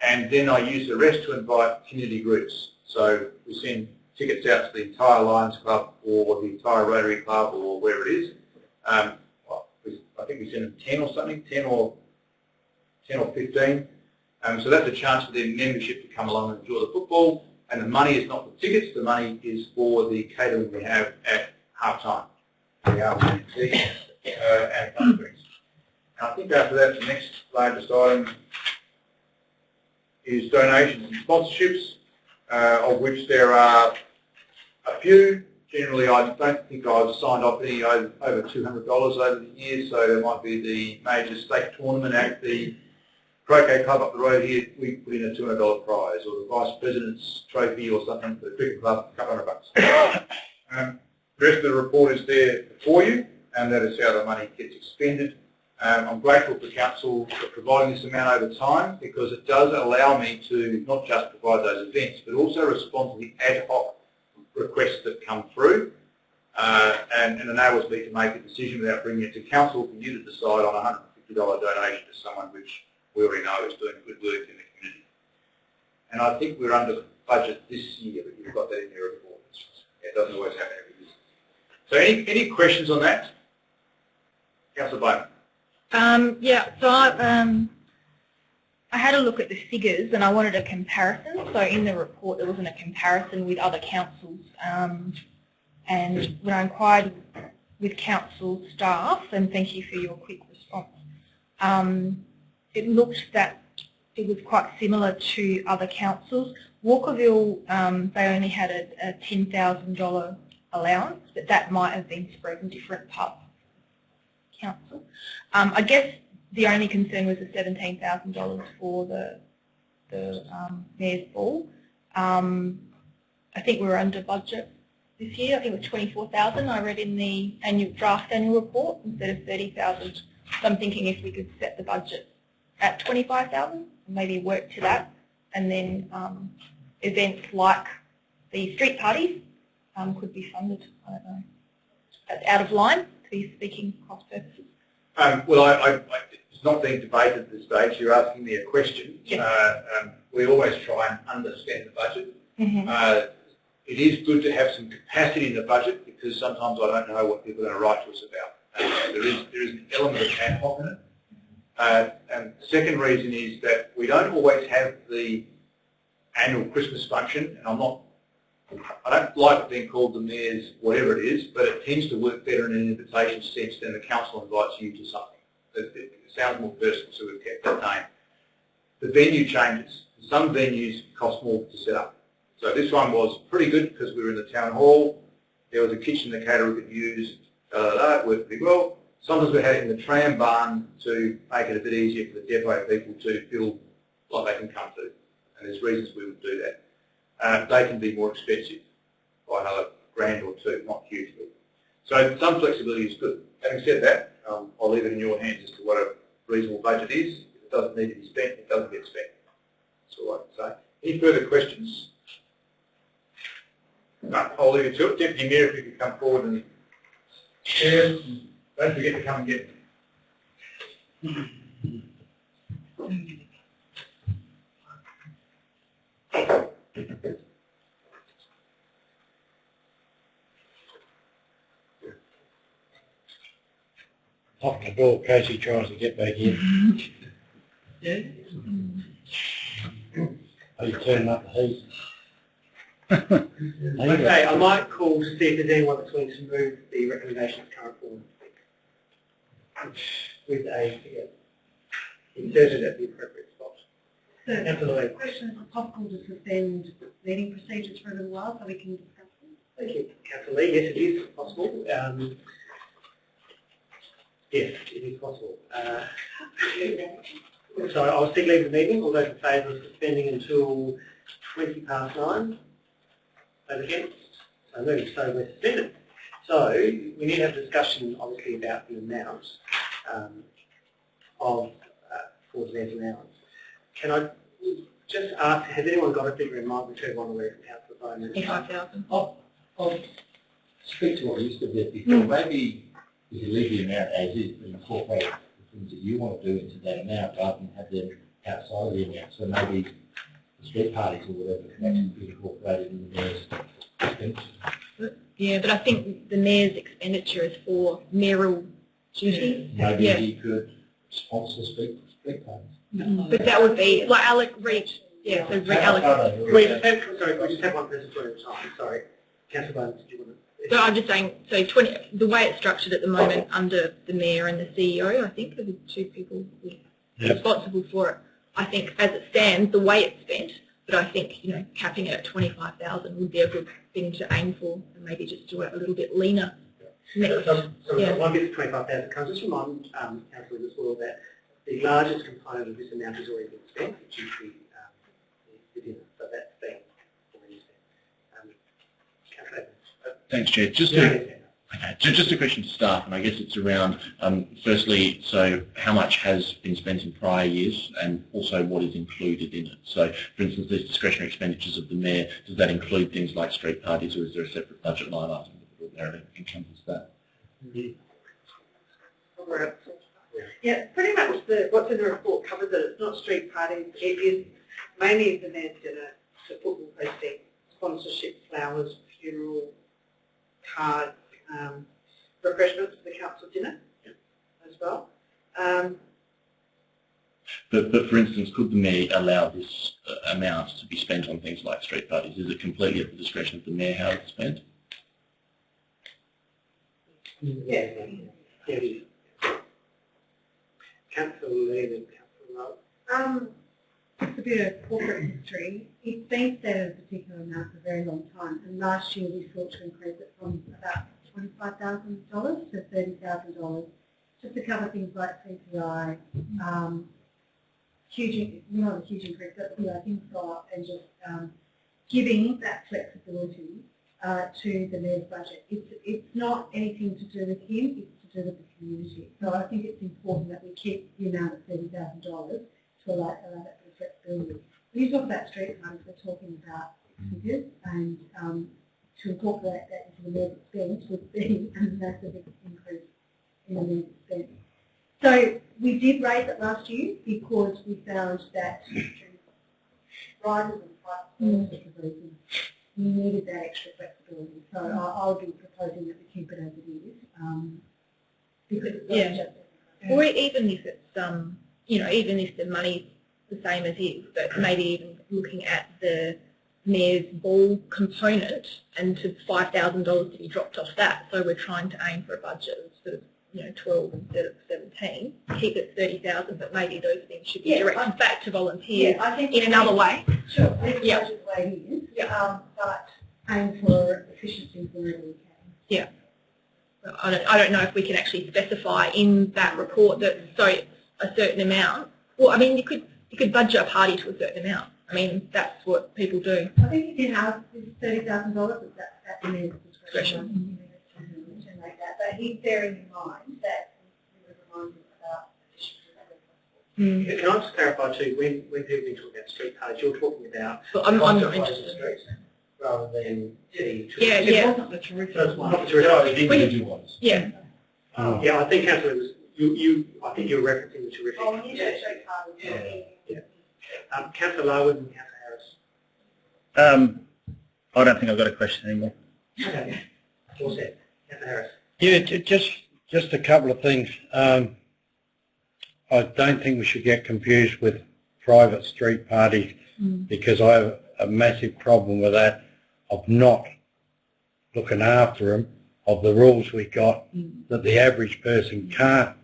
Speaker 1: And then I use the rest to invite community groups. So we send tickets out to the entire Lions Club or the entire Rotary Club or wherever it is. I think we send them 10 or something, 10 or 15. So that's a chance for their membership to come along and enjoy the football. And the money is not for tickets, the money is for the catering we have at half-time. The afternoon tea and fun drinks. And I think after that, the next largest item is donations and sponsorships, of which there are a few. Generally, I don't think I've signed off any over $200 over the years, so there might be the major state tournament at the Croquet Club up the road here, we put in a $200 prize, or the Vice President's Trophy or something for the Cricket Club, a couple $100. The rest of the report is there for you, and that is how the money gets expended. I'm grateful for Council for providing this amount over time because it does allow me to not just provide those events, but also respond to the ad hoc requests that come through, and enables me to make a decision without bringing it to Council for you to decide on a $150 donation to someone which we already know is doing good work in the community. And I think we're under budget this year, but you've got that in your report. It doesn't always happen every year. So any questions on that? Councillor Bowman.
Speaker 6: Yeah, so I had a look at the figures and I wanted a comparison. So in the report there wasn't a comparison with other councils. And when I inquired with council staff, and thank you for your quick response, it looked that it was quite similar to other councils. Walkerville, they only had a $10,000 allowance, but that might have been spread in different parts of council. I guess the only concern was the $17,000 for the Mayor's Ball. I think we were under budget this year. I think it was 24,000. I read in the draft annual report instead of 30,000. So I'm thinking if we could set the budget at 25,000, maybe work to that, and then events like the street parties could be funded. I don't know. That's out of line, to be speaking cost purposes.
Speaker 1: Well, it's not being debated at this stage. You're asking me a question.
Speaker 6: Yes.
Speaker 1: We always try and understand the budget.
Speaker 6: Mm-hmm.
Speaker 1: It is good to have some capacity in the budget because sometimes I don't know what people are going to write to us about. There is an element of ad hoc in it. And the second reason is that we don't always have the annual Christmas function, and I don't like it being called the Mayor's whatever it is, but it tends to work better in an invitation sense than the council invites you to something. It sounds more personal, so we've kept that name. The venue changes. Some venues cost more to set up. So this one was pretty good because we were in the town hall. There was a kitchen the caterer could use. It worked pretty well. Sometimes we had it in the tram barn to make it a bit easier for the depot people to feel like they can come to. And there's reasons we would do that. They can be more expensive by another grand or two, not hugely. So some flexibility is good. Having said that, I'll leave it in your hands as to what a reasonable budget is. If it doesn't need to be spent, it doesn't get spent. That's all I can say. Any further questions? No, I'll leave it to it. Deputy Mayor, if you could come forward and share. Don't forget to come and get me.
Speaker 2: Lock the door in case he tries to get back in. Are you turning up the heat?
Speaker 3: Okay, I might call to see if there's anyone that's willing to move the recommendation of current form with a figure inserted at the appropriate spot.
Speaker 11: So,
Speaker 3: Absolutely.
Speaker 11: the question is it possible to suspend meeting procedures for a little while so we can discuss them?
Speaker 3: Thank you, Councillor Lee. Yes, it is possible. Yes, it is possible. So I'll still leave the meeting. All those in favour of suspending until 9:20. Those against? So moved. So we're suspended. So we need to have a discussion, obviously, about the amount of for event allowance. Can I just ask, has anyone got a figure in mind which everyone aware from Councillor Bowman?
Speaker 6: 5,000.
Speaker 8: I'll speak to what you said there before. Maybe you could leave the amount as is, but incorporate the things that you want to do into that amount rather than have them outside of the amount. So maybe the street parties or whatever can actually be incorporated in the mayor's expenditure.
Speaker 6: Yeah, but I think the Mayor's expenditure is for mayoral duty.
Speaker 8: Maybe
Speaker 6: Yeah.
Speaker 8: he could sponsor street parties.
Speaker 6: But that would be, like reach, yeah, so reallocate.
Speaker 3: We just have one person at a time. Sorry. Councillor Bowman, did you want to?
Speaker 6: So I'm just saying, so the way it's structured at the moment under the Mayor and the CEO, I think, are the two people responsible for it. I think as it stands, the way it's spent, but I think, capping it at 25,000 would be a good thing to aim for, and maybe just do it a little bit leaner. Next.
Speaker 3: So one bit of 25,000 comes. Just remind councillors as well that the largest component of this amount has already been spent, which is the dinner. So that's been already spent. Councillor.
Speaker 4: Thanks, Chair. Just a question to staff, and I guess it's around, firstly, so how much has been spent in prior years and also what is included in it? So, for instance, the discretionary expenditures of the Mayor, does that include things like street parties, or is there a separate budget line item that encompasses that?
Speaker 9: Yeah, pretty much what's in the report covers it. It's not street parties. It is mainly the Mayor's dinner, the football posting, sponsorship, flowers, funeral, cards, refreshments for the council dinner as well.
Speaker 4: But for instance, could the Mayor allow this amount to be spent on things like street parties? Is it completely at the discretion of the Mayor how it's spent?
Speaker 3: Yeah. Councillor Lee and Councillor Lowe.
Speaker 11: Just a bit of corporate history. It's been set at a particular amount for a very long time, and last year we sought to increase it from about $25,000 to $30,000 just to cover things like CPI, not a huge increase, but things go up, and just giving that flexibility to the mayor's budget. It's not anything to do with him, it's to do with the community. So I think it's important that we keep the amount of $30,000 to allow that flexibility. When you talk about street funds, we're talking about figures, and to incorporate that into the mayor's expense would be a massive increase in the mayor's expense. So we did raise it last year because we found that riders and private reasons, we needed that extra flexibility. So I'll be proposing that we keep it as it is. Because it's not just
Speaker 6: or even if it's even if the money's the same as is, but maybe even looking at the mayor's ball component and to $5,000 to be dropped off that. So we're trying to aim for a budget of sort of 12 instead of 17. Keep it 30,000, but maybe those things should be directed back to volunteers in another way.
Speaker 11: Sure, leave the budget the way it is, but aim for efficiency wherever we can.
Speaker 6: Yeah. I don't know if we can actually specify in that report that a certain amount. Well, I mean, you could budget a party to a certain amount. I mean, that's what people do.
Speaker 11: I think if you have $30,000, that's the mayor's discretion. Like that. But he's bearing in mind that we were reminded about additional
Speaker 3: Can I just clarify too, when people talk about street cards, you're talking about
Speaker 6: I'm not
Speaker 3: interested streets rather than the
Speaker 6: Yeah.
Speaker 7: It wasn't the terrific one.
Speaker 3: not the terrific.
Speaker 1: Individual ones.
Speaker 6: Yeah.
Speaker 3: Yeah, I think Councillor was I think you were referencing the terrific.
Speaker 11: Oh, when you say street card,
Speaker 3: Councillor Larwood and Councillor Harris.
Speaker 5: I don't think I've got a question anymore.
Speaker 3: Okay. All set. Councillor Harris.
Speaker 2: Yeah, just a couple of things. I don't think we should get confused with private street parties because I have a massive problem with that, of not looking after them, of the rules we got, that the average person can't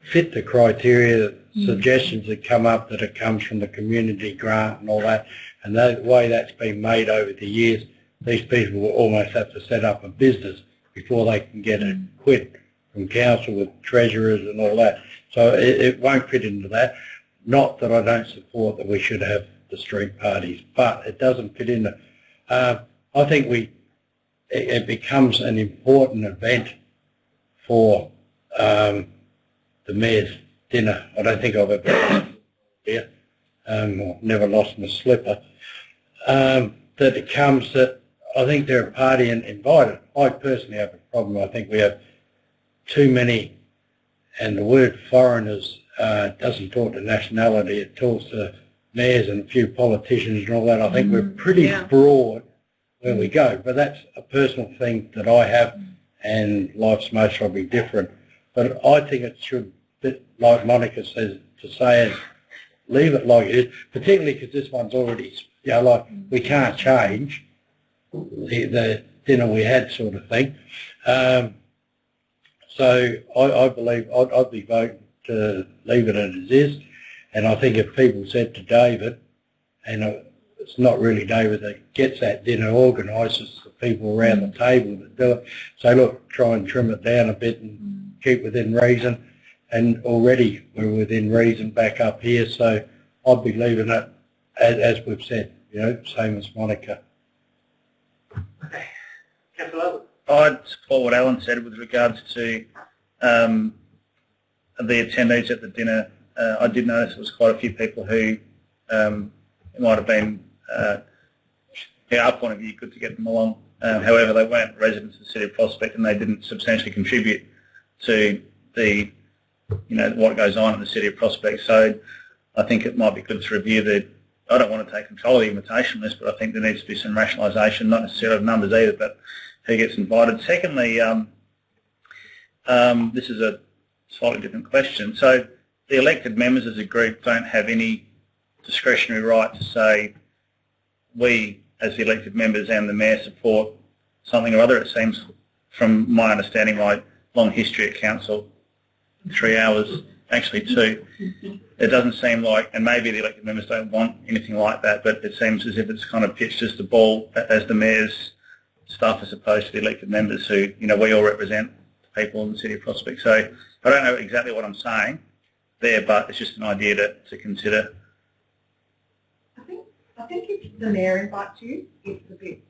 Speaker 2: fit the criteria, suggestions that come up that it comes from the community grant and all that, and the way that's been made over the years, these people will almost have to set up a business before they can get a quid from council with treasurers and all that. So it won't fit into that. Not that I don't support that we should have the street parties, but it doesn't fit in. I think it becomes an important event for the mayor's dinner. I don't think I've ever lost here, or never lost my slipper. That it comes that I think they're a party and invited. I personally have a problem. I think we have too many, and the word foreigners doesn't talk to nationality, it talks to mayors and a few politicians and all that. I think we're pretty broad where we go, but that's a personal thing that I have, and life's most probably different. But I think it should, like Monica says, to say is leave it like it is, particularly because this one's already, like we can't change the dinner we had sort of thing. So I believe I'd be voting to leave it as it is, and I think if people said to David, and it's not really David that gets that dinner organised, it's the people around the table that do it, so look, try and trim it down a bit and keep within reason, and already we're within reason back up here, so I'd be leaving it as we've said, same as Monica.
Speaker 3: Okay. Councillor Larwood.
Speaker 5: I'd support what Alan said with regards to the attendees at the dinner. I did notice there was quite a few people who it might have been, our point of view, good to get them along. However, they weren't residents of the City of Prospect, and they didn't substantially contribute to the, what goes on in the City of Prospect. So I think it might be good to review I don't want to take control of the invitation list, but I think there needs to be some rationalisation, not necessarily of numbers either, but who gets invited. Secondly, this is a slightly different question. So the elected members as a group don't have any discretionary right to say we, as the elected members and the mayor, support something or other. It seems, from my understanding, my long history at council, 3 hours, actually 2. It doesn't seem like, and maybe the elected members don't want anything like that, but it seems as if it's kind of pitched as the ball as the mayor's stuff as opposed to the elected members who, we all represent the people in the city of Prospect. So I don't know exactly what I'm saying there, but it's just an idea to consider.
Speaker 11: I think if the mayor invites you, it's a bit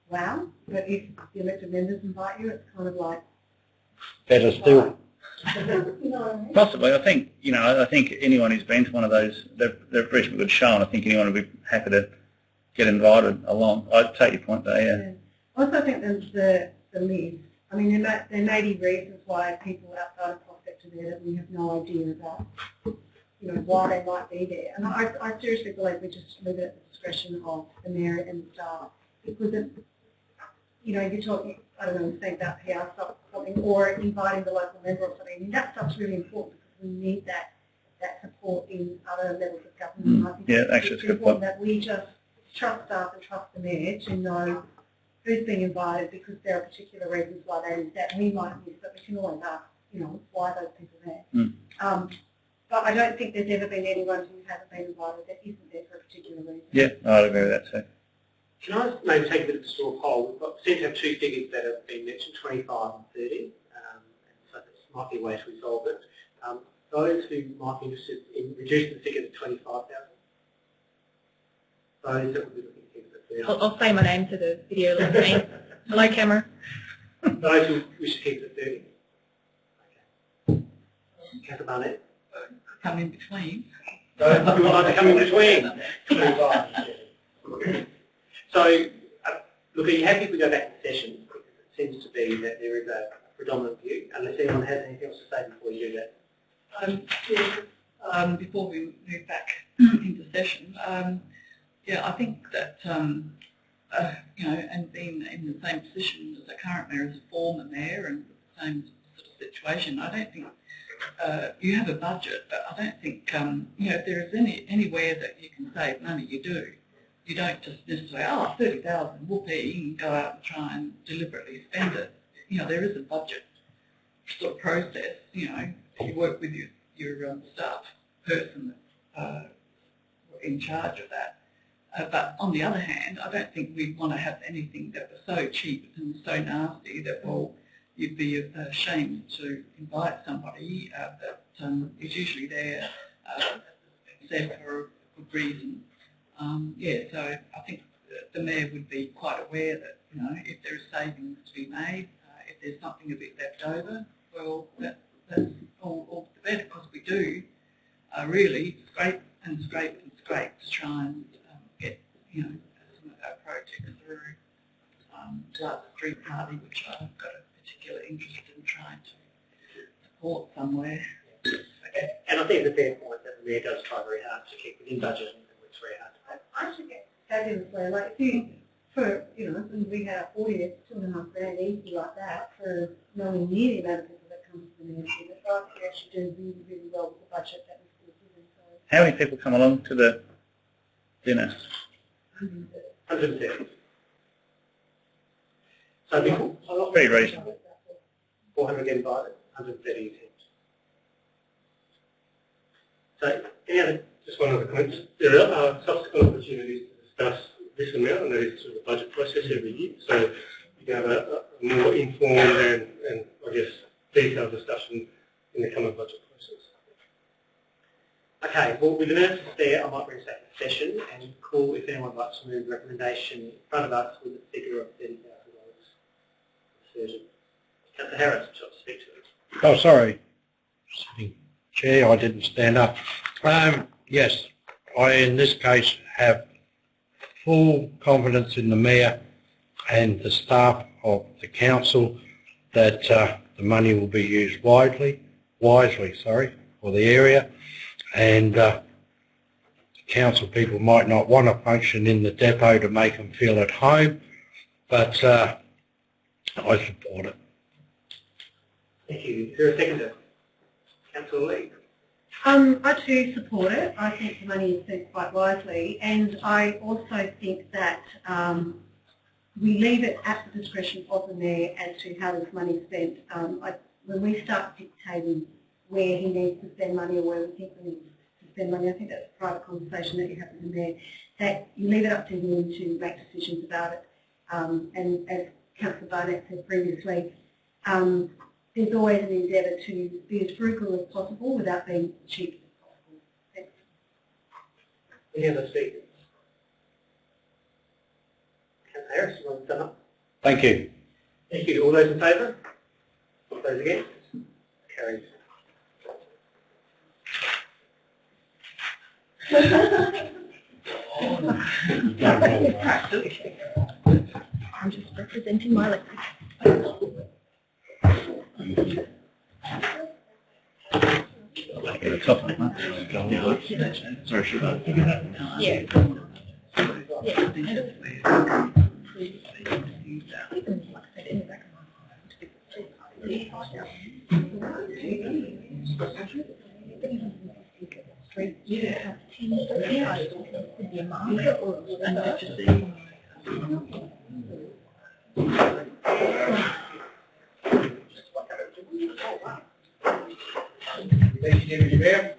Speaker 11: wow, but if the elected members invite you, it's kind of like
Speaker 2: Better still.
Speaker 11: you know what I mean?
Speaker 5: Possibly, I think anyone who's been to one of those, they're a reasonably good show, and I think anyone would be happy to get invited along. I take your point there, yeah.
Speaker 11: I also think there's the list. I mean, there may be reasons why people outside of Prospect are there that we have no idea about, why they might be there. And I seriously believe we just leave it at the discretion of the mayor and the staff, because you're talking, I don't know, saying about PR stuff or something, or inviting the local member or something. I mean, that stuff's really important because we need that support in other levels of government. I think
Speaker 5: actually, it's a good
Speaker 11: important
Speaker 5: point.
Speaker 11: that we just trust staff and trust the mayor to know who's being invited, because there are particular reasons why that we might miss, but we can always ask, why those people are there. But I don't think there's ever been anyone who hasn't been invited that isn't there for a particular reason.
Speaker 5: Yeah, I'd agree with that too.
Speaker 3: Can I maybe take a bit of a straw poll? We seem to have two figures that have been mentioned, 25 and 30, so this might be a way to resolve it. Those who might be interested in reducing the figure to 25,000. Those that would be looking at figures at 30.
Speaker 6: I'll say my name to the video listening. Hello, camera.
Speaker 3: Those who wish to keep it at 30. Okay. Councillor Barnett.
Speaker 7: Come in between.
Speaker 3: Those who would like to come in between. 25. So, look, are you happy if we go back to session? Because it seems to be that there is a predominant view, unless anyone has anything else to say before you do that.
Speaker 7: Before we move back into session, I think that, and being in the same position as the current mayor, as a former mayor, and the same sort of situation, I don't think you have a budget, but I don't think, if there is anywhere that you can save money, you do. You don't just necessarily, 30,000, whoopee, and go out and try and deliberately spend it. There is a budget sort of process, you work with your staff person in charge of that. But on the other hand, I don't think we want to have anything that was so cheap and so nasty that, you'd be ashamed to invite somebody that is usually there, said for a good reason. So I think the mayor would be quite aware that, if there is savings to be made, if there's something a bit left over, well, that's all the better, because we do really scrape to try and get, some of our projects through. Like the street party, which I've got a particular interest in trying to support somewhere.
Speaker 3: And I think it's a fair point that the mayor does try very hard to keep within budget and works very hard.
Speaker 11: I should get fabulous way, like when we had a 40, it's $2.5 easy like that for knowing near the amount of people that come to the mayor's dinner. So I think we actually do really, really well with the budget that was given. So
Speaker 5: How many people come along to the dinner?
Speaker 3: 130. So before,
Speaker 5: Very reasonable.
Speaker 3: 400 get invited, 130 attend. So, any other? Just one other comment. There are subsequent opportunities to discuss this amount, and that is through the budget process every year. So you can have a more informed and I guess detailed discussion in the coming budget process. Okay, well with the announcements there, I might bring us back to session and call if anyone would like to move a recommendation in front of us with a figure of $30,000. Councillor Harris, would you like to speak to it?
Speaker 2: Oh, sorry. Sitting chair, I didn't stand up. Yes, I in this case have full confidence in the mayor and the staff of the council that the money will be used wisely for the area, and council people might not want to function in the depot to make them feel at home, but I support it.
Speaker 3: Thank you. Is there a seconder? Councillor Lee.
Speaker 11: I too support it. I think the money is spent quite wisely, and I also think that we leave it at the discretion of the mayor as to how this money is spent. When we start dictating where he needs to spend money or where we think we need to spend money, I think that's a private conversation that you have with the mayor, that you leave it up to him to make decisions about it. And as Councillor Barnett said previously, there's always an endeavour to be as frugal as possible without being cheap as possible. Thanks.
Speaker 3: Any other speakers? Councillor Harris, you want to sum up?
Speaker 2: Thank you.
Speaker 3: Thank you. All those in favour? All those against? Carried.
Speaker 6: I'm just representing my electorate.
Speaker 5: At the top of the month. Sorry, should I?
Speaker 6: Yeah.
Speaker 1: Thank you, Deputy Mayor.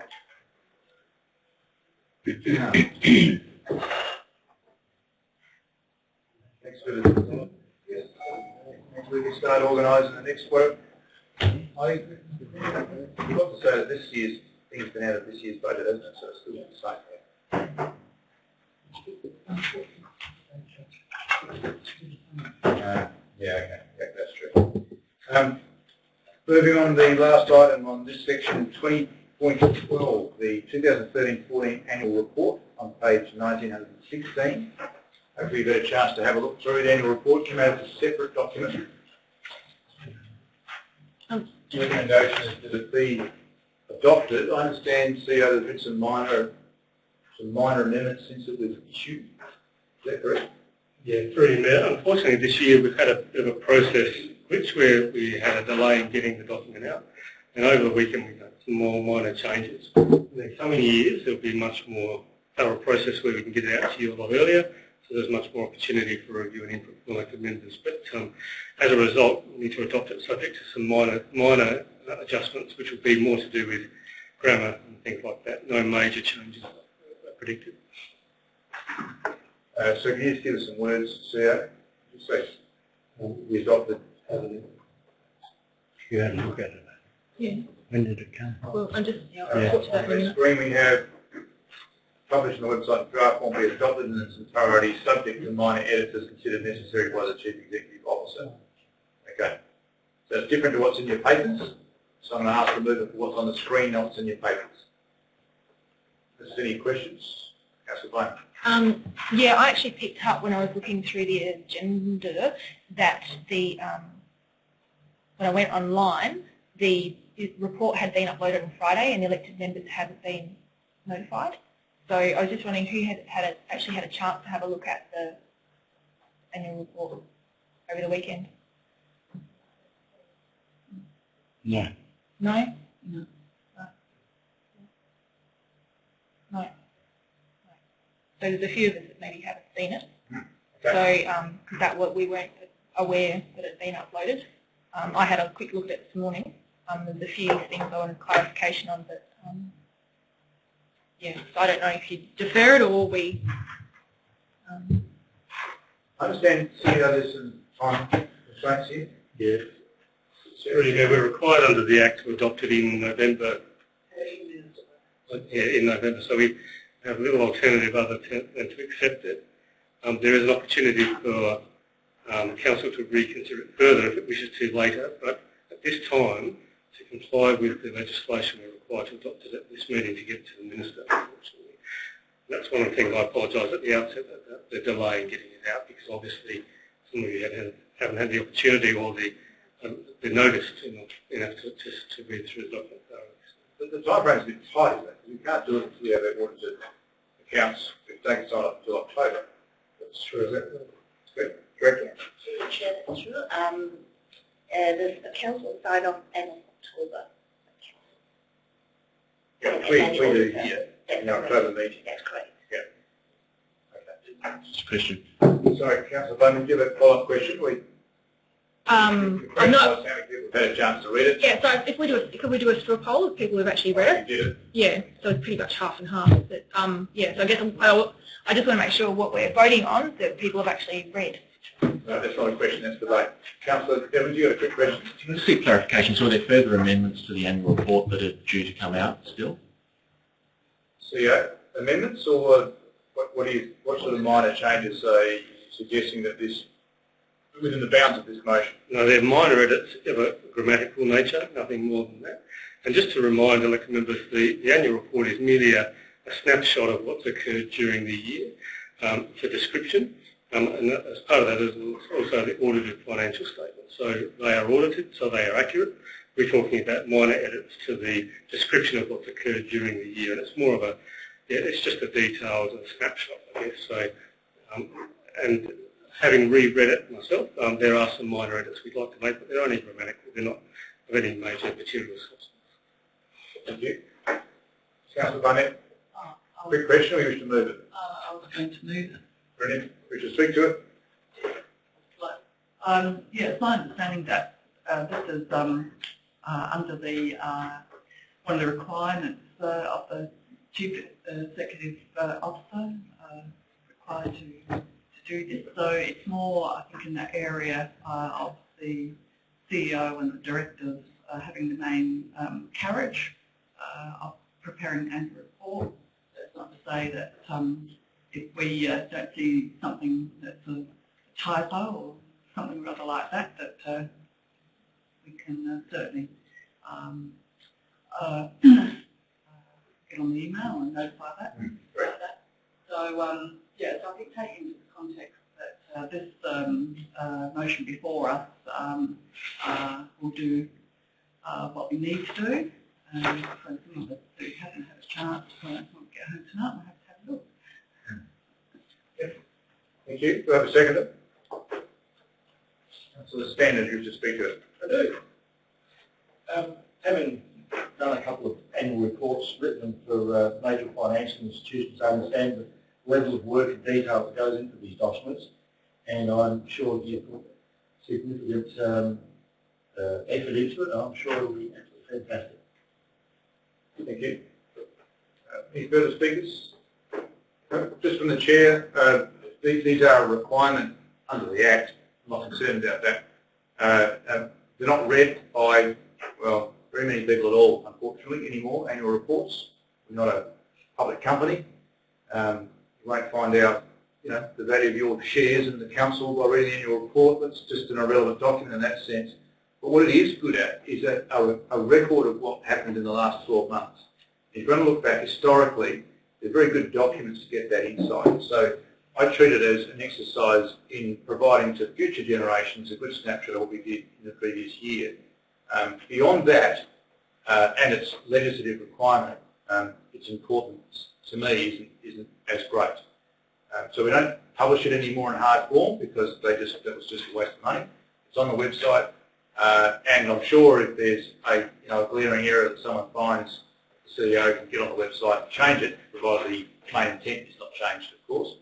Speaker 1: Thanks for the, yes, we can start organising the next work. I think you've got to say that this year's thing's been out of this year's budget, hasn't it? So it's still the same. Yeah, okay, yeah, that's true. Moving on to the last item on this section, 20.12, the 2013-14 annual report on page 1916. Hopefully you've had a chance to have a look through the annual report. Came out as a separate document. The recommendation is that it be adopted. I understand, CEO, there's been some minor amendments since it was issued. Is that correct?
Speaker 12: Yeah, through you, Mayor. Unfortunately, this year we've had a bit of a process where we had a delay in getting the document out, and over the weekend we've had some more minor changes. In the coming years, there'll be much more thorough process where we can get it out to you a lot earlier, so there's much more opportunity for review and input from elected members. But as a result, we need to adopt it subject to some minor adjustments, which will be more to do with grammar and things like that. No major changes are predicted.
Speaker 1: So can you just give us some words, CEO? Just say we adopted.
Speaker 2: You had a look at it.
Speaker 6: Yeah.
Speaker 2: When did it come?
Speaker 6: Well, I'm just,
Speaker 2: Yeah.
Speaker 1: On the screen we have published on the website, draft won't be adopted in its entirety, subject to minor editors considered necessary by the Chief Executive Officer. Okay. So it's different to what's in your papers. So I'm going to ask the mover for what's on the screen, not what's in your papers. Is there any questions? Councillor Bowman.
Speaker 6: Yeah, I actually picked up when I was looking through the agenda that the when I went online, the report had been uploaded on Friday and the elected members hadn't been notified. So I was just wondering who had actually had a chance to have a look at the annual report over the weekend.
Speaker 2: No.
Speaker 6: No? No. No. So there's a few of us that maybe haven't seen it. Okay. So we weren't aware that it had been uploaded. I had a quick look at it this morning. There's a few things I wanted clarification on, but yeah, so I don't know if you defer it or we...
Speaker 1: I understand, CEO, there's some time constraints here.
Speaker 12: Yeah. We're required under the Act to adopt it in November. Yeah, in November. So we have little alternative other than to accept it. There is an opportunity for Council to reconsider it further if it wishes to later, but at this time, to comply with the legislation, we're required to adopt it at this meeting to get to the Minister, unfortunately. That's one of the things I apologise at the outset, that the delay in getting it out, because obviously some of you haven't had the opportunity or the notice enough to read through the document thoroughly.
Speaker 1: The time frame is a bit tight, isn't it? We can't do it until we have our audited accounts. We've taken time up until October. That's true, is that correct?
Speaker 10: Chair, that's true. The council sign off end of October.
Speaker 1: Yeah, we do, yeah, in our October meeting.
Speaker 10: That's correct.
Speaker 1: Yeah. Okay.
Speaker 4: Just a question.
Speaker 1: Sorry, Councillor Bowman, do you have a follow-up question?
Speaker 6: I'm not...
Speaker 1: How many people have had a chance to read it?
Speaker 6: Yeah, so if we could we do a straw poll of people who've actually read it?
Speaker 1: You did it?
Speaker 6: Yeah, so it's pretty much half and half. But yeah, so I guess I just want to make sure what we're voting on that people have actually read.
Speaker 1: No, that's not a question, that's debate. Councillor Evans, you got a quick question?
Speaker 4: Can I just seek clarification? So are there further amendments to the annual report that are due to come out still?
Speaker 1: CEO, amendments or what sort of minor changes are you suggesting that this, within the bounds of this motion?
Speaker 12: No, they're minor edits of a grammatical nature, nothing more than that. And just to remind elected members, the annual report is merely a snapshot of what's occurred during the year for description. And as part of that is also the audited financial statements. So they are audited, so they are accurate. We're talking about minor edits to the description of what's occurred during the year, and it's more of a, it's just a details and a snapshot, I guess. So, and having reread it myself, there are some minor edits we'd like to make, but they're only grammatical. They're not of any major material substance.
Speaker 1: Thank you. Councillor Barnett, quick question, or you wish to move it?
Speaker 7: I was going to move it.
Speaker 1: Brilliant. Wish to speak to it?
Speaker 7: Yeah, it's my understanding that this is under the one of the requirements of the Chief Executive Officer required to do this. So it's more, I think, in the area of the CEO and the directors having the main carriage of preparing an annual report. That's not to say that if we don't see something that's a typo or something rather like that, that we can certainly get on the email and notify that. So, yeah, so I think taking into context that this motion before us will do what we need to do. For some of us who haven't had a chance to get home tonight, we'll have to have a look.
Speaker 1: Thank you. Do I have a seconder? So the standard you to speak to it.
Speaker 8: I do. Having done a couple of annual reports, written them for major financial institutions, I understand the level of work and detail that goes into these documents, and I'm sure you put significant effort into it, and I'm sure it'll be absolutely fantastic.
Speaker 1: Thank you. Any further speakers? Just from the chair, these are a requirement under the Act. I'm not concerned about that. They're not read by, well, very many people at all, unfortunately, anymore, annual reports. We're not a public company. You won't find out, you know, the value of your shares in the council by reading the annual report. That's just an irrelevant document in that sense. But what it is good at is a record of what happened in the last 12 months. If you're going to look back historically, they're very good documents to get that insight. So I treat it as an exercise in providing to future generations a good snapshot of what we did in the previous year. Beyond that, and its legislative requirement, its importance to me isn't as great. So we don't publish it anymore in hard form because that was just a waste of money. It's on the website, and I'm sure if there's a glaring error that someone finds, the CEO can get on the website and change it, provided the main intent is not changed, of course.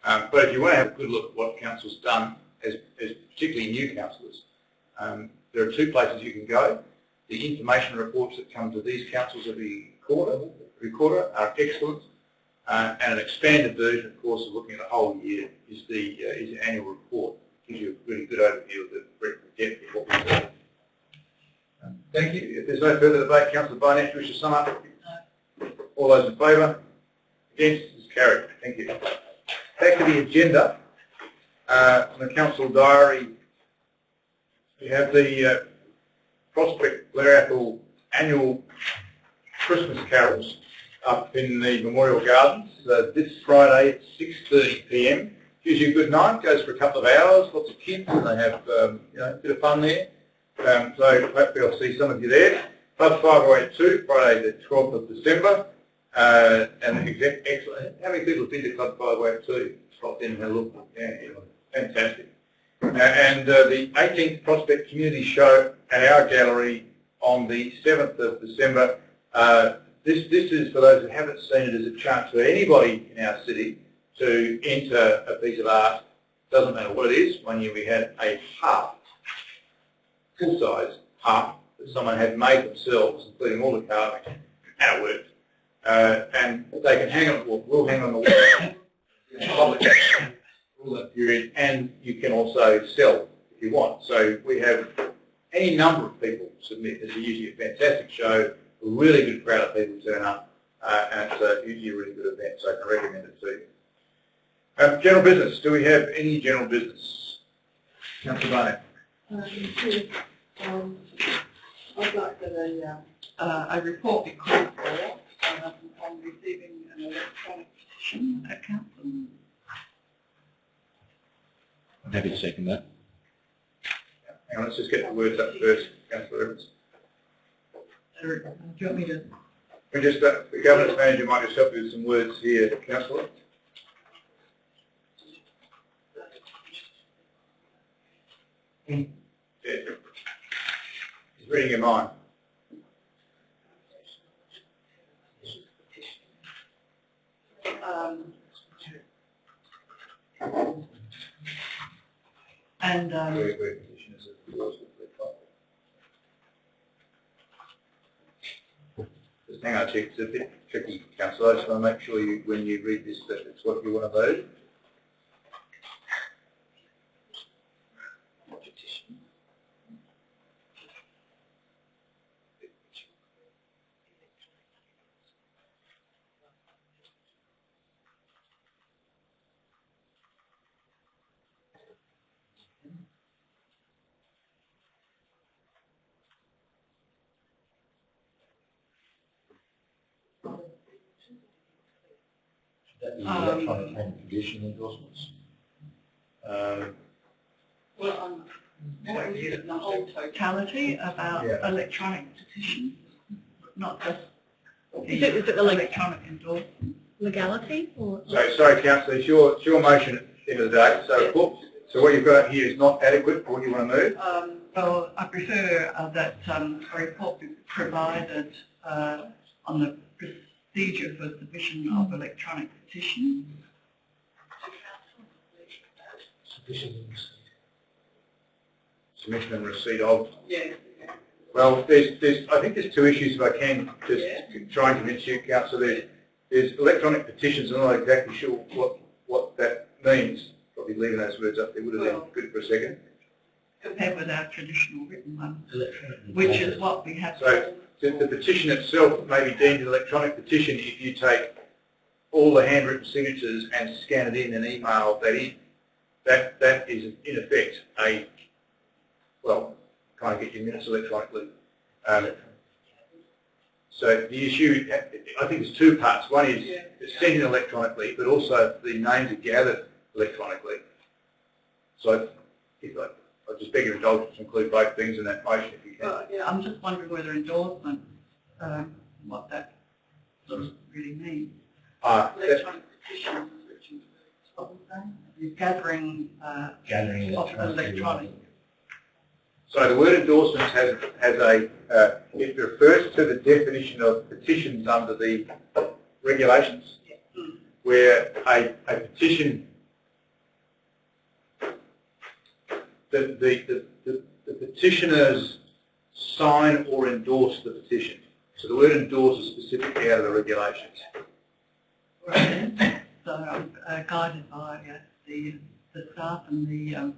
Speaker 1: But if you want to have a good look at what council's done, as particularly new councillors, there are two places you can go. The information reports that come to these councils every quarter are excellent, and an expanded version, of course, of looking at the whole year is the annual report. It gives you a really good overview of the breadth and depth of what we've done. Thank you. If there's no further debate, Councillor Barnett, wish to sum up? All those in favour? Against? Is carried. Thank you. Back to the agenda. On the council diary, we have the Prospect Blair Athol annual Christmas carols up in the Memorial Gardens this Friday at 6:30 p.m. Gives you a good night. Goes for a couple of hours. Lots of kids, and they have a bit of fun there. So hopefully I'll see some of you there. Club 5082, Friday the 12th of December. And excellent. How many people have been to Club 5082? Stopped in and had a look. Yeah, fantastic. And the 18th Prospect Community Show at our gallery on the 7th of December. This is, for those who haven't seen it, is a chance for anybody in our city to enter a piece of art. Doesn't matter what it is. One year we had a harp, full-size harp, that someone had made themselves, including all the carving, and it worked. And they can hang on the wall. We'll hang on the wall. for all that period, and you can also sell if you want. So we have any number of people submit. It's usually a fantastic show, a really good crowd of people turn up, and it's usually a really good event, so I can recommend it to you. General business. Do we have any general business? Councillor Barnett.
Speaker 7: I'd like that a report be called for on receiving an electronic petition at council.
Speaker 4: I'm happy to second that.
Speaker 1: Hang on, let's just get the words up first, Councillor Evans.
Speaker 7: Do you want me to?
Speaker 1: We just, the governance manager might just help you with some words here, Councillor. Yeah. He's reading your mind.
Speaker 7: And
Speaker 1: just hang on, Chief. It's a bit tricky, Councillor. I just want to make sure you, when you read this, that it's what you want to vote.
Speaker 8: Electronic and condition endorsements.
Speaker 7: well, I'm more interested in the whole totality about electronic petitions, not just
Speaker 6: Is it the
Speaker 7: electronic endorsement.
Speaker 6: legality or?
Speaker 1: So, sorry, Councillor, it's your motion at the end of the day. So what you've got here is not adequate for what you want to move?
Speaker 7: Well, I prefer that a report be provided on the procedure for submission of electronic petitions.
Speaker 1: Submission and receipt of.
Speaker 7: Yes.
Speaker 1: Well, I think there's two issues if I can just try and convince you, Councillor. There's electronic petitions. I'm not exactly sure what that means. Probably leaving those words up there would have been good for a second.
Speaker 7: Compared with our traditional written one, which is what we have.
Speaker 1: So the petition itself may be deemed an electronic petition if you take all the handwritten signatures and scan it in and email that in. That is in effect kind of get your minutes electronically. So the issue, I think there's two parts. One is it's sent in electronically, but also the names are gathered electronically. So I just beg your indulgence to include both things in that motion if you can.
Speaker 7: Yeah, I'm just wondering whether endorsement, what that sort of really means. Electronic petitions, which is what we're saying, is gathering of electronic.
Speaker 1: So the word endorsement has it refers to the definition of petitions under the regulations, where a petition, the petitioners sign or endorse the petition. So the word endorse is specifically out of the regulations.
Speaker 7: Right. So I'm guided by the staff and the and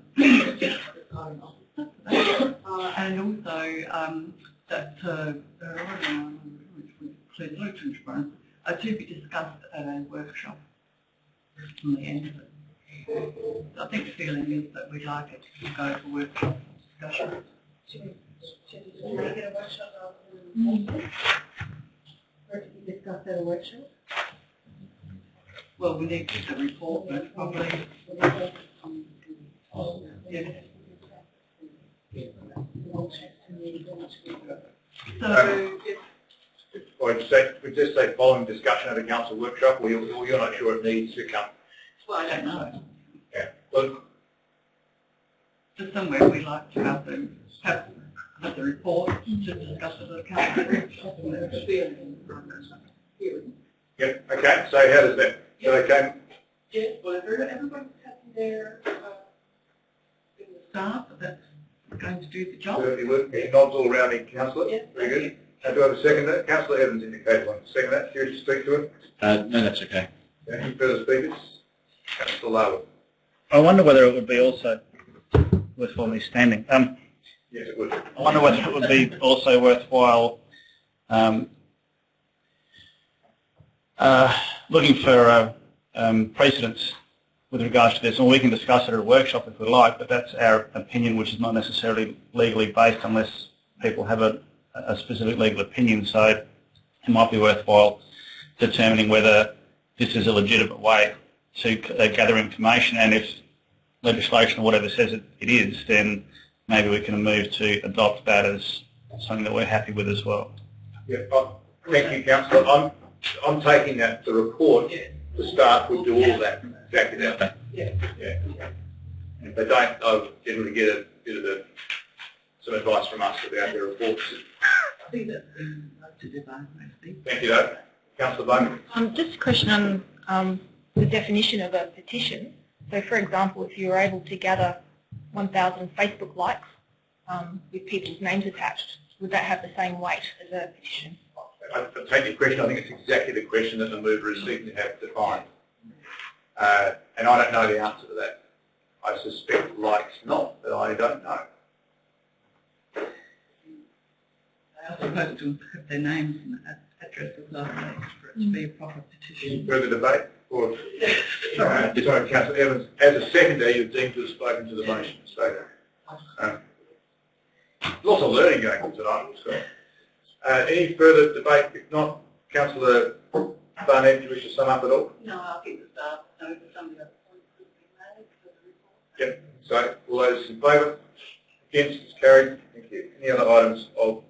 Speaker 7: also that which includes Luton Trust, to be discussed at a workshop from the end of it. So I think the feeling is that we'd like it to go to workshop discussion.
Speaker 11: Get a workshop or to be discussed at a workshop?
Speaker 7: Well, we need to get the report, but probably. So,
Speaker 1: Or we just say following discussion at a council workshop, or you're not sure it needs to come?
Speaker 7: well, I don't know.
Speaker 1: Yeah. Well,
Speaker 7: Just somewhere we like to have the report to discuss it at a council workshop.
Speaker 1: yeah. Okay. So how does that? So okay.
Speaker 7: Yes, well, everyone's happy there in the staff that's going to do the job.
Speaker 1: So any nods all around in, Councillor?
Speaker 7: Yes.
Speaker 1: Very good. And do I have a second that? Councillor Evans indicated one. Second that. Curious to speak to it?
Speaker 4: No, that's okay.
Speaker 1: Any further speakers? Councillor Larwood.
Speaker 5: I wonder whether it would be also worthwhile me standing.
Speaker 1: Yes, it would.
Speaker 5: I wonder whether it would be also worthwhile looking for precedents with regards to this, and we can discuss it at a workshop if we like, but that's our opinion, which is not necessarily legally based unless people have a specific legal opinion. So it might be worthwhile determining whether this is a legitimate way to gather information, and if legislation or whatever says it is, then maybe we can move to adopt that as something that we're happy with as well.
Speaker 1: Yeah, thank you, Councillor. I'm taking that the report to start would do all that. Exactly that. Yeah. And if they don't, I'll generally get a bit of some advice from us about their reports.
Speaker 7: I think that's to debate, maybe.
Speaker 1: Thank you, though. Councillor Bowman.
Speaker 6: Just a question on the definition of a petition. So, for example, if you were able to gather 1,000 Facebook likes with people's names attached, would that have the same weight as a petition?
Speaker 1: I take your question. I think it's exactly the question that the mover is seeking to have defined. And I don't know the answer to that. I suspect likes not, but I don't know.
Speaker 7: They are supposed to have their names and addresses like that for it to be a proper petition.
Speaker 1: Further debate? Or, sorry, Councillor Evans, as a seconder, you're deemed to have spoken to the motion. So, lots of learning going on tonight. So. Any further debate? If not, Councillor Barnett, do you wish to sum up at all?
Speaker 7: No, I think the staff know that some of the other points could be made for the report.
Speaker 1: Yep. So, all those in favour? Against? It's carried. Thank you. Any other items of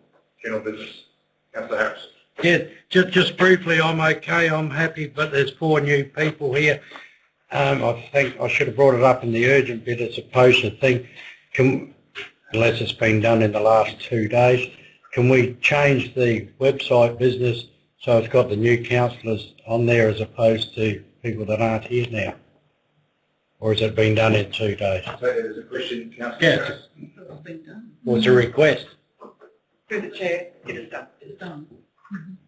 Speaker 1: general business? Councillor Harris.
Speaker 2: Yeah, just briefly, I'm okay, I'm happy, but there's 4 new people here. I think I should have brought it up in the urgent bit as opposed to think, unless it's been done in the last 2 days, can we change the website business so it's got the new councillors on there as opposed to people that aren't here now? Or has it been done in 2 days?
Speaker 1: So there's a question, Councillor Harris.
Speaker 7: It's been done.
Speaker 2: Was a request?
Speaker 7: Through the chair, it is done. It's done.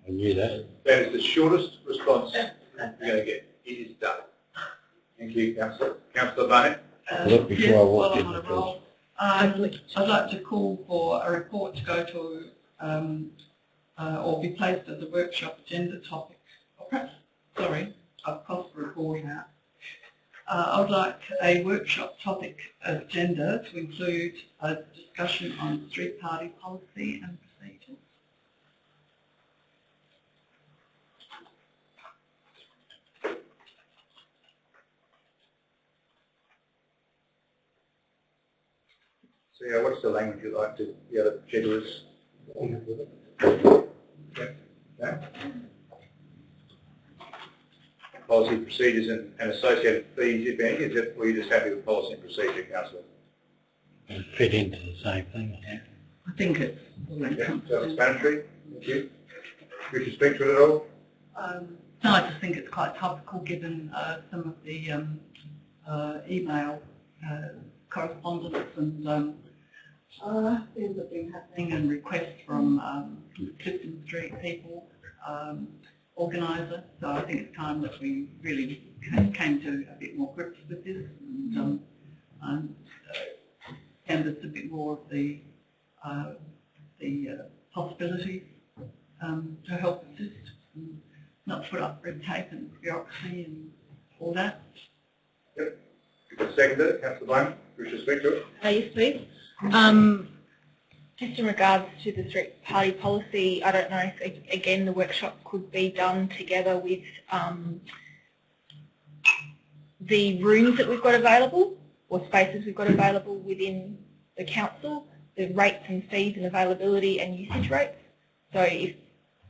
Speaker 2: I knew that.
Speaker 1: That is the shortest response you're going to get. It is done. Thank you, Councillor. Councillor Barnett.
Speaker 2: Look before
Speaker 7: yes,
Speaker 2: I walk
Speaker 7: while
Speaker 2: in
Speaker 7: I'm on
Speaker 2: the
Speaker 7: a roll, I'd like to call for a report to go to or be placed as a workshop agenda topic. Or perhaps, sorry, I've crossed the report out. I would like a workshop topic agenda to include a discussion on street party policy and procedures.
Speaker 1: So yeah, what's the language you'd like to the other schedulers? Okay. Policy, procedures and associated fees, if any, is it, were you just happy with policy and procedure, Councillor?
Speaker 2: It fit into the same thing.
Speaker 7: I think it's
Speaker 1: self-explanatory. Thank you. Do you speak to it at all?
Speaker 7: No, I just think it's quite topical given some of the email correspondence and things that have been happening and requests from Clifton Street people, organiser. So I think it's time that we really came to a bit more grips with this and canvassed a bit more of the possibilities to help assist and not put up red tape and bureaucracy and all that.
Speaker 1: Yep. Seconder, Councillor Bowman, wish to speak to it?
Speaker 6: Yes, please. Just in regards to the street party policy, I don't know if, again, the workshop could be done together with the rooms that we've got available or spaces we've got available within the council, the rates and fees and availability and usage rates. So if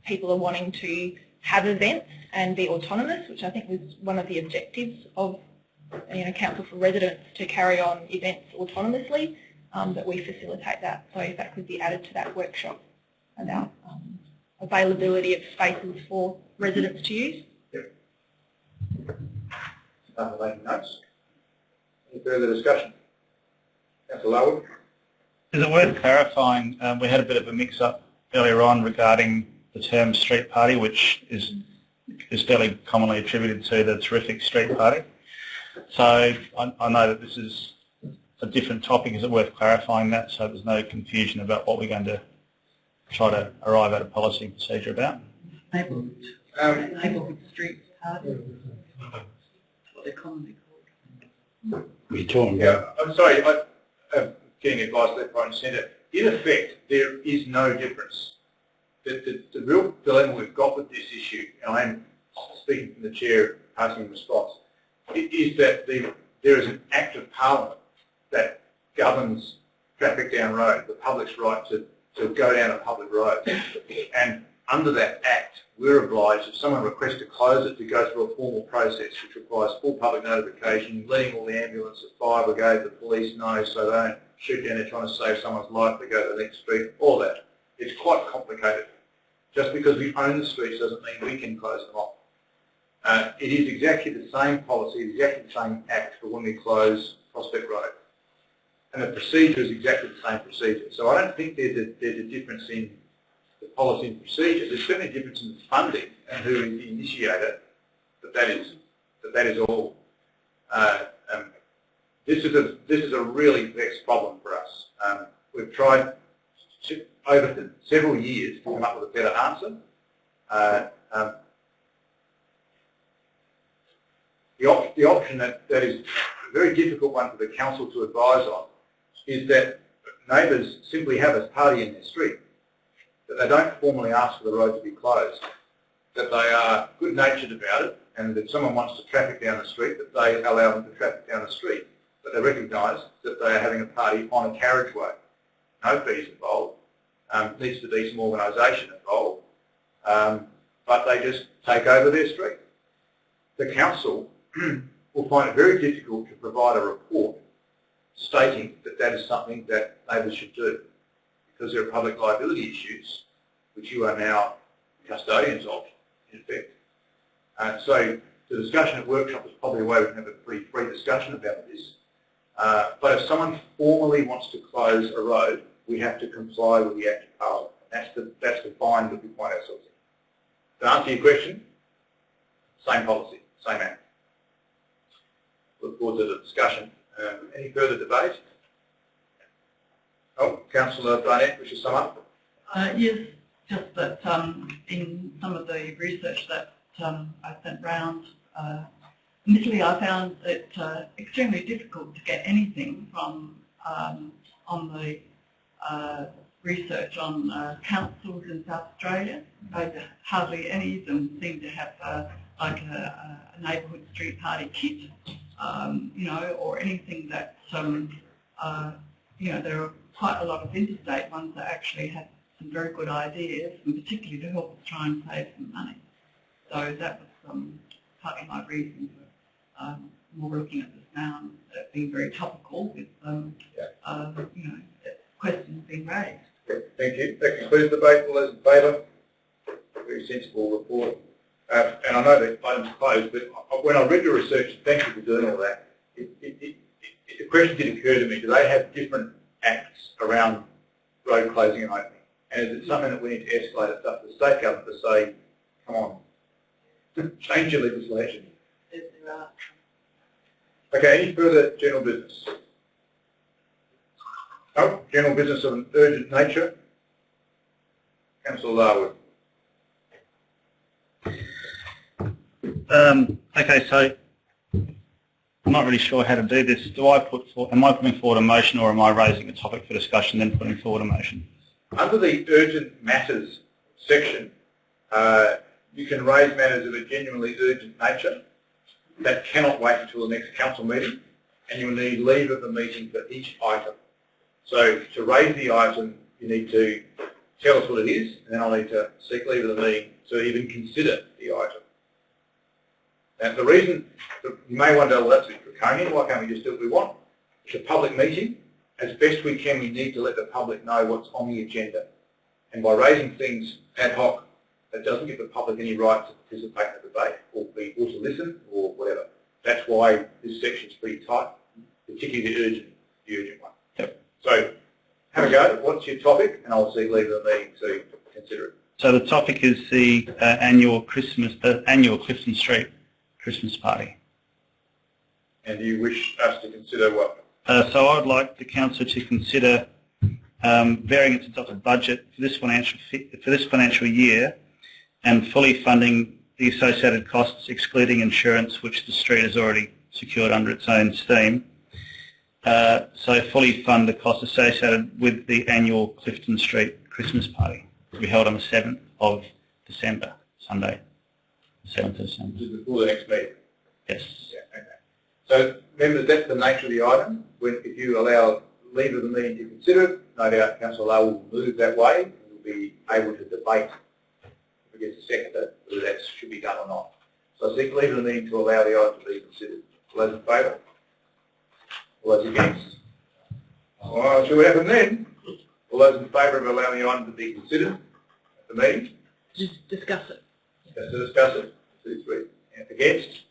Speaker 6: people are wanting to have events and be autonomous, which I think was one of the objectives of Council for Residents, to carry on events autonomously, that we facilitate that. So if that could be added to that workshop about availability of spaces for residents to use.
Speaker 1: Yep. Making notes. Any further discussion? Councillor Larwood.
Speaker 5: Is it worth clarifying, we had a bit of a mix-up earlier on regarding the term street party, which is fairly commonly attributed to the terrific street party. So I know that this is a different topic. Is it worth clarifying that so there's no confusion about what we're going to try to arrive at a policy and procedure about?
Speaker 7: Neighbourhood streets party. That's what they're commonly called.
Speaker 2: We're talking
Speaker 1: Yeah,
Speaker 2: about,
Speaker 1: I'm sorry, I'm getting advice left, right and centre. In effect, there is no difference. The real dilemma we've got with this issue, and I'm speaking from the chair, asking response, is that there is an act of Parliament that governs traffic down road, the public's right to go down a public road. And under that act, we're obliged, if someone requests to close it, to go through a formal process which requires full public notification, letting all the ambulance, the fire brigade, the police know so they don't shoot down there trying to save someone's life, they go to the next street, all that. It's quite complicated. Just because we own the streets doesn't mean we can close them off. It is exactly the same policy, exactly the same act for when we close Prospect Road. And the procedure is exactly the same procedure. So I don't think there's a difference in the policy and procedure. There's certainly a difference in the funding and who is the initiator, but that is all. This is a really vexed problem for us. We've tried over several years to come up with a better answer. The option that is a very difficult one for the council to advise on is that neighbours simply have a party in their street, that they don't formally ask for the road to be closed, that they are good-natured about it, and if someone wants to traffic down the street, that they allow them to traffic down the street, but they recognise that they are having a party on a carriageway. No fees involved, needs to be some organisation involved, but they just take over their street. The council will find it very difficult to provide a report stating that that is something that neighbours should do, because there are public liability issues which you are now custodians of, in effect. So the discussion at workshop is probably a way we can have a pretty free discussion about this. But if someone formally wants to close a road, we have to comply with the Act of Parliament. That's the bind that we find ourselves in. To answer your question, same policy, same act. Look forward to the discussion. Any further debate? Oh, Councillor Barnett, wish to sum up?
Speaker 7: Yes, just that in some of the research that I sent round, initially I found it extremely difficult to get anything from on the research on councils in South Australia. Hardly any of them seem to have like a neighbourhood street party kit, you know, or anything that, you know, there are quite a lot of interstate ones that actually have some very good ideas, and particularly to help us try and save some money. So that was partly my reason for more looking at this now and being very topical with, you know, questions being raised.
Speaker 1: Thank you. That concludes the debate. All those in favour? Very sensible report. And I know the item's closed, but when I read your research, thank you for doing all that, the question did occur to me, do they have different acts around road closing and opening? And is it something that we need to escalate it up to the state government to say, come on, change your legislation?
Speaker 7: Yes, there are.
Speaker 1: Okay, any further general business? No, general business of an urgent nature. Councillor Larwood.
Speaker 5: Okay, so I'm not really sure how to do this. Am I putting forward a motion, or am I raising a topic for discussion then putting forward a motion?
Speaker 1: Under the urgent matters section, you can raise matters of a genuinely urgent nature that cannot wait until the next council meeting, and you will need leave of the meeting for each item. So to raise the item, you need to tell us what it is, and then I'll need to seek leave of the meeting to even consider the item. And the reason, you may wonder, well, that's a bit draconian, why can't we just do what we want? It's a public meeting. As best we can, we need to let the public know what's on the agenda. And by raising things ad hoc, that doesn't give the public any right to participate in the debate or to listen or whatever. That's why this section's pretty tight, particularly the urgent one.
Speaker 5: Yep.
Speaker 1: So have a go. What's your topic? And I'll seek leave of the meeting to consider it.
Speaker 5: So the topic is the annual Clifton Street Christmas party.
Speaker 1: And you wish us to consider what?
Speaker 5: So I would like the council to consider varying its adopted budget for this financial year and fully funding the associated costs, excluding insurance, which the street has already secured under its own steam. So fully fund the costs associated with the annual Clifton Street Christmas party to be held on the 7th of December, Sunday, the 7th of December.
Speaker 1: Just before the next meeting?
Speaker 5: Yes.
Speaker 1: Yeah, okay. So, members, that's the nature of the item. If you allow leave of the meeting to consider it, no doubt Councillor Lowe will move that way. We'll be able to debate, if it gets a seconder, whether that should be done or not. So I seek leave of the meeting to allow the item to be considered. All those in favour? All those against? Well, shall we happen then? All those in favour of allowing the item to be considered at the meeting?
Speaker 7: Just discuss it.
Speaker 1: Just to discuss it. 2, 3. And against?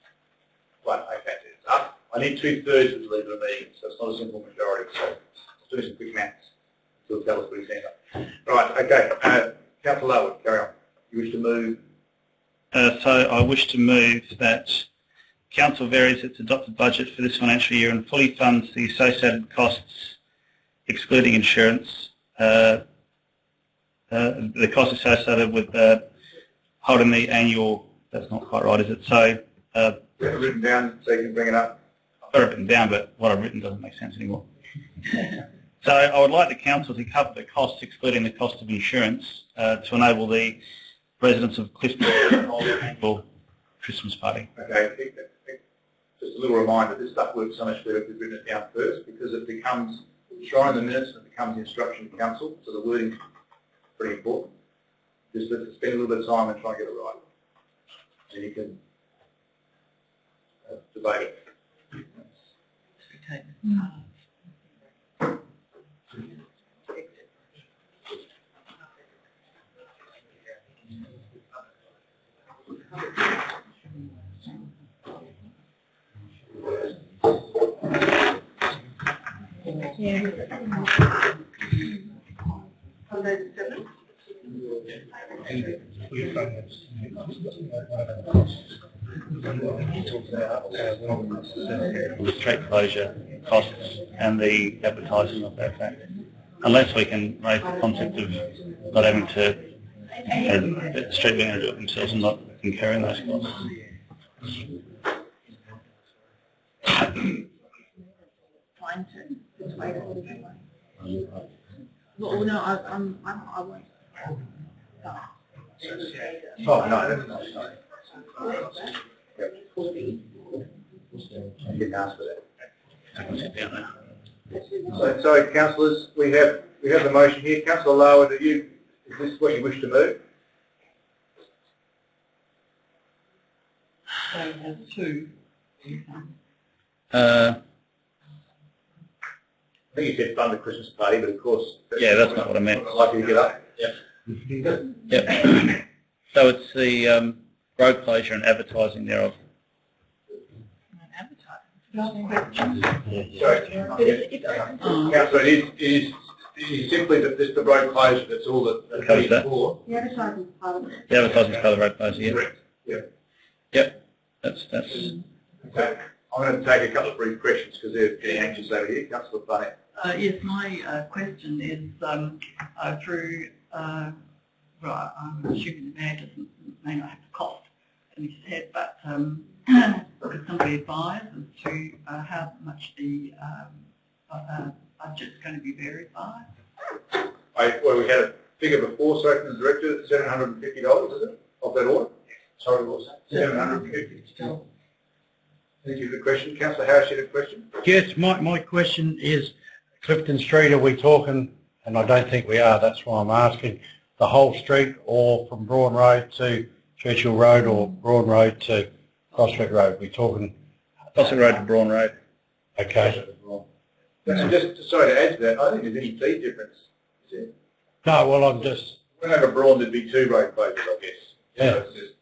Speaker 1: 1. Okay, it's up. I need 2/3 of the leave of the meeting, so it's not a simple majority. So let's do some quick maths. He'll tell us what he's saying. Right, okay. Councillor Lowood, carry on. You wish to move?
Speaker 5: So I wish to move that Council varies its adopted budget for this financial year and fully funds the associated costs, excluding insurance, the costs associated with holding the annual, that's not quite right, is it? So,
Speaker 1: you have it written down so you can bring it up.
Speaker 5: I've got it written down, but what I've written doesn't make sense anymore. So I would like the Council to cover the costs, excluding the cost of insurance, to enable the residents of Clifton to hold their annual Christmas party.
Speaker 1: Okay, just a little reminder, this stuff works so much better if we've written it down first, because it becomes enshrined in the minutes and it becomes instruction to council, so the wording's pretty important. Just let's spend a little bit of time and try and get it right. And you can debate it.
Speaker 5: The street closure costs and the advertising of that fact. Unless we can raise the concept of not having to the street vendor do it themselves and not incurring those costs.
Speaker 10: Trying to persuade everybody. Well, no, I won't.
Speaker 1: Oh, no, that's not. I didn't ask for that.
Speaker 5: I can sit down now.
Speaker 1: So councillors, we have the motion here. Councillor Lowood, is this what you wish to move?
Speaker 7: So it has 2.
Speaker 1: I think you said fund the Christmas party, but of course...
Speaker 5: Yeah, that's not what I meant.
Speaker 1: I'd like you to get up.
Speaker 5: Yep. So it's the road closure and advertising thereof.
Speaker 1: Sorry. Councillor, it is simply that this the road closure, that's all that
Speaker 5: Covers that.
Speaker 1: for.
Speaker 10: The advertising is part of it.
Speaker 5: The advertising is part of the road closure, yeah.
Speaker 1: Correct. Yep.
Speaker 5: Yep. That's
Speaker 1: Okay. I'm going to take a couple of brief questions because they're getting anxious over here. Councillor Barnett.
Speaker 7: Yes, my question is through, right, I'm assuming the mayor may not have the cost in his head, but could somebody advise as to how much the budget's going to be varied by?
Speaker 1: Well, we had a figure before, sorry, from the director, $750, is it, of that order? Sorry, what was that? $750. Thank you for the question. Councillor Harris, you had a question?
Speaker 2: Yes, my question is, Clifton Street, are we talking, and I don't think we are, that's why I'm asking, the whole street or from Braun Road to Churchill Road or Braun Road to Prospect Road? We're talking...
Speaker 5: Prospect Road to Braun Road.
Speaker 2: Okay.
Speaker 1: And just, sorry to add to that, I don't think there's any fee difference, is there?
Speaker 2: No, well, I'm just...
Speaker 1: When over Braun, there'd be 2 road closures, I guess.
Speaker 2: Yeah.
Speaker 1: So it's just,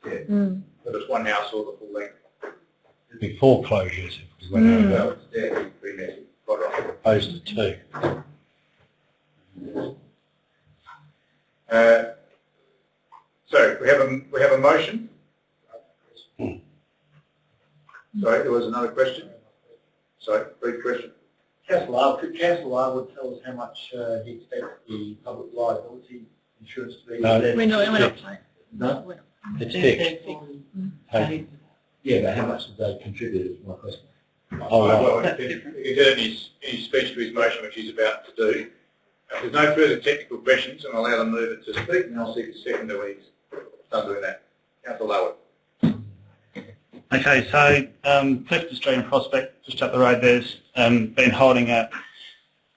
Speaker 1: whether it's one house or the full length.
Speaker 2: There'd be 4 closures if we went over,
Speaker 1: So it's there, it's pretty messy. Quite right.
Speaker 2: opposed to 2.
Speaker 1: So we have a motion. Sorry, there was another question. Sorry, read question.
Speaker 8: Could Councillor Larwood tell us how much he expects the public liability insurance to be?
Speaker 2: No.
Speaker 6: We're not paying.
Speaker 8: No?
Speaker 6: We're not.
Speaker 2: It's fixed. Hey.
Speaker 8: Yeah, but how much have they contributed is my question.
Speaker 2: Oh, right.
Speaker 1: Well, he did in his speech to his motion, which he's about to do. If there's no further technical questions, I'll allow the mover to speak, and I'll seek a seconder when he's done doing that. Councillor Larwood.
Speaker 5: Okay, so Clifton Street and Prospect, just up the road, there's been holding a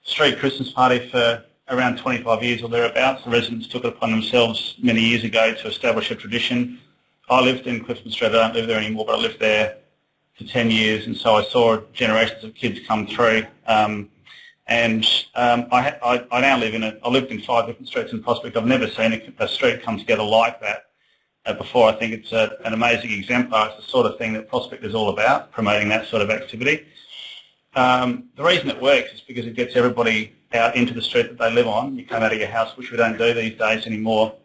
Speaker 5: street Christmas party for around 25 years or thereabouts. The residents took it upon themselves many years ago to establish a tradition. I lived in Clifton Street, I don't live there anymore, but I lived there for 10 years, and so I saw generations of kids come through. I now live I lived in 5 different streets in Prospect. I've never seen a street come together like that before. I think it's an amazing exemplar. It's the sort of thing that Prospect is all about, promoting that sort of activity. The reason it works is because it gets everybody out into the street that they live on. You come out of your house, which we don't do these days anymore.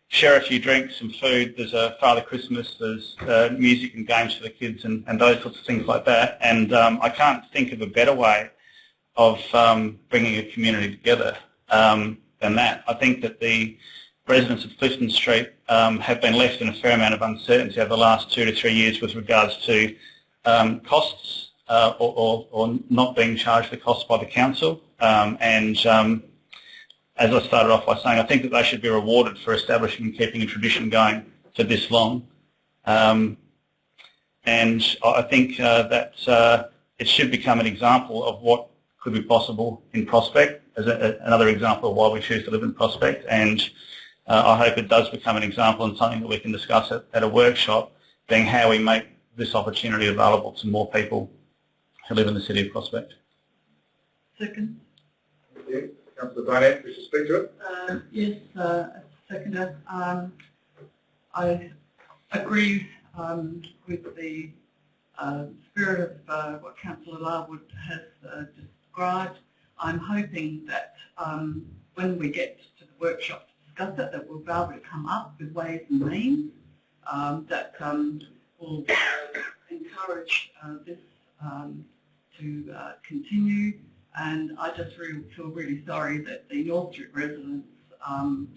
Speaker 5: Share a few drinks and food. There's a Father Christmas, there's music and games for the kids and those sorts of things like that. And I can't think of a better way of bringing a community together than that. I think that the residents of Clifton Street have been left in a fair amount of uncertainty over the last 2 to 3 years with regards to costs or not being charged the costs by the council. As I started off by saying, I think that they should be rewarded for establishing and keeping a tradition going for this long. And I think that it should become an example of what could be possible in Prospect, as another example of why we choose to live in Prospect. And I hope it does become an example and something that we can discuss at a workshop, being how we make this opportunity available to more people who live in the city of Prospect.
Speaker 7: Second.
Speaker 1: Thank you. Councillor Barnett, wish to speak to it?
Speaker 7: Yes, seconder. I agree with the spirit of what Councillor Larwood has described. I'm hoping that when we get to the workshop to discuss it, that we'll be able to come up with ways and means that will encourage this to continue. And I just feel really sorry that the North Street residents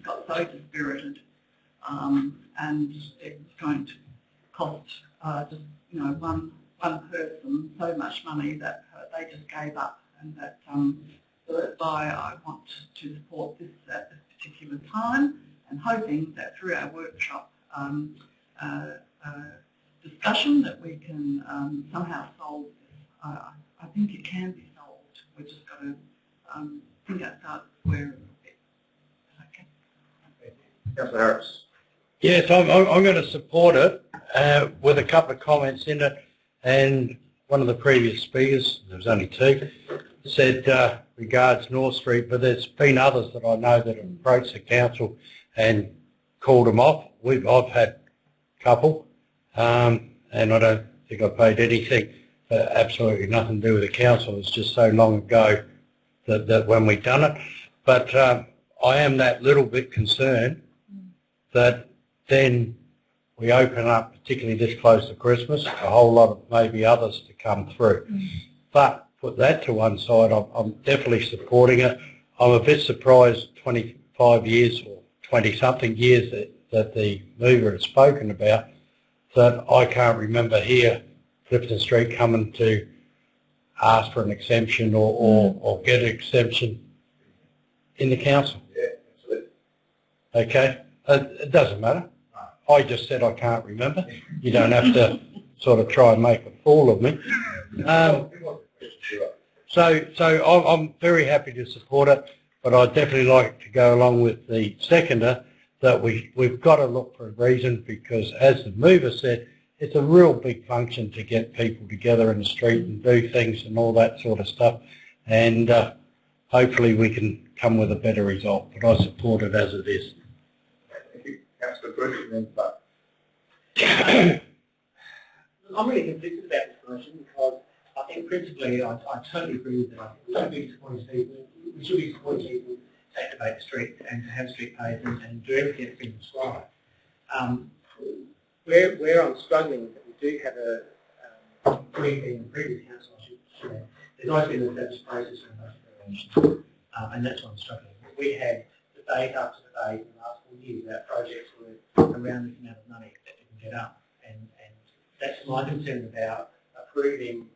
Speaker 7: got so dispirited, and it's going to cost just one person so much money that they just gave up, and that's why I want to support this at this particular time, and hoping that through our workshop discussion that we can somehow solve this. I think it can be solved. We've just got to think outside the square a little bit. Okay.
Speaker 1: Councillor Harris.
Speaker 2: Yes, I'm going to support it with a couple of comments in it. And one of the previous speakers, there was only 2, said regards North Street, but there's been others that I know that have approached the council and called them off. I've had a couple, and I don't think I paid anything. Absolutely nothing to do with the council. It's just so long ago that when we've done it. But I am that little bit concerned that then we open up, particularly this close to Christmas, a whole lot of maybe others to come through. But put that to one side, I'm definitely supporting it. I'm a bit surprised 25 years or 20-something years that the mover has spoken about, that I can't remember here Clifton Street coming to ask for an exemption or get an exemption in the council.
Speaker 1: Yeah, absolutely.
Speaker 2: Okay? It doesn't matter. I just said I can't remember. You don't have to sort of try and make a fool of me. So I'm very happy to support it, but I'd definitely like to go along with the seconder that we've got to look for a reason, because as the mover said, it's a real big function to get people together in the street and do things and all that sort of stuff. And hopefully we can come with a better result. But I support it as it is.
Speaker 1: Thank you. Councillor Bush and then Buck.
Speaker 8: I'm really conflicted about this motion because I think principally I totally agree with that. We should be supporting people. We should be supporting people to activate the street and to have street pavement and do everything that's been prescribed. Where I'm struggling is that we do have
Speaker 3: in the previous council, I should say, there's always been an established process for most variations, and that's what I'm struggling with. We had debate after debate in the last 4 years about projects were around this amount of money that didn't get up, and that's my concern about approving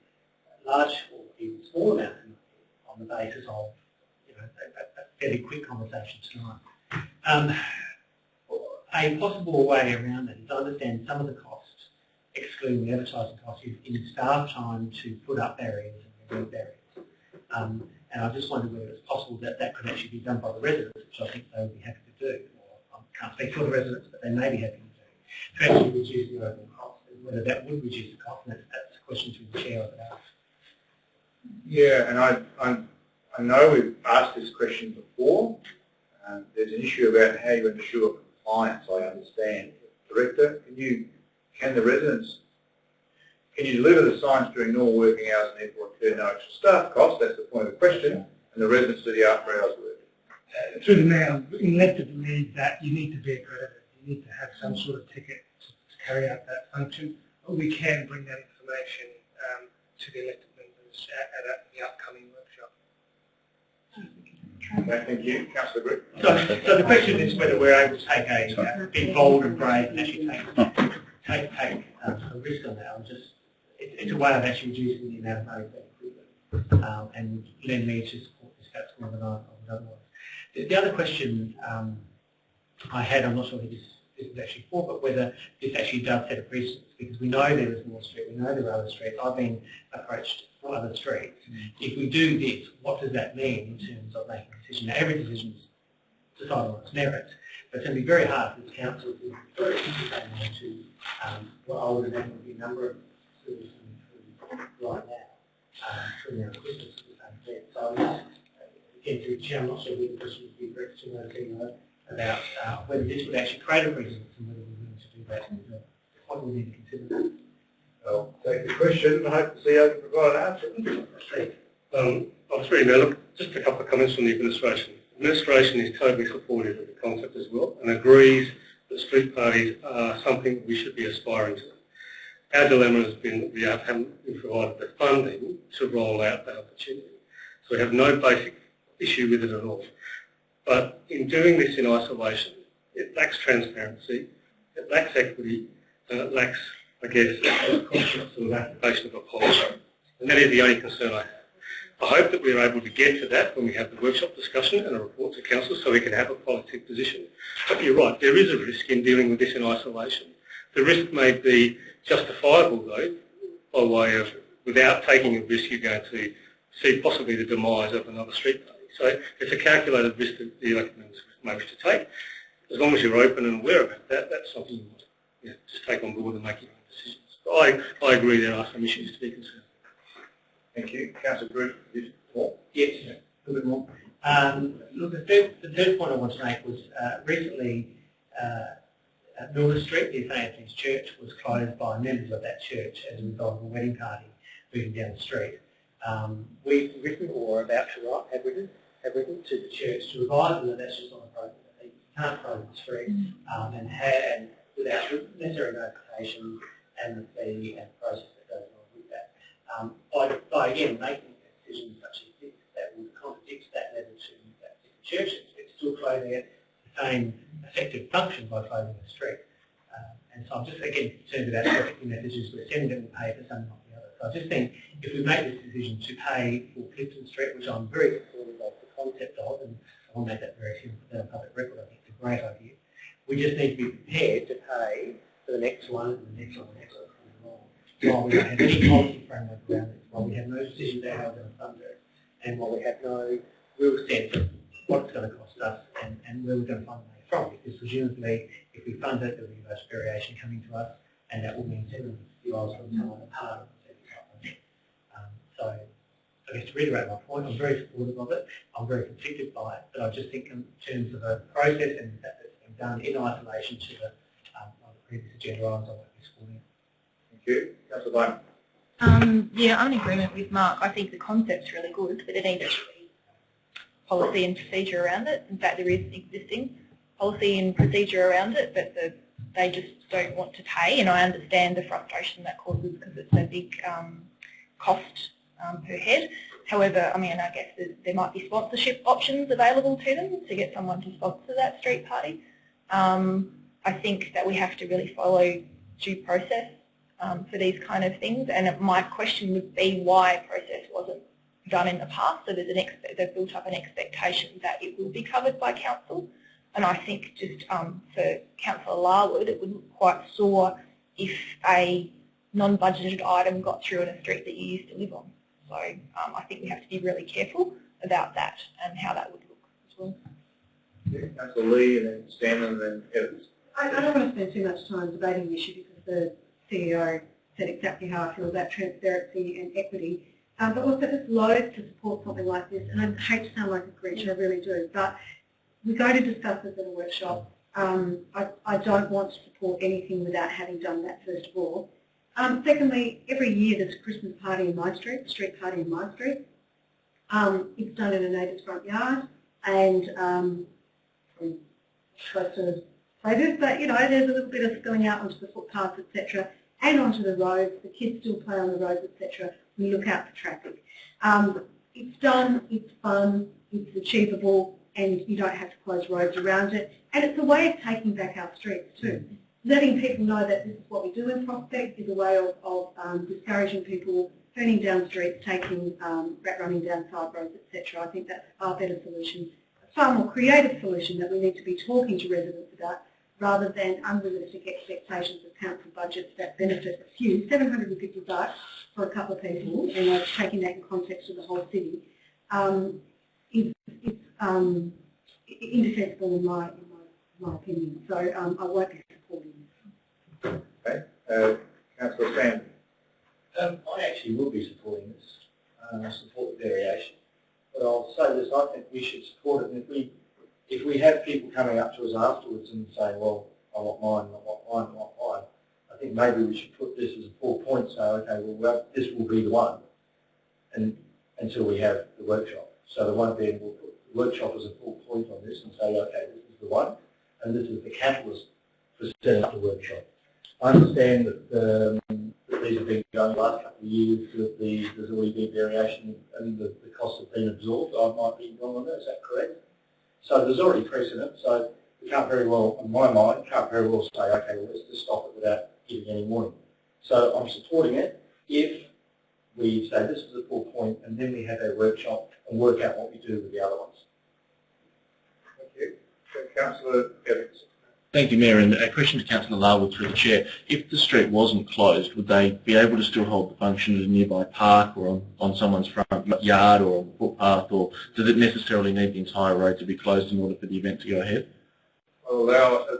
Speaker 3: large or even small amounts of money on the basis of, a fairly quick conversation tonight. A possible way around that is I understand some of the costs, excluding the advertising costs, is in staff time to put up barriers and remove barriers. And I just wondered whether it's possible that that could actually be done by the residents, which I think they would be happy to do. Or I can't speak for the residents, but they may be happy to do, to actually reduce the overall cost. And whether that would reduce the cost, and that's a question to the chair of that.
Speaker 1: Yeah, and I know we've asked this question before. There's an issue about how you ensure compliance, I understand. Director, can the residents, can you deliver the signs during normal working hours and therefore incur no extra staff costs? That's the point of the question. And the residents do the after hours work.
Speaker 3: Through the mayor, I'm led to believe that you need to be accredited. You need to have some sort of ticket to carry out that function. But we can bring that information to the elected members at the upcoming workshop.
Speaker 1: Okay, thank you. Councillor Grigg.
Speaker 3: So the question is whether we're able to take a big, bold and brave and actually take a risk on that. It's a way of actually reducing the amount of money that and would lend me to support this perhaps more than I would otherwise. The other question I had, I'm not sure if this is actually for, but whether this actually does set a precedent, because we know there is more street, we know there are other streets. I've been approached for other streets. If we do this, what does that mean in terms of making a decision? Now, every decision is decided on its merits, but it's going to be very hard for this council to very quickly to what I would imagine would be a number of schools right now, through our Christmas to the same event. So I was, again, to the chair, I'm not sure whether the question would be direct to about whether this would actually create a precedent and whether we're willing to do that. What we need to consider that.
Speaker 1: I'll take the question. I hope to see how you provide an answer.
Speaker 12: Obviously, now look, just a couple of comments from the administration. The administration is totally supportive of the concept as well and agrees that street parties are something we should be aspiring to. Our dilemma has been that we haven't been provided the funding to roll out that opportunity. So we have no basic issue with it at all. But in doing this in isolation, it lacks transparency, it lacks equity, and it lacks, I guess, a sort of application of a policy. And that is the only concern I have. I hope that we are able to get to that when we have the workshop discussion and a report to council so we can have a positive position. But you're right, there is a risk in dealing with this in isolation. The risk may be justifiable though, by way of, without taking a risk, you're going to see possibly the demise of another street party. So it's a calculated risk that the elected members may wish to take. As long as you're open and aware about that, that's something you just take on board and make your own decisions. But I agree there are some issues to be concerned.
Speaker 1: Thank you. Councillor Grigg, more?
Speaker 3: Yes, a little bit more. Look, the third point I want to make was recently Milner Street, the St Anthony's Church, was closed by members of that church as a result of a wedding party moving down the street. We've written, or are about to write, have written to the church to advise them that that's just not appropriate. They can't close the street and without necessary notification and the fee and the process that goes along with that. By again making a decision such as this that would contradict that letter to that church, it's still closing it the same effective function by closing the street. And so I'm just again concerned about the messages we're sending them to pay for something like the other. So I just think if we make this decision to pay for Clifton Street, which I'm very supportive of the concept of, and I want to make that very clear for the public record, I think it's a great idea. We just need to be prepared to pay for the next one and the next one and the next one coming along. While we don't have any policy framework around it, while we have no decision about how we're going to fund it, and while we have no real sense of what it's going to cost us and where we're going to fund the money from, because presumably if we fund it, there will be less variation coming to us, and that will mean $750 from time apart of the $75. So I guess to reiterate my point, I'm very supportive of it, I'm very conflicted by it, but I just think in terms of a process and that it's been done in isolation to the previous agenda items, I won't be supporting it.
Speaker 1: Thank you. Councillor Bowman.
Speaker 6: Yeah, I'm in agreement with Mark. I think the concept's really good, but there needs to be policy and procedure around it. In fact, there is existing policy and procedure around it, but the they just don't want to pay, and I understand the frustration that causes because it's a big cost per head. However, I mean, I guess there might be sponsorship options available to them to get someone to sponsor that street party. I think that we have to really follow due process for these kind of things, and my question would be why process wasn't done in the past. So there's they've built up an expectation that it will be covered by council, and I think just for Councillor Larwood, it would look quite sore if a non-budgeted item got through in a street that you used to live on. So I think we have to be really careful about that and how that would look as well.
Speaker 1: Yeah, Councillor Lee and then Stan and then Evans.
Speaker 11: I don't want to spend too much time debating the issue because the CEO said exactly how I feel about transparency and equity. But also it's loath to support something like this, and I hate to sound like a Grinch, I really do, but we're going to discuss this in a workshop. I don't want to support anything without having done that first of all. Secondly, every year there's a Christmas party in my street, a street party in my street. It's done in a neighbour's front yard, and I'm supposed to say this, but you know, there's a little bit of spilling out onto the footpaths, etc., and onto the roads. The kids still play on the roads, etc. We look out for traffic. It's done, it's fun, it's achievable, and you don't have to close roads around it. And it's a way of taking back our streets too. Letting people know that this is what we do in Prospect is a way of discouraging people turning down streets, taking running down side roads, etc. I think that's a far better solution, a far more creative solution that we need to be talking to residents about, rather than unrealistic expectations of council budgets that benefit a few. $750 for a couple of people, and taking that in context of the whole city, is indefensible in my opinion. So I won't be supporting this.
Speaker 1: Okay. Councillor Stan.
Speaker 8: I actually will be supporting this. I support the variation. But I'll say this, I think we should support it. And if we have people coming up to us afterwards and saying, well, I want mine, I want mine, I want mine, I think maybe we should put this as a 4 point, so, okay, well, this will be the one, and until we have the workshop. So there won't be, we'll put the workshop as a 4 point on this and say, okay, this is the one, and this is the catalyst for setting up the workshop. I understand that these have been going the last couple of years, that there's already been variation and the costs have been absorbed. I might be wrong on that, is that correct? So there's already precedent, so we can't very well, in my mind, can't very well say, okay, well, let's just stop it without giving any warning. So I'm supporting it if we say this is a 4 point and then we have our workshop and work out what we do with the other ones.
Speaker 1: Thank you. Councillor Evans.
Speaker 4: Thank you, Mayor. And a question to Councillor Larwood through the Chair. If the street wasn't closed, would they be able to still hold the function at a nearby park or on someone's front yard or on the footpath, or does it necessarily need the entire road to be closed in order for the event to go ahead?
Speaker 1: I'll allow a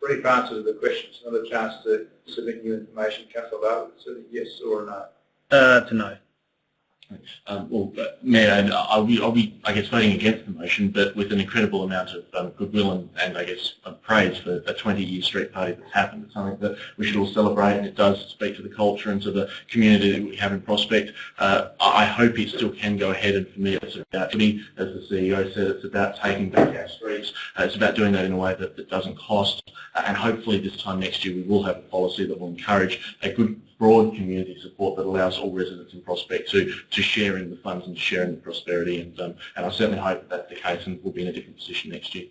Speaker 1: brief answer to the question. It's another chance to submit new information. Councillor Larwood, so yes or a no?
Speaker 5: To no.
Speaker 4: Well, Mayor, I'll be, I guess, voting against the motion, but with an incredible amount of goodwill and I guess, praise for a 20-year street party that's happened. It's something that we should all celebrate, and it does speak to the culture and to the community that we have in Prospect. I hope it still can go ahead, and for me, it's about, as the CEO said, it's about taking back our streets. It's about doing that in a way that doesn't cost, and hopefully this time next year we will have a policy that will encourage a good, broad community support that allows all residents in Prospect to share in the funds and to share in the prosperity, and I certainly hope that that's the case and we'll be in a different position next year.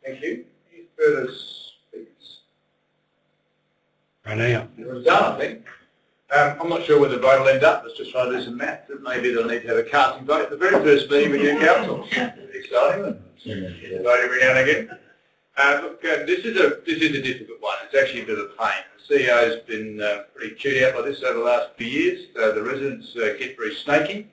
Speaker 1: Thank you. Any further speakers?
Speaker 2: Right now.
Speaker 1: We're done, I think. I'm not sure where the vote will end up. Let's just try to do some math. Maybe they'll need to have a casting vote at the very first meeting with your council. Exciting. Vote every now and again. Look, this is a difficult one. It's actually a bit of a pain. The CEO's been pretty chewed out by this over the last few years. The residents get very snaky.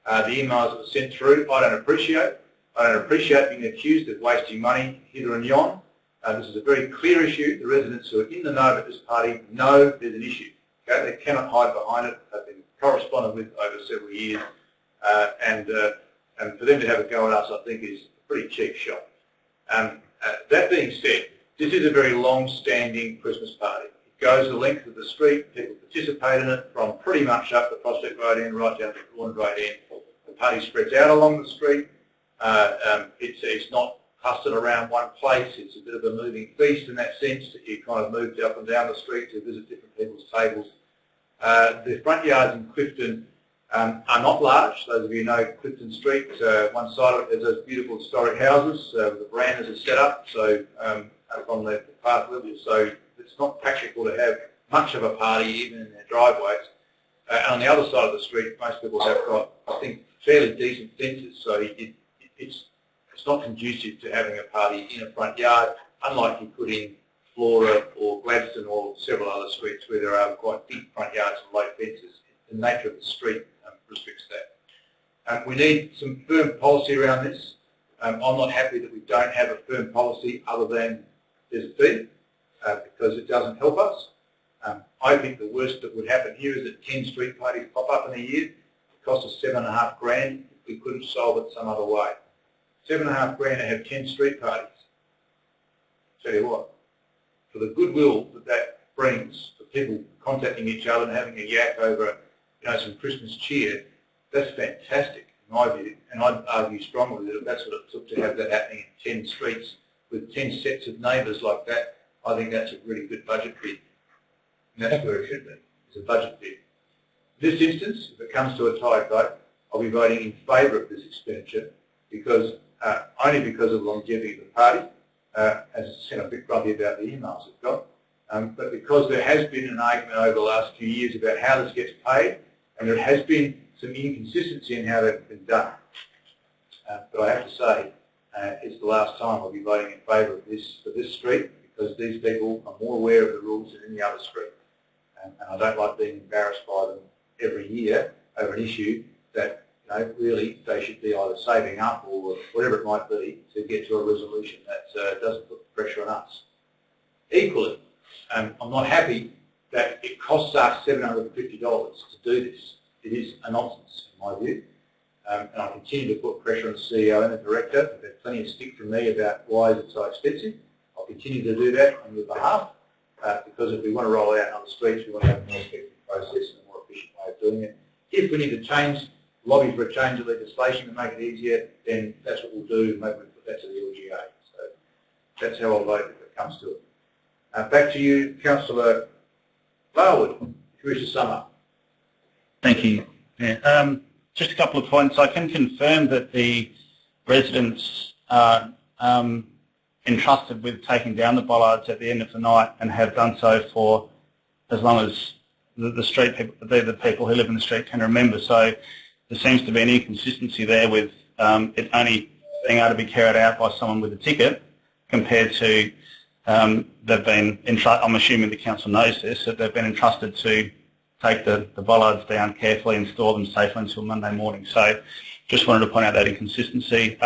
Speaker 1: The emails that were sent through, I don't appreciate. I don't appreciate being accused of wasting money hither and yon. This is a very clear issue. The residents who are in the know at this party know there's an issue. Okay? They cannot hide behind it. They've been corresponded with over several years. And for them to have a go at us, I think, is a pretty cheap shot. That being said, this is a very long-standing Christmas party. It goes the length of the street. People participate in it from pretty much up the Prospect Road end right down to the Corner Road end. The party spreads out along the street. It's not clustered around one place. It's a bit of a moving feast in that sense, that you kind of moved up and down the street to visit different people's tables. The front yards in Clifton are not large. Those of you who know Clifton Street, one side of it has those beautiful historic houses. The verandas are set up, so up on the path level, so it's not practical to have much of a party even in their driveways. And on the other side of the street, most people have got, I think, fairly decent fences, so it's not conducive to having a party in a front yard, unlike you could in Flora or Gladstone or several other streets where there are quite big front yards and low fences. The nature of the street restricts that. We need some firm policy around this. I'm not happy that we don't have a firm policy other than there's a fee, because it doesn't help us. I think the worst that would happen here is that 10 street parties pop up in a year. It costs us $7.5 grand if we couldn't solve it some other way. $7.5 grand to have 10 street parties. Tell you what, for the goodwill that that brings for people contacting each other and having a yak over, some Christmas cheer, that's fantastic in my view. And I'd argue strongly that if that's what it took to have that happening in 10 streets with 10 sets of neighbours like that, I think that's a really good budget bid. And that's where it should be. It's a budget bid. In this instance, if it comes to a tie vote, I'll be voting in favour of this expenditure because only because of the longevity of the party, as I said, I'm a bit grumpy about the emails I've got, but because there has been an argument over the last few years about how this gets paid, and there has been some inconsistency in how that's been done. But I have to say, it's the last time I'll be voting in favour of this for this street, because these people are more aware of the rules than any other street. And I don't like being embarrassed by them every year over an issue that really they should be either saving up or whatever it might be to get to a resolution that doesn't put pressure on us. Equally, I'm not happy that it costs us $750 to do this. It is a nonsense in my view. And I continue to put pressure on the CEO and the director. They've had plenty of stick from me about why is it so expensive. I'll continue to do that on your behalf because if we want to roll it out in other streets, we want to have a more effective process and a more efficient way of doing it. If we need to change, lobby for a change of legislation to make it easier, then that's what we'll do. Maybe we'll put that to the LGA. So that's how I'll vote if it comes to it. Back to you, Councillor Larwood, if you wish to sum up.
Speaker 5: Thank you. Yeah. Just a couple of points. I can confirm that the residents are entrusted with taking down the bollards at the end of the night and have done so for as long as the street people, the people who live in the street can remember. So there seems to be an inconsistency there with it only being able to be carried out by someone with a ticket compared to they've been, I'm assuming the council knows this, that they've been entrusted to take the bollards down carefully and store them safely until Monday morning. So just wanted to point out that inconsistency.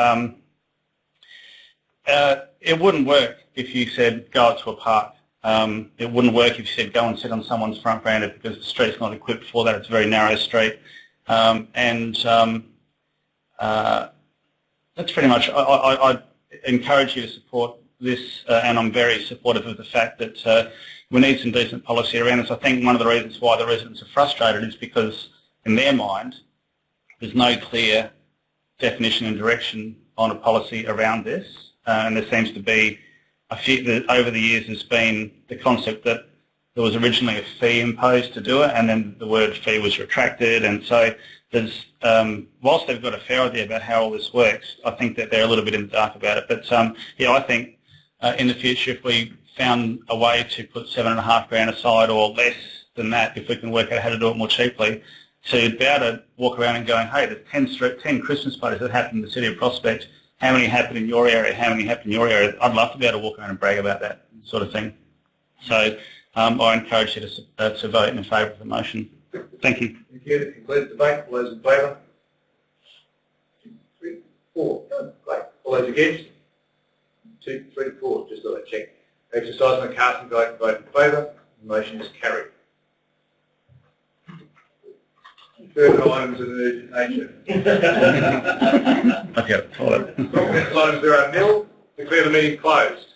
Speaker 5: It wouldn't work if you said go out to a park. It wouldn't work if you said go and sit on someone's front veranda because the street's not equipped for that. It's a very narrow street. That's pretty much, I encourage you to support this and I'm very supportive of the fact that we need some decent policy around this. I think one of the reasons why the residents are frustrated is because in their mind there's no clear definition and direction on a policy around this, and there seems to be over the years there's been the concept that there was originally a fee imposed to do it and then the word fee was retracted, and so there's, whilst they've got a fair idea about how all this works, I think that they're a little bit in the dark about it. But yeah, I think in the future if we found a way to put $7.5 grand aside or less than that, if we can work out how to do it more cheaply, to be able to walk around and going, hey, there's 10 Christmas parties that happen in the city of Prospect, how many happen in your area, how many happen in your area? I'd love to be able to walk around and brag about that sort of thing. So I encourage you to vote in favour of the motion. Thank you.
Speaker 1: Thank you. That concludes the debate. All those in favour? 2, 3, 4. Good. Great. All those against? 2, 3, 4. Just thought I'd check. Exercise my casting vote and vote in favour. The motion is carried. Further items of an urgent nature.
Speaker 5: Okay, follow.
Speaker 1: Items there are nil. Declare the meeting closed.